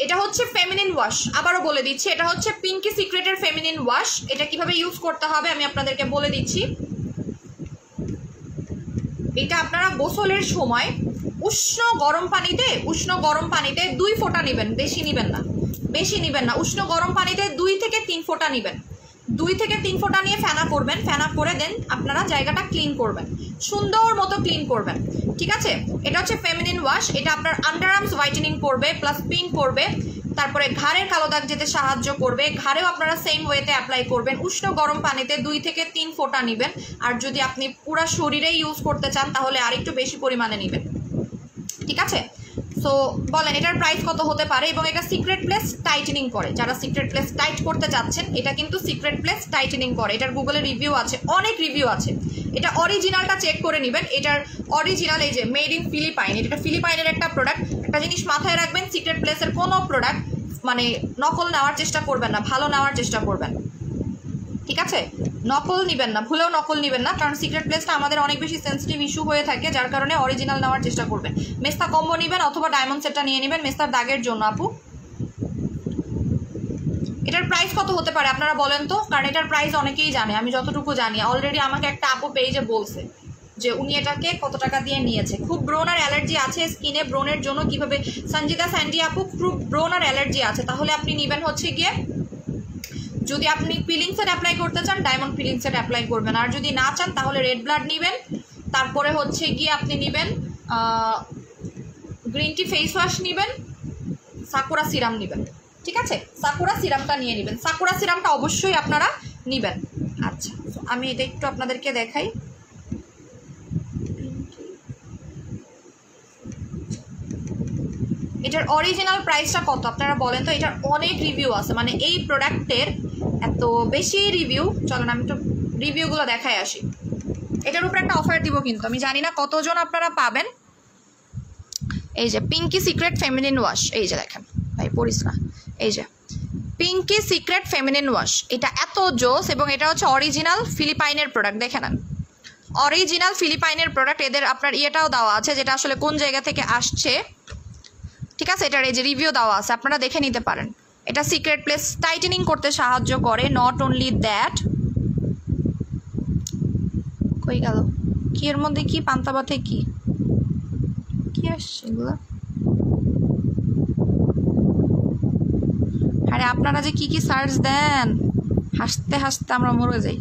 এটা হচ্ছে ফেমিনিন ওয়াশ, আবারও বলে দিচ্ছি, এটা হচ্ছে পিঙ্কি সিক্রেটের ফেমিনিন ওয়াশ। এটা কিভাবে ইউজ করতে হবে আমি আপনাদেরকে বলে দিচ্ছি। এটা আপনারা গোসলের সময় উষ্ণ গরম পানিতে 2 ফোঁটা নেবেন, বেশি নেবেন না। উষ্ণ গরম পানিতে 2 থেকে 3 ফোঁটা নেবেন, 2 থেকে 3 ফোঁটা নিয়ে ফেনা করবেন, ফেনা করে দেন আপনারা জায়গাটা ক্লিন করবেন, সুন্দর মতো ক্লিন করবেন, ঠিক আছে। এটা হচ্ছে ফেমিনিন ওয়াশ। এটা আপনার আন্ডার আর্মস হোয়াইটেনিং করবে, প্লাস পিঙ্ক করবে, তারপরে ঘাড়ের কালো দাগ যেতে সাহায্য করবে, ঘাড়েও আপনারা সেম ওয়েতে অ্যাপ্লাই করবেন। উষ্ণ গরম পানিতে 2 থেকে 3 ফোঁটা নেবেন, আর যদি আপনি পুরো শরীরে ইউজ করতে চান তাহলে আরেকটু বেশি পরিমাণে নেবেন, ঠিক আছে। সো বলেন এটার প্রাইস কত হতে পারে? এবং এটা সিক্রেট প্লেস টাইটেনিং করে, যারা সিক্রেট প্লেস টাইট করতে চাচ্ছেন এটা কিন্তু সিক্রেট প্লেস টাইটেনিং করে। এটার গুগলে রিভিউ আছে, অনেক রিভিউ আছে। এটা অরিজিনালটা চেক করে নেবেন, এটার অরিজিনাল এই যে মেড ইন ফিলিপাইন, এটা ফিলিপাইনের একটা প্রোডাক্ট। একটা জিনিস মাথায় রাখবেন, সিক্রেট প্লেসের কোনো প্রোডাক্ট মানে নকল নেওয়ার চেষ্টা করবেন না, ভালো নেওয়ার চেষ্টা করবেন, ঠিক আছে। নকল নেবেন না, ভুলেও নকল নেবেন না, কারণ সিক্রেট প্লেসটা আমাদের অনেক বেশি সেন্সিটিভ ইস্যু হয়ে থাকে, যার কারণে অরিজিনাল নেওয়ার চেষ্টা করবেন। মেস্তা কম্বো নেবেন অথবা ডায়মন্ড সেটটা নিয়ে নেবেন মেস্তার দাগের জন্য। আপু এটার প্রাইস কত হতে পারে আপনারা বলেন তো, কারণ এটার প্রাইস অনেকেই জানে, আমি যতটুকু জানি অলরেডি আমাকে একটা আপু পেজে বলছে যে উনি এটাকে কত টাকা দিয়ে নিয়েছে। খুব ব্রোন আর অ্যালার্জি আছে স্কিনে, ব্রোনের জন্য কিভাবে, সঞ্জিতা স্যান্ডি আপু খুব ব্রোন আর অ্যালার্জি আছে, তাহলে আপনি নেবেন হচ্ছে গিয়ে, যদি আপনি পিলিং সেট অ্যাপ্লাই করতে চান ডায়মন্ড পিলিং সেট অ্যাপ্লাই করবেন, আর যদি না চান তাহলে রেড ব্লাড নেবেন। তারপরে হচ্ছে গিয়ে আপনি নেবেন গ্রিন টি ফেস ওয়াশ নেবেন, সাকুরা সিরাম নেবেন, ঠিক আছে। সাকুরা সিরামটা নিয়ে নেবেন, সাকুরা সিরামটা অবশ্যই আপনারা নেবেন। আচ্ছা আমি এটা একটু আপনাদেরকে দেখাই। এটার অরিজিনাল প্রাইসটা কত আপনারা বলেন তো। এটার অনেক রিভিউ আছে, মানে এই প্রোডাক্টের এত বেশি রিভিউ। চলেন আমি একটু রিভিউগুলো দেখাই আসি। এটার উপরে একটা অফার দিব, কিন্তু আমি জানি না কতজন আপনারা পাবেন। এই যে পিঙ্কি সিক্রেট ফেমিনিন ওয়াশ, এই যে দেখেন ভাই পড়িস না, এই যে পিঙ্কি সিক্রেট ফেমিনিন ওয়াশ, এটা এত জোস এবং এটা হচ্ছে অরিজিনাল ফিলিপাইনের প্রোডাক্ট। দেখে নেন অরিজিনাল ফিলিপাইনের প্রোডাক্ট। এদের আপনার ইয়েটাও দেওয়া আছে যেটা আসলে কোন জায়গা থেকে আসছে, ঠিক আছে। এটার এই যে রিভিউ দেওয়া আছে, আপনারা দেখে নিতে পারেন। এটা সিক্রেট প্লেস টাইটেনিং করতে সাহায্য করে। নট অনলি দ্যাট, কই গেল কি এর মধ্যে কি পান্তাবাতে কি কি আসছে এগুলো? আরে আপনারা যে কি কি সার্চ দেন, হাসতে হাসতে আমরা মরে যাই।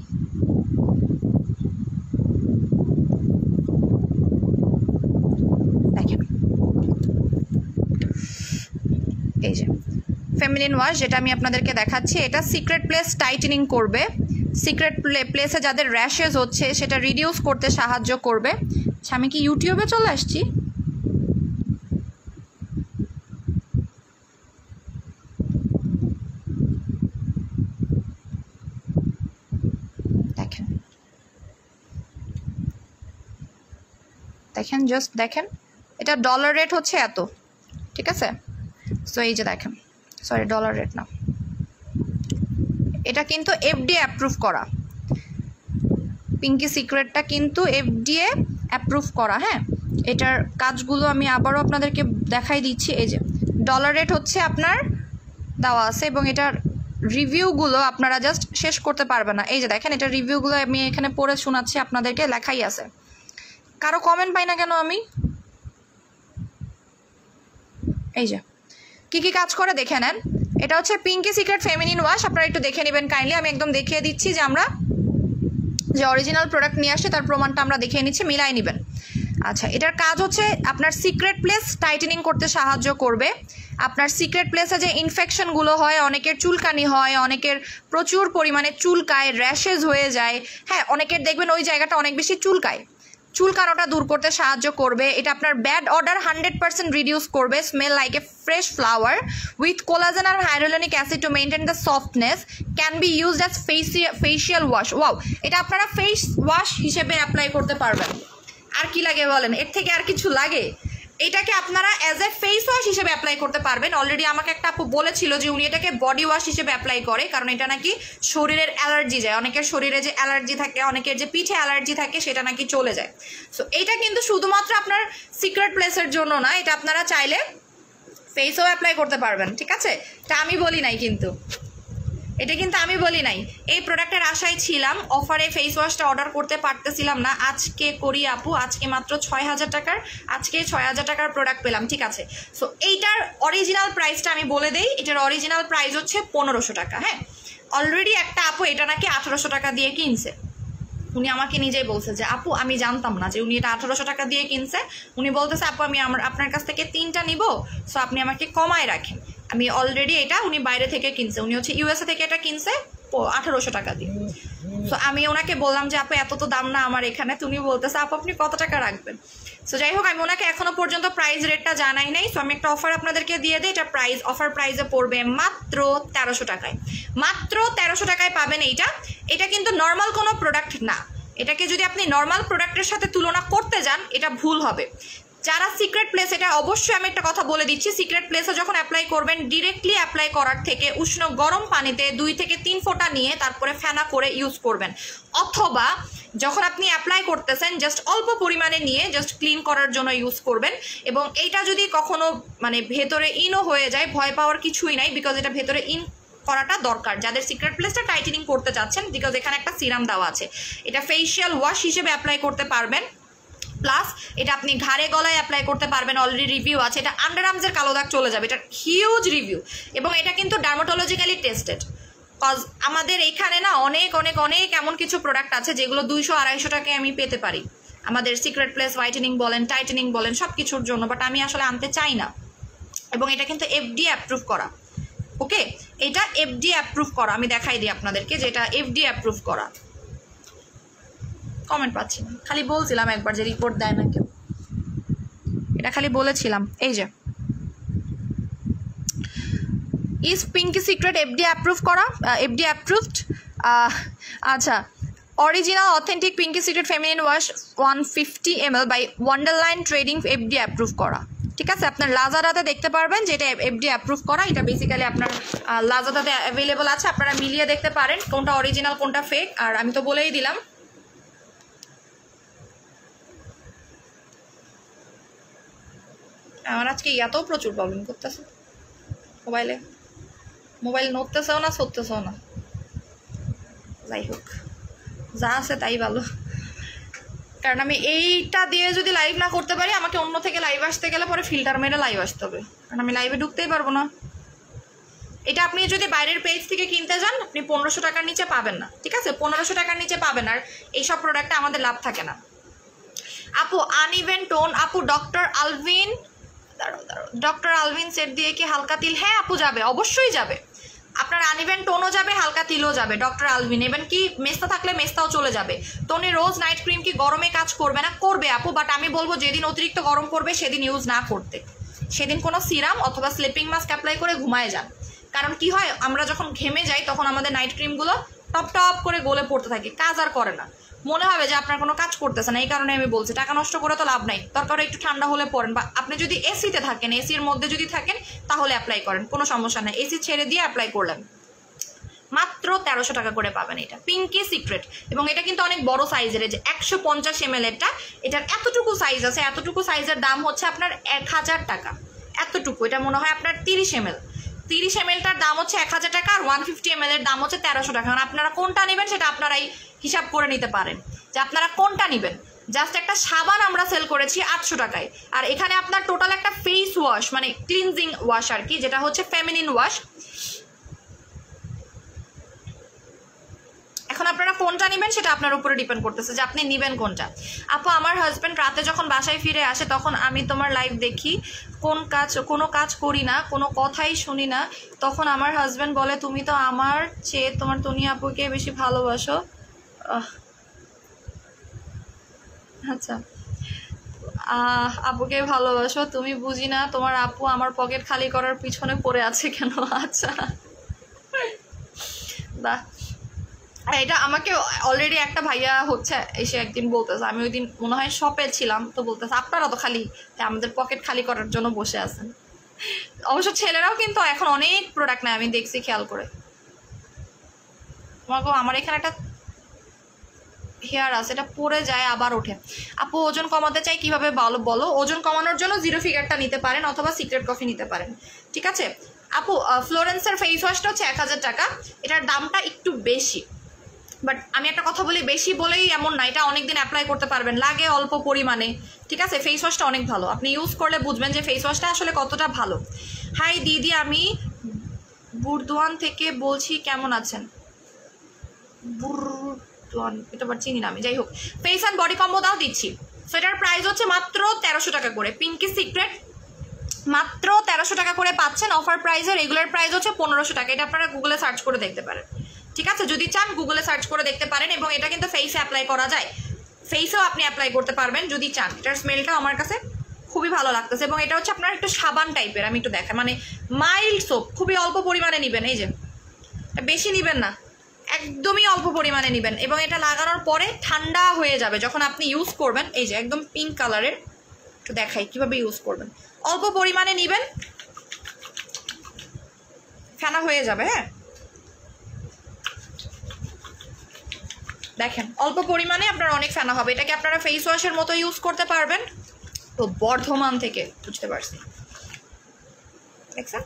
দেখেন এই যে ফেমিনিন ওয়াশ যেটা আমি আপনাদেরকে দেখাচ্ছি, এটা সিক্রেট প্লেস টাইটেনিং করবে। সিক্রেট প্লেসে যাদের র্যাশেস হচ্ছে সেটা রিডিউস করতে সাহায্য করবে। আচ্ছা আমি কি ইউটিউবে চলে আসছি? দেখেন দেখেন জাস্ট দেখেন, এটা ডলার রেট হচ্ছে এত, ঠিক আছে? সো এই যে দেখেন, সরি ডলার রেট না, এটা কিন্তু এফডিএ অ্যাপ্রুভ করা। পিঙ্কি সিক্রেটটা কিন্তু এফডিএ অ্যাপ্রুভ করা। হ্যাঁ, এটার কাজগুলো আমি আবারও আপনাদেরকে দেখাই দিচ্ছি। এই যে ডলার রেট হচ্ছে আপনার দেওয়া আছে এবং এটার রিভিউগুলো আপনারা জাস্ট শেষ করতে পারবে না। এই যে দেখেন, এটার রিভিউগুলো আমি এখানে পড়ে শোনাচ্ছি আপনাদেরকে, লেখাই আছে। কারো কমেন্ট পাই না কেন আমি? এই যে কি কি কাজ করে দেখে নেন। এটা হচ্ছে পিঙ্কি সিক্রেট ফেমিনিন ওয়াশ, আপনারা একটু দেখে নেবেন কাইন্ডলি। আমি একদম দেখিয়ে দিচ্ছি যে আমরা যে অরিজিনাল প্রোডাক্ট নিয়ে আসছে তার প্রমাণটা আমরা দেখিয়ে নিচ্ছি, মিলাই নেবেন। আচ্ছা, এটার কাজ হচ্ছে আপনার সিক্রেট প্লেস টাইটেনিং করতে সাহায্য করবে। আপনার সিক্রেট প্লেসে যে ইনফেকশনগুলো হয়, অনেকের চুলকানি হয়, অনেকের প্রচুর পরিমাণে চুলকায়, র্যাশেস হয়ে যায়। হ্যাঁ, অনেকের দেখবেন ওই জায়গাটা অনেক বেশি চুলকায়, চুলকানোটা দূর করতে সাহায্য করবে। এটা আপনার ব্যাড অর্ডার 100% রিডিউস করবে। Smell like a fresh flower with collagen আর hydraulic acid to maintain the softness, can be used as facial wash. Wow, এটা আপনারা ফেস ওয়াশ হিসেবে অ্যাপ্লাই করতে পারবেন। আর কি লাগে বলেন, এর থেকে আর কিছু লাগে? এটাকে আপনারা অ্যাজ এ ফেস ওয়াশ হিসেবে অ্যাপ্লাই করতে পারবেন। অলরেডি আমাকে একটা আপু বলেছিল যে উনি এটাকে বডি ওয়াশ হিসেবে অ্যাপ্লাই করে, কারণ এটা নাকি শরীরের অ্যালার্জি যায়। অনেকের শরীরে যে অ্যালার্জি থাকে, অনেকের যে পিঠে অ্যালার্জি থাকে, সেটা নাকি চলে যায়। সো এটা কিন্তু শুধুমাত্র আপনার সিক্রেট প্লেসের জন্য না, এটা আপনারা চাইলে ফেসও অ্যাপ্লাই করতে পারবেন, ঠিক আছে? এটা আমি বলি নাই কিন্তু, এটা কিন্তু আমি বলি নাই। এই প্রোডাক্টের আশায় ছিলাম, অফারে ফেস ওয়াশটা অর্ডার করতে পারতেছিলাম না। আজকে করি আপু, আজকে মাত্র ৬,০০০ টাকার, আজকে ৬,০০০ টাকার প্রোডাক্ট পেলাম, ঠিক আছে? সো এইটার অরিজিনাল প্রাইসটা আমি বলে দেই। এটার অরিজিনাল প্রাইস হচ্ছে ১৫০০ টাকা। হ্যাঁ, অলরেডি একটা আপু এটা নাকি ১৮০০ টাকা দিয়ে কিনছে। উনি আমাকে নিজেই বলছে যে আপু আমি জানতাম না যে উনি এটা ১৮০০ টাকা দিয়ে কিনছে। উনি বলতেছে আপু আমি আপনার কাছ থেকে ৩টা নিব, সো আপনি আমাকে কমায় রাখেন। আমি অলরেডি এটা, উনি বাইরে থেকে কিনছে, উনি হচ্ছে ইউএসএ থেকে এটা কিনছে ১৮০০ টাকা দিয়ে। সো আমি ওনাকে বললাম যে আপু এত তো দাম না আমার এখানে। তুমি বলতেছে আপু আপনি কত টাকা রাখবেন? সো যাই হোক, আমি ওনাকে এখনো পর্যন্ত প্রাইস রেটটা জানাই নাই। সো আমি একটা অফার আপনাদেরকে দিয়ে দিই। এটা প্রাইস, অফার প্রাইসে পড়বে মাত্র ১৩০০ টাকায়। মাত্র ১৩০০ টাকায় পাবেন এইটা। এটা কিন্তু নর্মাল কোনো প্রোডাক্ট না। এটাকে যদি আপনি নর্মাল প্রোডাক্টের সাথে তুলনা করতে যান, এটা ভুল হবে। যারা সিক্রেট প্লেস, এটা অবশ্যই আমি একটা কথা বলে দিচ্ছি, সিক্রেট প্লেসে যখন অ্যাপ্লাই করবেন, ডিরেক্টলি অ্যাপ্লাই করার থেকে উষ্ণ গরম পানিতে ২ থেকে ৩ ফোঁটা নিয়ে তারপরে ফেনা করে ইউজ করবেন। অথবা যখন আপনি অ্যাপ্লাই করতেছেন জাস্ট অল্প পরিমাণে নিয়ে জাস্ট ক্লিন করার জন্য ইউজ করবেন। এবং এইটা যদি কখনো মানে ভেতরে ইনও হয়ে যায়, ভয় পাওয়ার কিছুই নাই, বিকজ এটা ভেতরে ইন করাটা দরকার যাদের সিক্রেট প্লেসটা টাইটেনিং করতে চাচ্ছেন, বিকজ এখানে একটা সিরাম দেওয়া আছে। এটা ফেসিয়াল ওয়াশ হিসেবে অ্যাপ্লাই করতে পারবেন, প্লাস এটা আপনি ঘাড়ে গলায় অ্যাপ্লাই করতে পারবেন। অলরেডি রিভিউ আছে, এটা আন্ডার আর্মসের কালো দাগ চলে যাবে, এটা হিউজ রিভিউ। এবং এটা কিন্তু ডার্মাটোলজিক্যালি টেস্টেড। কজ আমাদের এইখানে না অনেক অনেক অনেক এমন কিছু প্রোডাক্ট আছে যেগুলো ২০০-২৫০ টাকায় আমি পেতে পারি, আমাদের সিক্রেট প্লেস হোয়াইটেনিং বলেন, টাইটেনিং বলেন, সব কিছুর জন্য, বাট আমি আসলে আনতে চাই না। এবং এটা কিন্তু এফডিএ অ্যাপ্রুভ করা। ওকে, এটা এফডিএ অ্যাপ্রুভ করা। আমি দেখাই দিই আপনাদেরকে যে এটা এফডিএ অ্যাপ্রুভ করা। কমেন্ট পাচ্ছি না, খালি বলছিলাম একবার যে রিপোর্ট দেয় না কেউ, এটা খালি বলেছিলাম। এই যে is Pinky Secret FDA approve করা, এফডিএ অ্যাপ্রুভড। আচ্ছা, original authentic Pinky Secret feminine wash 150 ml by Wonderline trading, FDA approve করা, ঠিক আছে? আপনার লাজাদাতে দেখতে পারবেন যে এটা এফডিএ অ্যাপ্রুভ করা। এটা বেসিক্যালি আপনার লাজাদাতে অ্যাভেলেবল আছে, আপনারা মিলিয়ে দেখতে পারেন কোনটা অরিজিনাল কোনটা ফেক। আর আমি তো বলেই দিলাম, আমার আজকে এত প্রচুর প্রবলেম করতেছে মোবাইলে, মোবাইল নড়তেছেও না, সরতেছেও না। যাই হোক, যা আছে তাই ভালো। কারণ আমি এইটা দিয়ে যদি লাইভ না করতে পারি, আমাকে অন্য থেকে লাইভ আসতে গেলে পরে ফিল্টার মেরে লাইভ আসতে হবে, কারণ আমি লাইভে ঢুকতেই পারবো না। এটা আপনি যদি বাইরের পেজ থেকে কিনতে যান, আপনি 1500 টাকার নিচে পাবেন না, ঠিক আছে? 1500 টাকার নিচে পাবেন। আর এইসব প্রোডাক্টে আমাদের লাভ থাকে না। আপু আনইভেন টোন, আপু doctor Alvin, doctor Alvin set দিয়ে কি হালকা তিল? হ্যাঁ আপু যাবে, অবশ্যই যাবে। আপনার আনইভেন টোনও যাবে, হালকা তিলও যাবে। ডক্টর আলভিন, ইভেন কি মেস্তা থাকলে মেস্তাও চলে যাবে। টোনি রোজ নাইট ক্রিম কি গরমে কাজ করবে না? করবে আপু, বাট আমি বলবো যেদিন অতিরিক্ত গরম করবে সেদিন ইউজ না করতে। সেদিন কোনো সিরাম অথবা স্লিপিং মাস্ক অ্যাপ্লাই করে ঘুমায় যান। কারণ কি হয়, আমরা যখন ঘেমে যাই তখন আমাদের নাইট ক্রিমগুলো টপ টপ করে গলে পড়তে থাকে, কাজ আর করে না, মনে হবে যে আপনার কোনো কাজ করতেছে না। এই কারণে আমি বলছি টাকা নষ্ট করে তো লাভ নাই, দরকার একটু ঠান্ডা হলে পরেন, বা আপনি যদি এসিতে থাকেন, এসির মধ্যে যদি থাকেন তাহলে অ্যাপ্লাই করেন, কোনো সমস্যা নাই। এসি ছেড়ে দিয়ে অ্যাপ্লাই করলেন, মাত্র 1300 টাকা করে পাবেন। এটা পিঙ্কি সিক্রেট, এবং এটা কিন্তু অনেক বড় সাইজের, যে 150 ml এরটা, এটার এতটুকু সাইজ আছে। এতটুকু সাইজের দাম হচ্ছে আপনার 1000 টাকা। এতটুকু, এটা মনে হয় আপনার 30 ml। 30 ml-টার দাম হচ্ছে 1000 টাকা, আর 150 ml এর দাম হচ্ছে 1300 টাকা। কারণ আপনারা কোনটা নেবেন সেটা আপনারাই হিসাব করে নিতে পারেন যে আপনারা কোনটা নেবেন। জাস্ট একটা সাবান আমরা সেল করেছি 800 টাকায়, আর এখানে আপনার টোটাল একটা ফেস ওয়াশ, মানে ক্লিনজিং ওয়াশ আর কি, যেটা হচ্ছে ফেমিনিন ওয়াশ। এখন আপনারা কোনটা নেবেন সেটা আপনার উপরে ডিপেন্ড করতেছে যে আপনি নেবেন কোনটা। আপু আমার হাজব্যান্ড রাতে যখন বাসায় ফিরে আসে তখন আমি তোমার লাইভ দেখি, কোনো কাজ করি না, কোনো কথাই শুনি না, তখন আমার হাজব্যান্ড বলে তুমি তো আমার চেয়ে তোমার তনি আপুকে বেশি ভালোবাসো। আচ্ছা, আপুকে ভালোবাসো, তুমি বুঝি না তোমার আপু আমার পকেট খালি করার পিছনে পড়ে আছে কেন? আচ্ছা, বাহ। এটা আমাকে অলরেডি একটা ভাইয়া হচ্ছে এসে একদিন বলতেছে, আমি ওই দিন মনে হয় শপে ছিলাম, তো বলতেছে আপনারা তো খালি আমাদের পকেট খালি করার জন্য বসে আছেন। অবশ্য ছেলেরাও কিন্তু এখন অনেক প্রোডাক্ট নেয়, আমি দেখছি খেয়াল করে। আমার এখানে একটা হেয়ার আছে, এটা পরে যায় আবার ওঠে। আপু ওজন কমাতে চাই কিভাবে বলো? ওজন কমানোর জন্য জিরো ফিগারটা নিতে পারেন অথবা সিক্রেট কফি নিতে পারেন, ঠিক আছে? আপু ফ্লোরেন্সের ফেস ওয়াশটা হচ্ছে 1000 টাকা, এটার দামটা একটু বেশি, বাট আমি একটা কথা বলি, বেশি বলেই এমন না, এটা অনেকদিন অ্যাপ্লাই করতে পারবেন, লাগে অল্প পরিমাণে, ঠিক আছে? ফেস ওয়াশটা অনেক ভালো, আপনি ইউজ করলে বুঝবেন যে ফেস ওয়াশটা আসলে কতটা ভালো। হাই দিদি, আমি বুরদুয়ান থেকে বলছি, কেমন আছেন? বুরদুয়ান, এটা আবার চিনি না আমি। যাই হোক, ফেস অ্যান্ড বডি কম্বোটাও দিচ্ছি, সেটার প্রাইস হচ্ছে মাত্র 1300 টাকা করে। পিঙ্কি সিক্রেট মাত্র 1300 টাকা করে পাচ্ছেন অফার প্রাইসে। রেগুলার প্রাইস হচ্ছে 1500 টাকা। এটা আপনারা গুগলে সার্চ করে দেখতে পারেন, ঠিক আছে? যদি চান গুগলে সার্চ করে দেখতে পারেন, এবং এটা কিন্তু ফেসে অ্যাপ্লাই করা যায়, ফেসেও আপনি অ্যাপ্লাই করতে পারবেন যদি চান। এটার স্মেলটা আমার কাছে খুবই ভালো লাগতেছে, এবং এটা হচ্ছে আপনার একটু সাবান টাইপের, আমি একটু দেখাই, মানে মাইল্ড সোপ, খুবই অল্প পরিমাণে নেবেন, এই যে বেশি নেবেন না, একদমই অল্প পরিমাণে নেবেন, এবং এটা লাগানোর পরে ঠান্ডা হয়ে যাবে যখন আপনি ইউজ করবেন। এই যে একদম পিঙ্ক কালারের, একটু দেখাই কিভাবে ইউজ করবেন। অল্প পরিমাণে নেবেন, ফেনা হয়ে যাবে। হ্যাঁ, দেখেন অল্প পরিমাণে আপনার অনেক ফেনা হবে। এটাকে আপনারা ফেস ওয়াশের মতো ইউজ করতে পারবেন। তো বর্ধমান থেকে, বুঝতে পারছি, দেখছেন?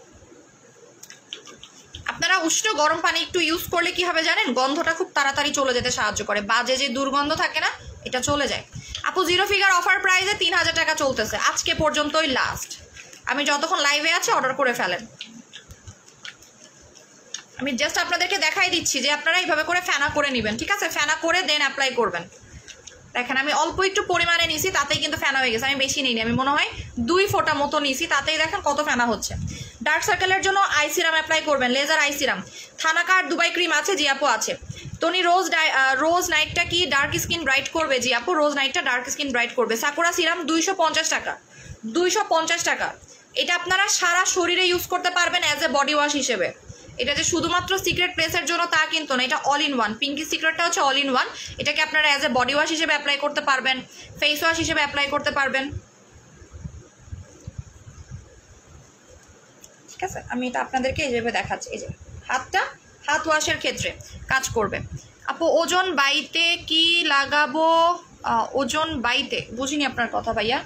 আপনারা উষ্ণ গরম পানি একটু ইউজ করলে কি হবে জানেন? গন্ধটা খুব তাড়াতাড়ি চলে যেতে সাহায্য করে, বাজে যে দুর্গন্ধ থাকে না, এটা চলে যায়। আপু জিরো ফিগার অফার প্রাইসে 3000 টাকা চলতেছে আজকে পর্যন্তই লাস্ট। আমি যতক্ষণ লাইভে আছে অর্ডার করে ফেলেন। আমি জাস্ট আপনাদেরকে দেখাই দিচ্ছি যে আপনারা এইভাবে করে ফেনা করে নেবেন, ঠিক আছে? ফেনা করে দেন অ্যাপ্লাই করবেন। দেখেন আমি অল্প একটু পরিমাণে নিছি, তাতেই কিন্তু ফেনা হয়ে গেছে। আমি বেশি নিইনি, আমি মনে হয় 2 ফোঁটা মতো নিছি, তাতেই দেখেন কত ফেনা হচ্ছে। ডার্ক সার্কেলের জন্য আই সিরাম অ্যাপ্লাই করবেন, লেজার আই সিরাম। থানাকার দুবাই ক্রিম আছে, জি আপু আছে। টনি রোজ নাইটটা কি ডার্ক স্কিন ব্রাইট করবে? জি আপু, রোজ নাইটটা ডার্ক স্কিন ব্রাইট করবে। সাকুরা সিরাম 250 টাকা, 250 টাকা। এটা আপনারা সারা শরীরে ইউজ করতে পারবেন অ্যাজ এ বডি ওয়াশ হিসেবে। এটা যে শুধুমাত্র সিক্রেট প্লেসের জন্য তা কিন্তু না, এটা অল ইন ওয়ান। পিঙ্কি সিক্রেটটা হচ্ছে অল ইন ওয়ান। এটাকে আপনারা অ্যাজ এ বডি ওয়াশ হিসেবে অ্যাপ্লাই করতে পারবেন, ফেস ওয়াশ হিসেবে অ্যাপ্লাই করতে পারবেন, ঠিক আছে? আমি এটা আপনাদেরকে এইভাবে দেখাচ্ছি। এই যে হাত ওয়াশের ক্ষেত্রে কাজ করবে। আপু ওজন বাইতে কি লাগাবো? ওজন বাইতে বুঝিনি আপনার কথা ভাইয়া।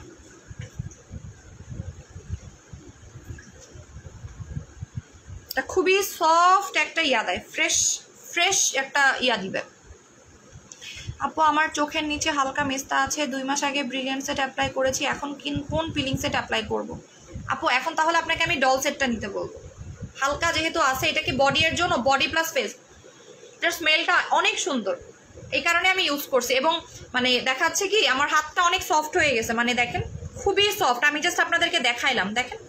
এটা খুবই সফট একটা ইয়া দেয়, ফ্রেশ একটা ইয়া দিবে। আপু আমার চোখের নিচে হালকা মেস্তা আছে, 2 মাস আগে ব্রিলিয়ান্ট সেট অ্যাপ্লাই করেছি, এখন কোন পিলিং সেট অ্যাপ্লাই করব? আপু এখন তাহলে আপনাকে আমি ডল সেটটা নিতে বলবো। হালকা যেহেতু আছে, এটা কি বডি এর জন্য, বডি প্লাস ফেস, এটার স্মেলটা অনেক সুন্দর, এই কারণে আমি ইউজ করছি। এবং মানে দেখাচ্ছে কি আমার হাতটা অনেক সফট হয়ে গেছে, মানে দেখেন খুবই সফট। আমি জাস্ট আপনাদেরকে দেখাইলাম, দেখেন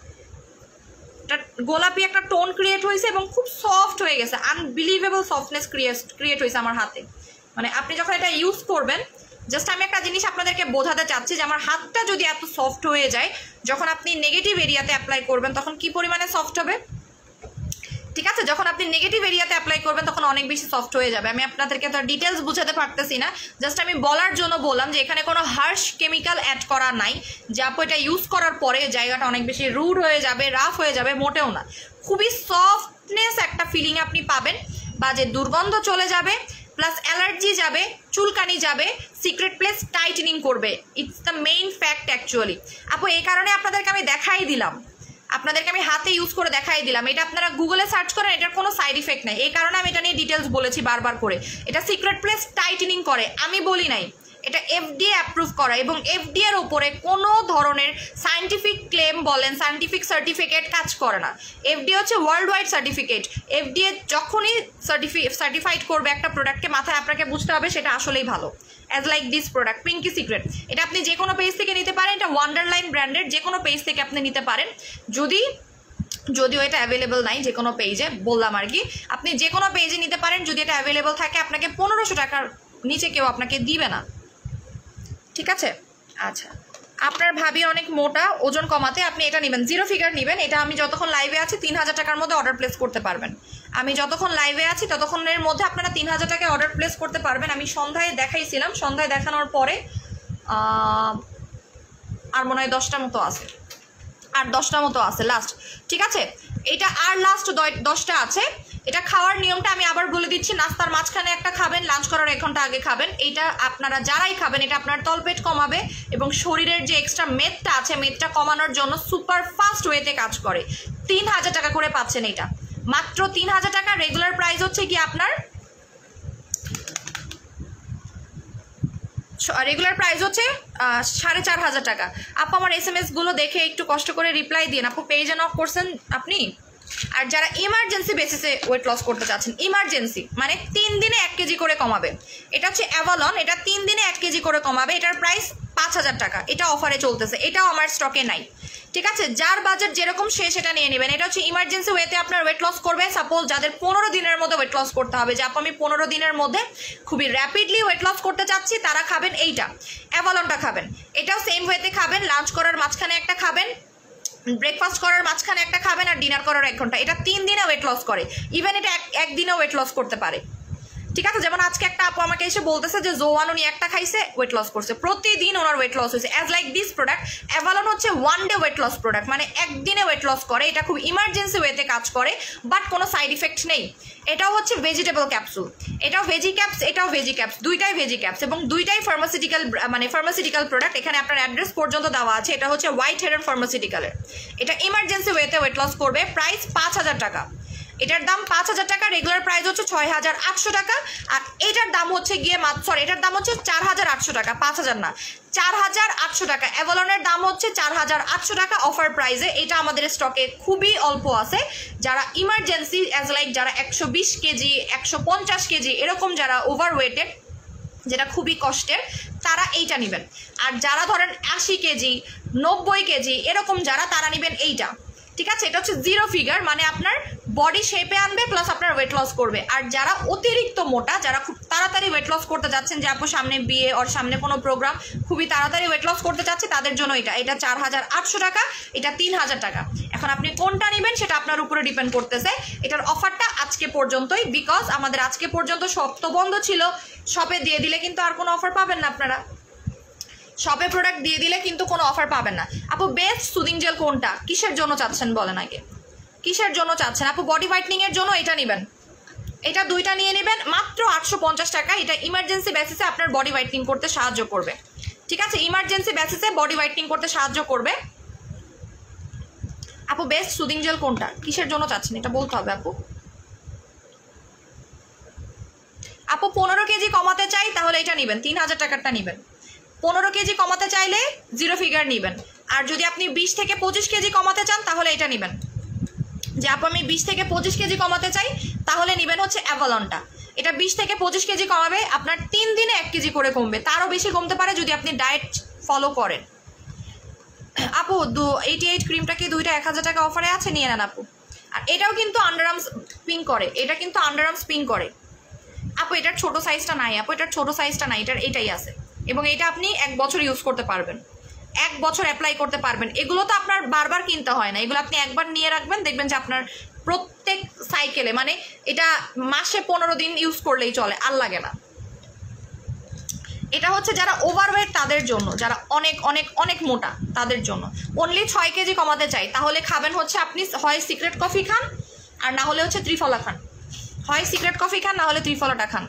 এটা গোলাপি একটা টোন ক্রিয়েট হয়েছে এবং খুব সফট হয়ে গেছে, আনবিলিভেবল সফটনেস ক্রিয়েট হয়েছে আমার হাতে। মানে আপনি যখন এটা ইউজ করবেন, জাস্ট আমি একটা জিনিস আপনাদেরকে বোঝাতে চাচ্ছি যে আমার হাতটা যদি এত সফট হয়ে যায়, যখন আপনি নেগেটিভ এরিয়াতে অ্যাপ্লাই করবেন তখন কি পরিমাণে সফট হবে, ঠিক আছে? যখন আপনি নেগেটিভ এরিয়াতে অ্যাপ্লাই করবেন তখন অনেক বেশি সফট হয়ে যাবে। আমি আপনাদেরকে তো ডিটেলস বুঝাতে পারতেছি না, জাস্ট আমি বলার জন্য বললাম যে এখানে কোনো হার্শ কেমিক্যাল অ্যাড করা নাই যে আপু এটা ইউজ করার পরে জায়গাটা অনেক বেশি রুড হয়ে যাবে, রাফ হয়ে যাবে, মোটেও না। খুবই সফটনেস একটা ফিলিং আপনি পাবেন, বা যে দুর্গন্ধ চলে যাবে, প্লাস অ্যালার্জি যাবে, চুলকানি যাবে, সিক্রেট প্লেস টাইটেনিং করবে। It's the main fact actually. আপু এই কারণে আপনাদেরকে আমি দেখাই দিলাম, আপনাদেরকে আমি হাতে ইউজ করে দেখাই দিলাম। এটা আপনারা গুগলে সার্চ করেন, এটার কোনো সাইড ইফেক্ট নাই, এই কারণে আমি এটা নিয়ে ডিটেলস বলেছি বারবার করে। এটা সিক্রেট প্লেস টাইটেনিং করে, আমি বলি নাই। এটা এফডিএ অ্যাপ্রুভ করা, এবং এফডিএ এর উপরে কোনো ধরনের সায়েন্টিফিক ক্লেম বলেন, সায়েন্টিফিক সার্টিফিকেট কাজ করে না। এফডিএ হচ্ছে ওয়ার্ল্ড ওয়াইড সার্টিফিকেট। এফডিএ যখনই সার্টিফাইড করবে একটা প্রোডাক্টকে, মাথায় আপনাকে বুঝতে হবে সেটা আসলেই ভালো। As like this product Pinky Secret, এটা আপনি যে কোনো পেজ থেকে নিতে পারেন, এটা ওয়ান্ডারলাইন ব্র্যান্ডের, যে কোনো পেজ থেকে আপনি নিতে পারেন। যদিও এটা অ্যাভেলেবল নাই যে কোনো পেজে, বললাম আর কি, আপনি যে কোনো পেজে নিতে পারেন। যদি এটা অ্যাভেলেবল থাকে, আপনাকে 1500 টাকার নিচে কেউ আপনাকে দিবে না, ঠিক আছে? আচ্ছা, আপনার ভাবি অনেক মোটা, ওজন কমাতে আপনি এটা নেবেন, 0 ফিগার নেবেন। এটা আমি যতক্ষণ লাইভে আছি 3000 টাকার মধ্যে অর্ডার প্লেস করতে পারবেন। আমি যতক্ষণ লাইভে আছি ততক্ষণের মধ্যে আপনারা 3000 টাকায় অর্ডার প্লেস করতে পারবেন। আমি সন্ধ্যায় দেখাইছিলাম, সন্ধ্যায় দেখানোর পরে আর মনে হয় 10টা মতো আছে, আর 10টা মতো আছে লাস্ট, ঠিক আছে? এটা আর লাস্ট 10টা আছে। এটা খাওয়ার নিয়মটা আমি আবার বলে দিচ্ছি, নাস্তার মাঝখানে একটা খাবেন, লাঞ্চ করার 1 ঘন্টা আগে খাবেন। এইটা আপনারা যারাই খাবেন, এটা আপনার তলপেট কমাবে এবং শরীরের যে এক্সট্রা মেদটা আছে, মেদটা কমানোর জন্য সুপার ফাস্ট ওয়েতে কাজ করে। 3000 টাকা করে পাচ্ছেন এটা, মাত্র 3000 টাকা। রেগুলার প্রাইস হচ্ছে কি আপনার, রেগুলার প্রাইস হচ্ছে 4500 টাকা। আপু আমার SMS গুলো দেখে একটু কষ্ট করে রিপ্লাই দিন। আপু পেজে নক করছেন আপনি। আর যারা ইমার্জেন্সি বেসিসে ওয়েট লস করতে চাচ্ছেন, ইমার্জেন্সি মানে 3 দিনে 1 কেজি করে কমাবে, এটা হচ্ছে অ্যাভালন, এটা 3 দিনে 1 কেজি করে কমাবে। এটার প্রাইস 5000 টাকা, এটা অফারে চলতেছে, এটাও আমার স্টকে নাই, ঠিক আছে? যার বাজেট যেরকম সে সেটা নিয়ে নেবেন। এটা হচ্ছে ইমার্জেন্সি ওয়েতে আপনার ওয়েট লস করবে। সাপোজ যাদের 15 দিনের মধ্যে ওয়েট লস করতে হবে, যে আপু আমি 15 দিনের মধ্যে খুবই র্যাপিডলি ওয়েট লস করতে চাচ্ছি, তারা খাবেন এইটা, অ্যাভালনটা খাবেন। এটাও সেম ওয়েতে খাবেন, লাঞ্চ করার মাঝখানে একটা খাবেন, ব্রেকফাস্ট করার মাঝখানে একটা খাবেন, আর ডিনার করার 1 ঘন্টা। এটা 3 দিনে ওয়েট লস করে, ইভেন এটা একদিনে ওয়েট লস করতে পারে, ঠিক আছে? যেমন আজকে একটা আপু আমাকে এসে বলতেছে যে জোয়ান উনি একটা খাইছে, ওয়েট লস করছে, প্রতিদিন ওনার ওয়েট লস হয়েছে। As like this product, Avalon হচ্ছে 1 ডে ওয়েট লস প্রোডাক্ট, মানে একদিনে ওয়েট লস করে। এটা খুব ইমার্জেন্সি ওয়েতে কাজ করে, বাট কোনো সাইড ইফেক্ট নেই। এটাও হচ্ছে ভেজিটেবল ক্যাপসুল, এটাও ভেজি ক্যাপস, এটাও ভেজি ক্যাপস, দুইটাই ভেজি ক্যাপস, এবং দুইটাই ফার্মাসিউটিক্যাল প্রোডাক্ট। এখানে আপনার অ্যাড্রেস পর্যন্ত দেওয়া আছে। এটা হচ্ছে হোয়াইট হেডেন ফার্মাসিউটিক্যালের, এটা ইমার্জেন্সি ওয়েতে ওয়েট লস করবে। প্রাইস 5000 টাকা, এটার দাম 5000 টাকা। রেগুলার প্রাইস হচ্ছে 6800 টাকা। আর এটার দাম হচ্ছে গিয়ে এটার দাম হচ্ছে 4800 টাকা, 5000 না, 4800 টাকা। অ্যাভালনের দাম হচ্ছে 4800 টাকা অফার প্রাইসে। এটা আমাদের স্টকে খুবই অল্প আছে। যারা ইমার্জেন্সি অ্যাজ লাইক যারা 120 কেজি 150 কেজি এরকম যারা ওভারওয়েটেড, যেটা খুবই কষ্টের, তারা এইটা নেবেন। আর যারা ধরেন 80 কেজি 90 কেজি এরকম যারা, তারা নেবেন এইটা, ঠিক আছে? এটা হচ্ছে 0 ফিগার, মানে আপনার বডি শেপে আনবে প্লাস আপনার ওয়েট লস করবে। আর যারা অতিরিক্ত মোটা, যারা খুব তাড়াতাড়ি ওয়েট লস করতে যাচ্ছেন, যে আপু সামনে বিয়ে ওর সামনে কোনো প্রোগ্রাম, খুবই তাড়াতাড়ি ওয়েট লস করতে চাচ্ছে, তাদের জন্য এটা 4800 টাকা, এটা 3000 টাকা। এখন আপনি কোনটা নেবেন সেটা আপনার উপরে ডিপেন্ড করতেছে। এটার অফারটা আজকে পর্যন্তই, বিকজ আমাদের আজকে পর্যন্ত শপ তো বন্ধ ছিল। শপে দিয়ে দিলে কিন্তু আর কোনো অফার পাবেন না আপনারা, শপে প্রোডাক্ট দিয়ে দিলে কিন্তু কোনো অফার পাবেন না। আপু বেস্ট সুদিং জেল কোনটা, কিসের জন্য চাচ্ছেন বলেন আগে, কিসের জন্য চাচ্ছেন? আপু বডি হোয়াইটনিং এর জন্য এটা নেবেন, এটা দুইটা নিয়ে নেবেন, মাত্র 850 টাকা। এটা ইমার্জেন্সি বেসিসে আপনার বডি হোয়াইটনিং করতে সাহায্য করবে, ঠিক আছে? ইমার্জেন্সি বেসিসে বডি হোয়াইটনিং করতে সাহায্য করবে। আপু বেস্ট সুদিং জেল কোনটা, কিসের জন্য চাচ্ছেন এটা বলতে হবে আপু। আপু 15 কেজি কমাতে চাই তাহলে এটা নেবেন, 3000 টাকারটা নেবেন। 15 কেজি কমাতে চাইলে 0 ফিগার নেবেন। আর যদি আপনি 20 থেকে 25 কেজি কমাতে চান তাহলে এটা নেবেন। যে আপু আমি 20 থেকে 25 কেজি কমাতে চাই তাহলে নেবেন হচ্ছে অ্যাভালনটা। এটা 20 থেকে 25 কেজি কমাবে, আপনার 3 দিনে 1 কেজি করে কমবে, তারও বেশি কমতে পারে যদি আপনি ডায়েট ফলো করেন। আপু 88 ক্রিমটা কি দুইটা 1000 টাকা অফারে আছে, নিয়ে নেন আপু। আর এটাও কিন্তু আন্ডারআর্মস পিং করে, এটা কিন্তু আন্ডারআর্মস পিং করে আপু। এটার ছোট সাইজটা নাই আপু, এটার ছোট সাইজটা নাই, এটাই আছে। এবং এটা আপনি 1 বছর ইউজ করতে পারবেন, 1 বছর অ্যাপ্লাই করতে পারবেন। এগুলো তো আপনার বারবার কিনতে হয় না, এগুলো আপনি একবার নিয়ে রাখবেন, দেখবেন যে আপনার প্রত্যেক সাইকেলে, মানে এটা মাসে 15 দিন ইউজ করলেই চলে, আর লাগে না। এটা হচ্ছে যারা ওভারওয়েট তাদের জন্য, যারা অনেক অনেক অনেক মোটা তাদের জন্য। অনলি 6 কেজি কমাতে চাই তাহলে খাবেন হচ্ছে আপনি হয় সিক্রেট কফি খান আর না হলে হচ্ছে ত্রিফলা খান, হয় সিক্রেট কফি খান না হলে ত্রিফলাটা খান।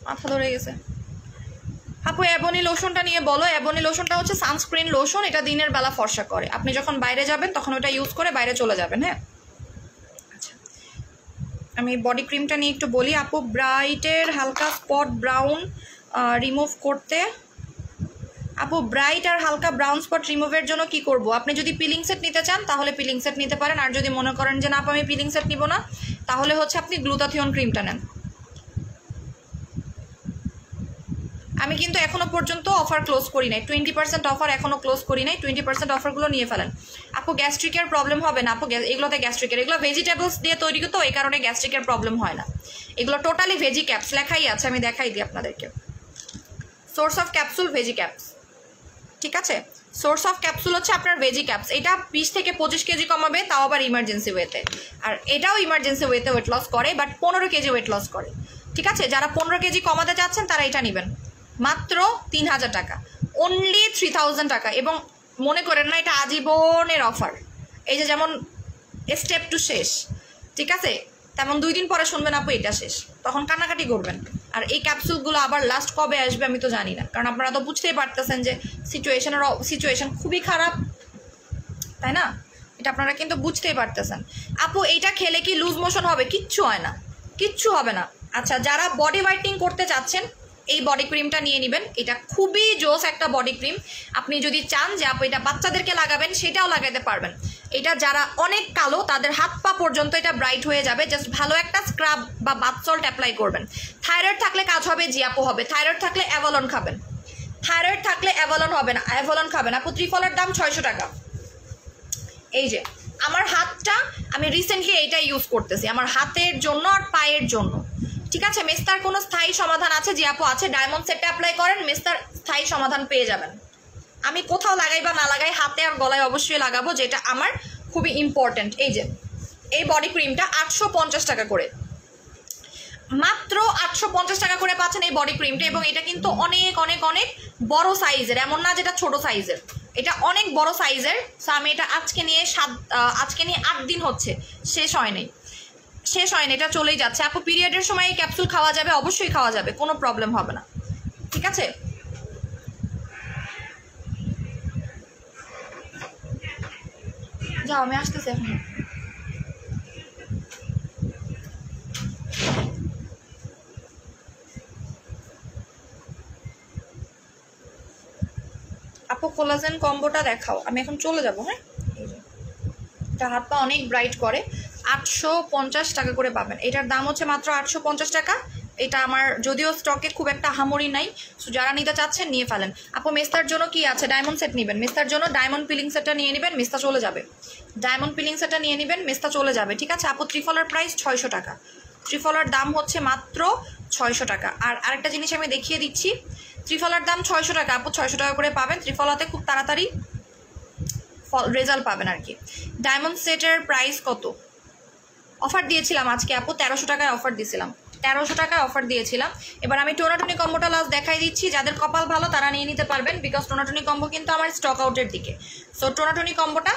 মাথা ধরে গেছে আপু। অ্যাবনি লোশনটা নিয়ে বলো। অ্যাবনি লোশনটা হচ্ছে সানস্ক্রিন লোশন, এটা দিনের বেলা ফর্সা করে, আপনি যখন বাইরে যাবেন তখন ওটা ইউজ করে বাইরে চলে যাবেন। হ্যাঁ আচ্ছা, আমি বডি ক্রিমটা নিয়ে একটু বলি আপু। ব্রাইটের হালকা স্পট ব্রাউন রিমুভ করতে আপু, ব্রাইট আর হালকা ব্রাউন স্পট রিমুভের জন্য কি করব? আপনি যদি পিলিং সেট নিতে চান তাহলে পিলিং সেট নিতে পারেন, আর যদি মনে করেন যে না আপু আমি পিলিং সেট নিব না তাহলে হচ্ছে আপনি গ্লুটাথিয়ন ক্রিমটা নেন। আমি কিন্তু এখনো পর্যন্ত অফার ক্লোজ করি নাই, 20% অফার এখনো ক্লোজ করি নাই, 20% অফারগুলো নিয়ে ফেলেন আপু। গ্যাস্ট্রিকের প্রবলেম হবে না আপু, এগুলোতে গ্যাস্ট্রিকের, এগুলো ভেজিটেবলস দিয়ে তৈরি, তো এই কারণে গ্যাস্ট্রিকের প্রবলেম হয় না। এগুলো টোটালি ভেজি ক্যাপস লেখাই আছে, আমি দেখাই দিই আপনাদেরকে। Source of capsule veggie caps, ঠিক আছে? সোর্স অফ ক্যাপসুল হচ্ছে আপনার ভেজি ক্যাপস। এটা 20 থেকে 25 কেজি কমাবে, তাও আবার ইমার্জেন্সি ওয়েতে। আর এটাও ইমার্জেন্সি ওয়েতে ওয়েট লস করে, বাট 15 কেজি ওয়েট লস করে, ঠিক আছে? যারা 15 কেজি কমাতে চাচ্ছেন তারা এটা নেবেন, মাত্র 3000 টাকা, অনলি 3000 টাকা। এবং মনে করেন না এটা আজীবনের অফার, এই যে যেমন স্টেপ টু শেষ, ঠিক আছে? তেমন 2 দিন পরে শুনবেন আপু এটা শেষ, তখন কান্নাকাটি করবেন। আর এই ক্যাপসুলগুলো আবার লাস্ট কবে আসবে আমি তো জানি না, কারণ আপনারা তো বুঝতেই পারতেছেন যে সিচুয়েশন খুবই খারাপ, তাই না? এটা আপনারা কিন্তু বুঝতেই পারতেছেন। আপু এইটা খেলে কি লুজ মোশন হবে? কিচ্ছু হয় না, কিচ্ছু হবে না। আচ্ছা, যারা বডি হোয়াইটনিং করতে চাচ্ছেন এই বডি ক্রিমটা নিয়ে নেবেন, এটা খুবই জোস একটা বডি ক্রিম। আপনি যদি চান যে আপু এটা বাচ্চাদেরকে লাগাবেন সেটাও লাগাতে পারবেন। এটা যারা অনেক কালো তাদের হাত পা পর্যন্ত এটা ব্রাইট হয়ে যাবে, জাস্ট ভালো একটা স্ক্রাব বা বাথ সল্ট অ্যাপ্লাই করবেন। থাইরয়েড থাকলে কাজ হবে, জি আপু হবে। থাইরয়েড থাকলে অ্যাভলন খাবেন, থাইরয়েড থাকলে অ্যাভলন হবে না, অ্যাভলন খাবেন আপু। ত্রিফলার দাম 600 টাকা। এই যে আমার হাতটা, আমি রিসেন্টলি এইটা ইউজ করতেছি আমার হাতের জন্য আর পায়ের জন্য, ঠিক আছে? মেস্তার কোনো স্থায়ী সমাধান আছে? যে আপু আছে। ডায়মন্ড সেটটা অ্যাপ্লাই করেন, মেস্তার স্থায়ী সমাধান পেয়ে যাবেন। আমি কোথাও লাগাই বা না লাগাই, হাতে আর গলায় অবশ্যই লাগাবো, যেটা আমার খুবই ইম্পর্টেন্ট। এই যে এই বডি ক্রিমটা 850 টাকা করে, মাত্র 850 টাকা করে পাচ্ছেন এই বডি ক্রিমটা। এবং এটা কিন্তু অনেক অনেক অনেক বড় সাইজের, এমন না যেটা ছোট সাইজের, এটা অনেক বড় সাইজের। সো আমি এটা আজকে নিয়ে 8 দিন হচ্ছে, শেষ হয়নি, এটা চলেই যাচ্ছে আপু। পিরিয়ডের সময় এই ক্যাপসুল খাওয়া যাবে, অবশ্যই খাওয়া যাবে, কোনো প্রবলেম হবে না, ঠিক আছে? যাও, আমি আসতেছি এখন। আপু কোলাজেন কম্বোটা দেখাও, আমি এখন চলে যাবো। হ্যাঁ, এটা হাত পা অনেক ব্রাইট করে, 850 টাকা করে পাবেন। এটার দাম হচ্ছে মাত্র 850 টাকা। এটা আমার যদিও স্টকে খুব একটা হামরি নাই, সো যারা নিতে চাচ্ছেন নিয়ে ফেলেন। আপু মেস্তার জন্য কি আছে? ডায়মন্ড সেট নেবেন, মেস্তার জন্য ডায়মন্ড পিলিং সেটটা নিয়ে নেবেন, মেস্তা চলে যাবে। ডায়মন্ড পিলিং সেটটা নিয়ে নেবেন, মেস্তা চলে যাবে, ঠিক আছে? আপু ত্রিফলার প্রাইস 600 টাকা, ত্রিফলার দাম হচ্ছে মাত্র 600 টাকা। আর আরেকটা জিনিস আমি দেখিয়ে দিচ্ছি, ত্রিফলার দাম 600 টাকা আপু, 600 টাকা করে পাবেন। ত্রিফলাতে খুব তাড়াতাড়ি রেজাল্ট পাবেন আর কি। ডায়মন্ড সেটের প্রাইস কত? অফার দিয়েছিলাম আজকে আপু, 1300 টাকায় অফার দিয়েছিলাম। 1300 টাকায় অফার দিয়েছিলাম। এবার আমি টোনাটনি কম্বোটা লাস্ট দেখাই দিচ্ছি, যাদের কপাল ভালো তারা নিয়ে নিতে পারবেন, বিকজ টোনাটনি কম্বো কিন্তু আমার স্টক আউটের দিকে। সো টোনাটনি কম্বোটা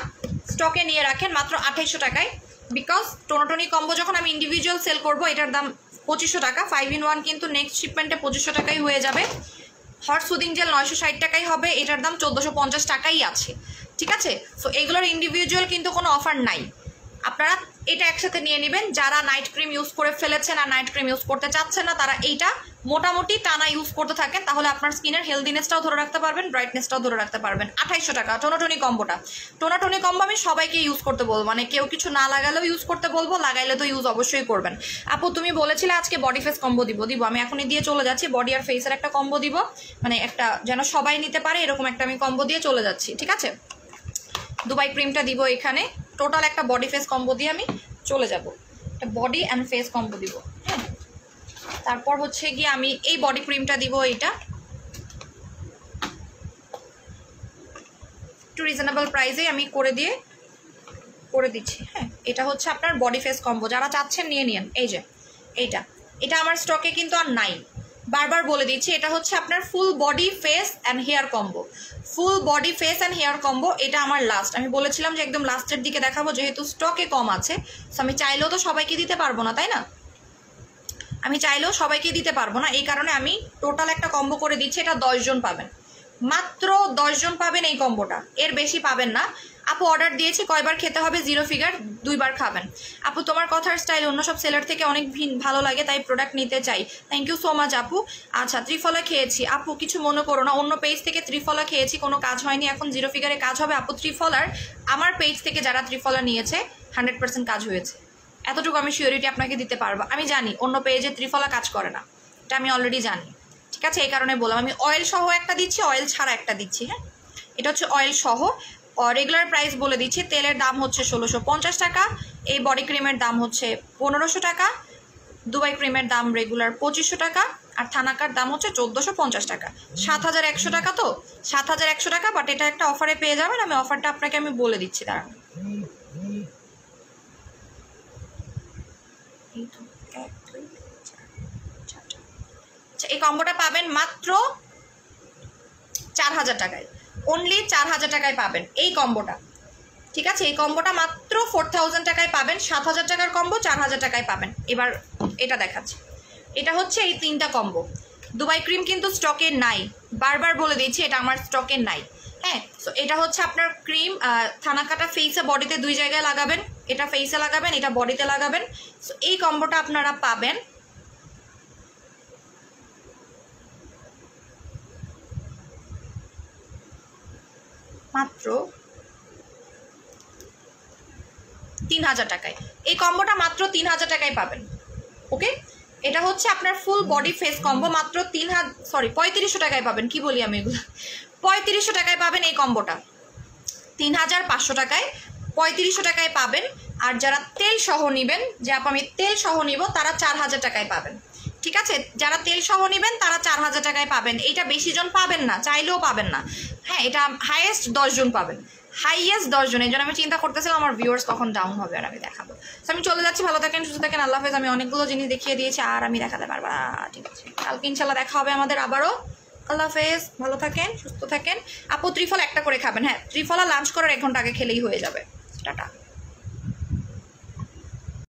স্টকে নিয়ে রাখেন মাত্র 2800 টাকায়, বিকজ টোনাটনি কম্বো যখন আমি ইন্ডিভিজুয়াল সেল করবো এটার দাম 2500 টাকা, 5 in 1 কিন্তু নেক্সট শিপমেন্টে 2500 টাকাই হয়ে যাবে। হট সুদিং জেল 960 টাকাই হবে, এটার দাম 1450 টাকাই আছে, ঠিক আছে। সো এগুলোর ইন্ডিভিজুয়াল কিন্তু কোনো অফার নাই, আপনারা এটা একসাথে নিয়ে নেবেন। যারা নাইট ক্রিম ইউজ করে ফেলেছেন আর নাইট ক্রিম ইউজ করতে চাচ্ছেন না তারা এইটা মোটামুটি টানা ইউজ করতে থাকেন, তাহলে আপনার স্কিনের হেলদিনেসটাও ধরে রাখতে পারবেন, ব্রাইটনেসটাও ধরে রাখতে পারবেন। 2800 টাকা টোনাটনি কম্বোটা। টোনাটনি কম্বো আমি সবাইকে ইউজ করতে বলবো, মানে কেউ কিছু না লাগালেও ইউজ করতে বলবো, লাগাইলে তো ইউজ অবশ্যই করবেন। আপু তুমি বলেছিলে আজকে বডি ফেস কম্বো দিব, আমি এখনই দিয়ে চলে যাচ্ছি। বডি আর ফেসের একটা কম্বো দিব, মানে একটা যেন সবাই নিতে পারে এরকম একটা আমি কম্বো দিয়ে চলে যাচ্ছি, ঠিক আছে। দুবাই ক্রিমটা দিব এখানে, টোটাল একটা বডি ফেস কম্বো দিয়ে আমি চলে যাব, একটা বডি অ্যান্ড ফেস কম্বো দিব। হ্যাঁ, তারপর হচ্ছে গিয়ে আমি এই বডি ক্রিমটা দিব, এইটা একটু রিজনেবল প্রাইসে আমি করে দিচ্ছি। হ্যাঁ, এটা হচ্ছে আপনার বডি ফেস কম্বো, যারা চাচ্ছেন নিয়ে নিন। এই যে এটা আমার স্টকে কিন্তু আর নাই, বারবার বলে দিচ্ছি, এটা হচ্ছে আপনার full body face and hair combo. Full body face and hair combo এটা আমার লাস্ট, আমি বলেছিলাম যে একদম লাস্টের দিকে দেখাবো, যেহেতু স্টকে কম আছে। সো আমি চাইলেও তো সবাইকে দিতে পারবো না, তাই না, আমি চাইলেও সবাইকে দিতে পারবো না, এই কারণে আমি টোটাল একটা কম্বো করে দিচ্ছি। এটা 10 জন পাবেন, মাত্র 10 জন পাবেন এই কম্বোটা, এর বেশি পাবেন না। আপু অর্ডার দিয়েছি, কয়বার খেতে হবে? 0 ফিগার, 2 বার খাবেন। আপু তোমার কথার স্টাইল অন্য সব সেলার থেকে অনেক ভালো লাগে, তাই প্রোডাক্ট নিতে চাই। থ্যাংক ইউ সো মাচ আপু। আচ্ছা, ত্রিফলা খেয়েছি আপু, কিছু মনে করো না, অন্য পেজ থেকে ত্রিফলা খেয়েছি, কোনো কাজ হয়নি, এখন 0 ফিগারে কাজ হবে। আপু ত্রিফলার আমার পেজ থেকে যারা ত্রিফলা নিয়েছে 100% কাজ হয়েছে, এতটুকু আমি শিওরিটি আপনাকে দিতে পারবো। আমি জানি অন্য পেজে ত্রিফলা কাজ করে না, এটা আমি অলরেডি জানি, ঠিক আছে, এই কারণে বললাম। আমি অয়েল সহ একটা দিচ্ছি, অয়েল ছাড়া একটা দিচ্ছি। হ্যাঁ, এটা হচ্ছে অয়েল সহ। রেগুলার প্রাইস বলে দিচ্ছি, তেলের দাম হচ্ছে 1650 টাকা, এই বডি ক্রিমের দাম হচ্ছে 1500 টাকা, দুবাই ক্রিমের দাম রেগুলার 2500 টাকা, আর থানাকার দাম হচ্ছে 1450 টাকা। 7100 টাকা, তো 7100 টাকা, বাট এটা একটা অফারে পেয়ে যাবেন। আমি অফারটা আপনাকে আমি বলে দিচ্ছি, দাঁড়ান। এই কম্বোটা পাবেন মাত্র 4000 টাকায়, অনলি 4000 টাকায় পাবেন এই কম্বোটা, ঠিক আছে। এই কম্বোটা মাত্র 4000 টাকায় পাবেন, 7000 টাকার কম্বো 4000 টাকায় পাবেন। এবার এটা দেখাচ্ছি, এটা হচ্ছে এই 3টা কম্বো। দুবাই ক্রিম কিন্তু স্টকে নাই, বারবার বলে দিচ্ছি, এটা আমার স্টকে নাই। হ্যাঁ, সো এটা হচ্ছে আপনার ক্রিম, থানাকাটা ফেসে বডিতে 2 জায়গায় লাগাবেন, এটা ফেসে লাগাবেন, এটা বডিতে লাগাবেন। সো এই কম্বোটা আপনারা পাবেন মাত্র 3000 টাকায়, এই কম্বোটা মাত্র 3000 টাকায় পাবেন। ওকে, এটা হচ্ছে আপনার ফুল বডি ফেস কম্বো, মাত্র 3500 টাকায় পাবেন। কি বলি আমি এগুলো, 3500 টাকায় পাবেন এই কম্বোটা, 3500 টাকায় 3500 টাকায় পাবেন। আর যারা তেল সহ নেবেন, যে আপু আমি তেল সহ নিব, তারা 4000 টাকায় পাবেন, ঠিক আছে। যারা তেল সহ নেবেন তারা 4000 টাকায় পাবেন। এইটা বেশি জন পাবেন না, চাইলেও পাবেন না। হ্যাঁ, এটা হাইয়েস্ট 10 জন পাবেন, হাইয়েস্ট 10 জন। এই জন্য আমি চিন্তা করতেছিলাম আমার ভিউয়ার্স কখন ডাউন হবে, আর আমি দেখাবো। তো আমি চলে যাচ্ছি, ভালো থাকেন, সুস্থ থাকেন, আল্লাহ হাফেজ। আমি অনেকগুলো জিনিস দেখিয়ে দিয়েছি, আর আমি দেখাতে পারবো না, ঠিক আছে। কালকে ইনশাল্লাহ দেখা হবে আমাদের আবারও। আল্লাহ হাফেজ, ভালো থাকেন, সুস্থ থাকেন। আপু ত্রিফলা একটা করে খাবেন, হ্যাঁ ত্রিফলা লাঞ্চ করার 1 ঘন্টা আগে খেলেই হয়ে যাবে। টাটা।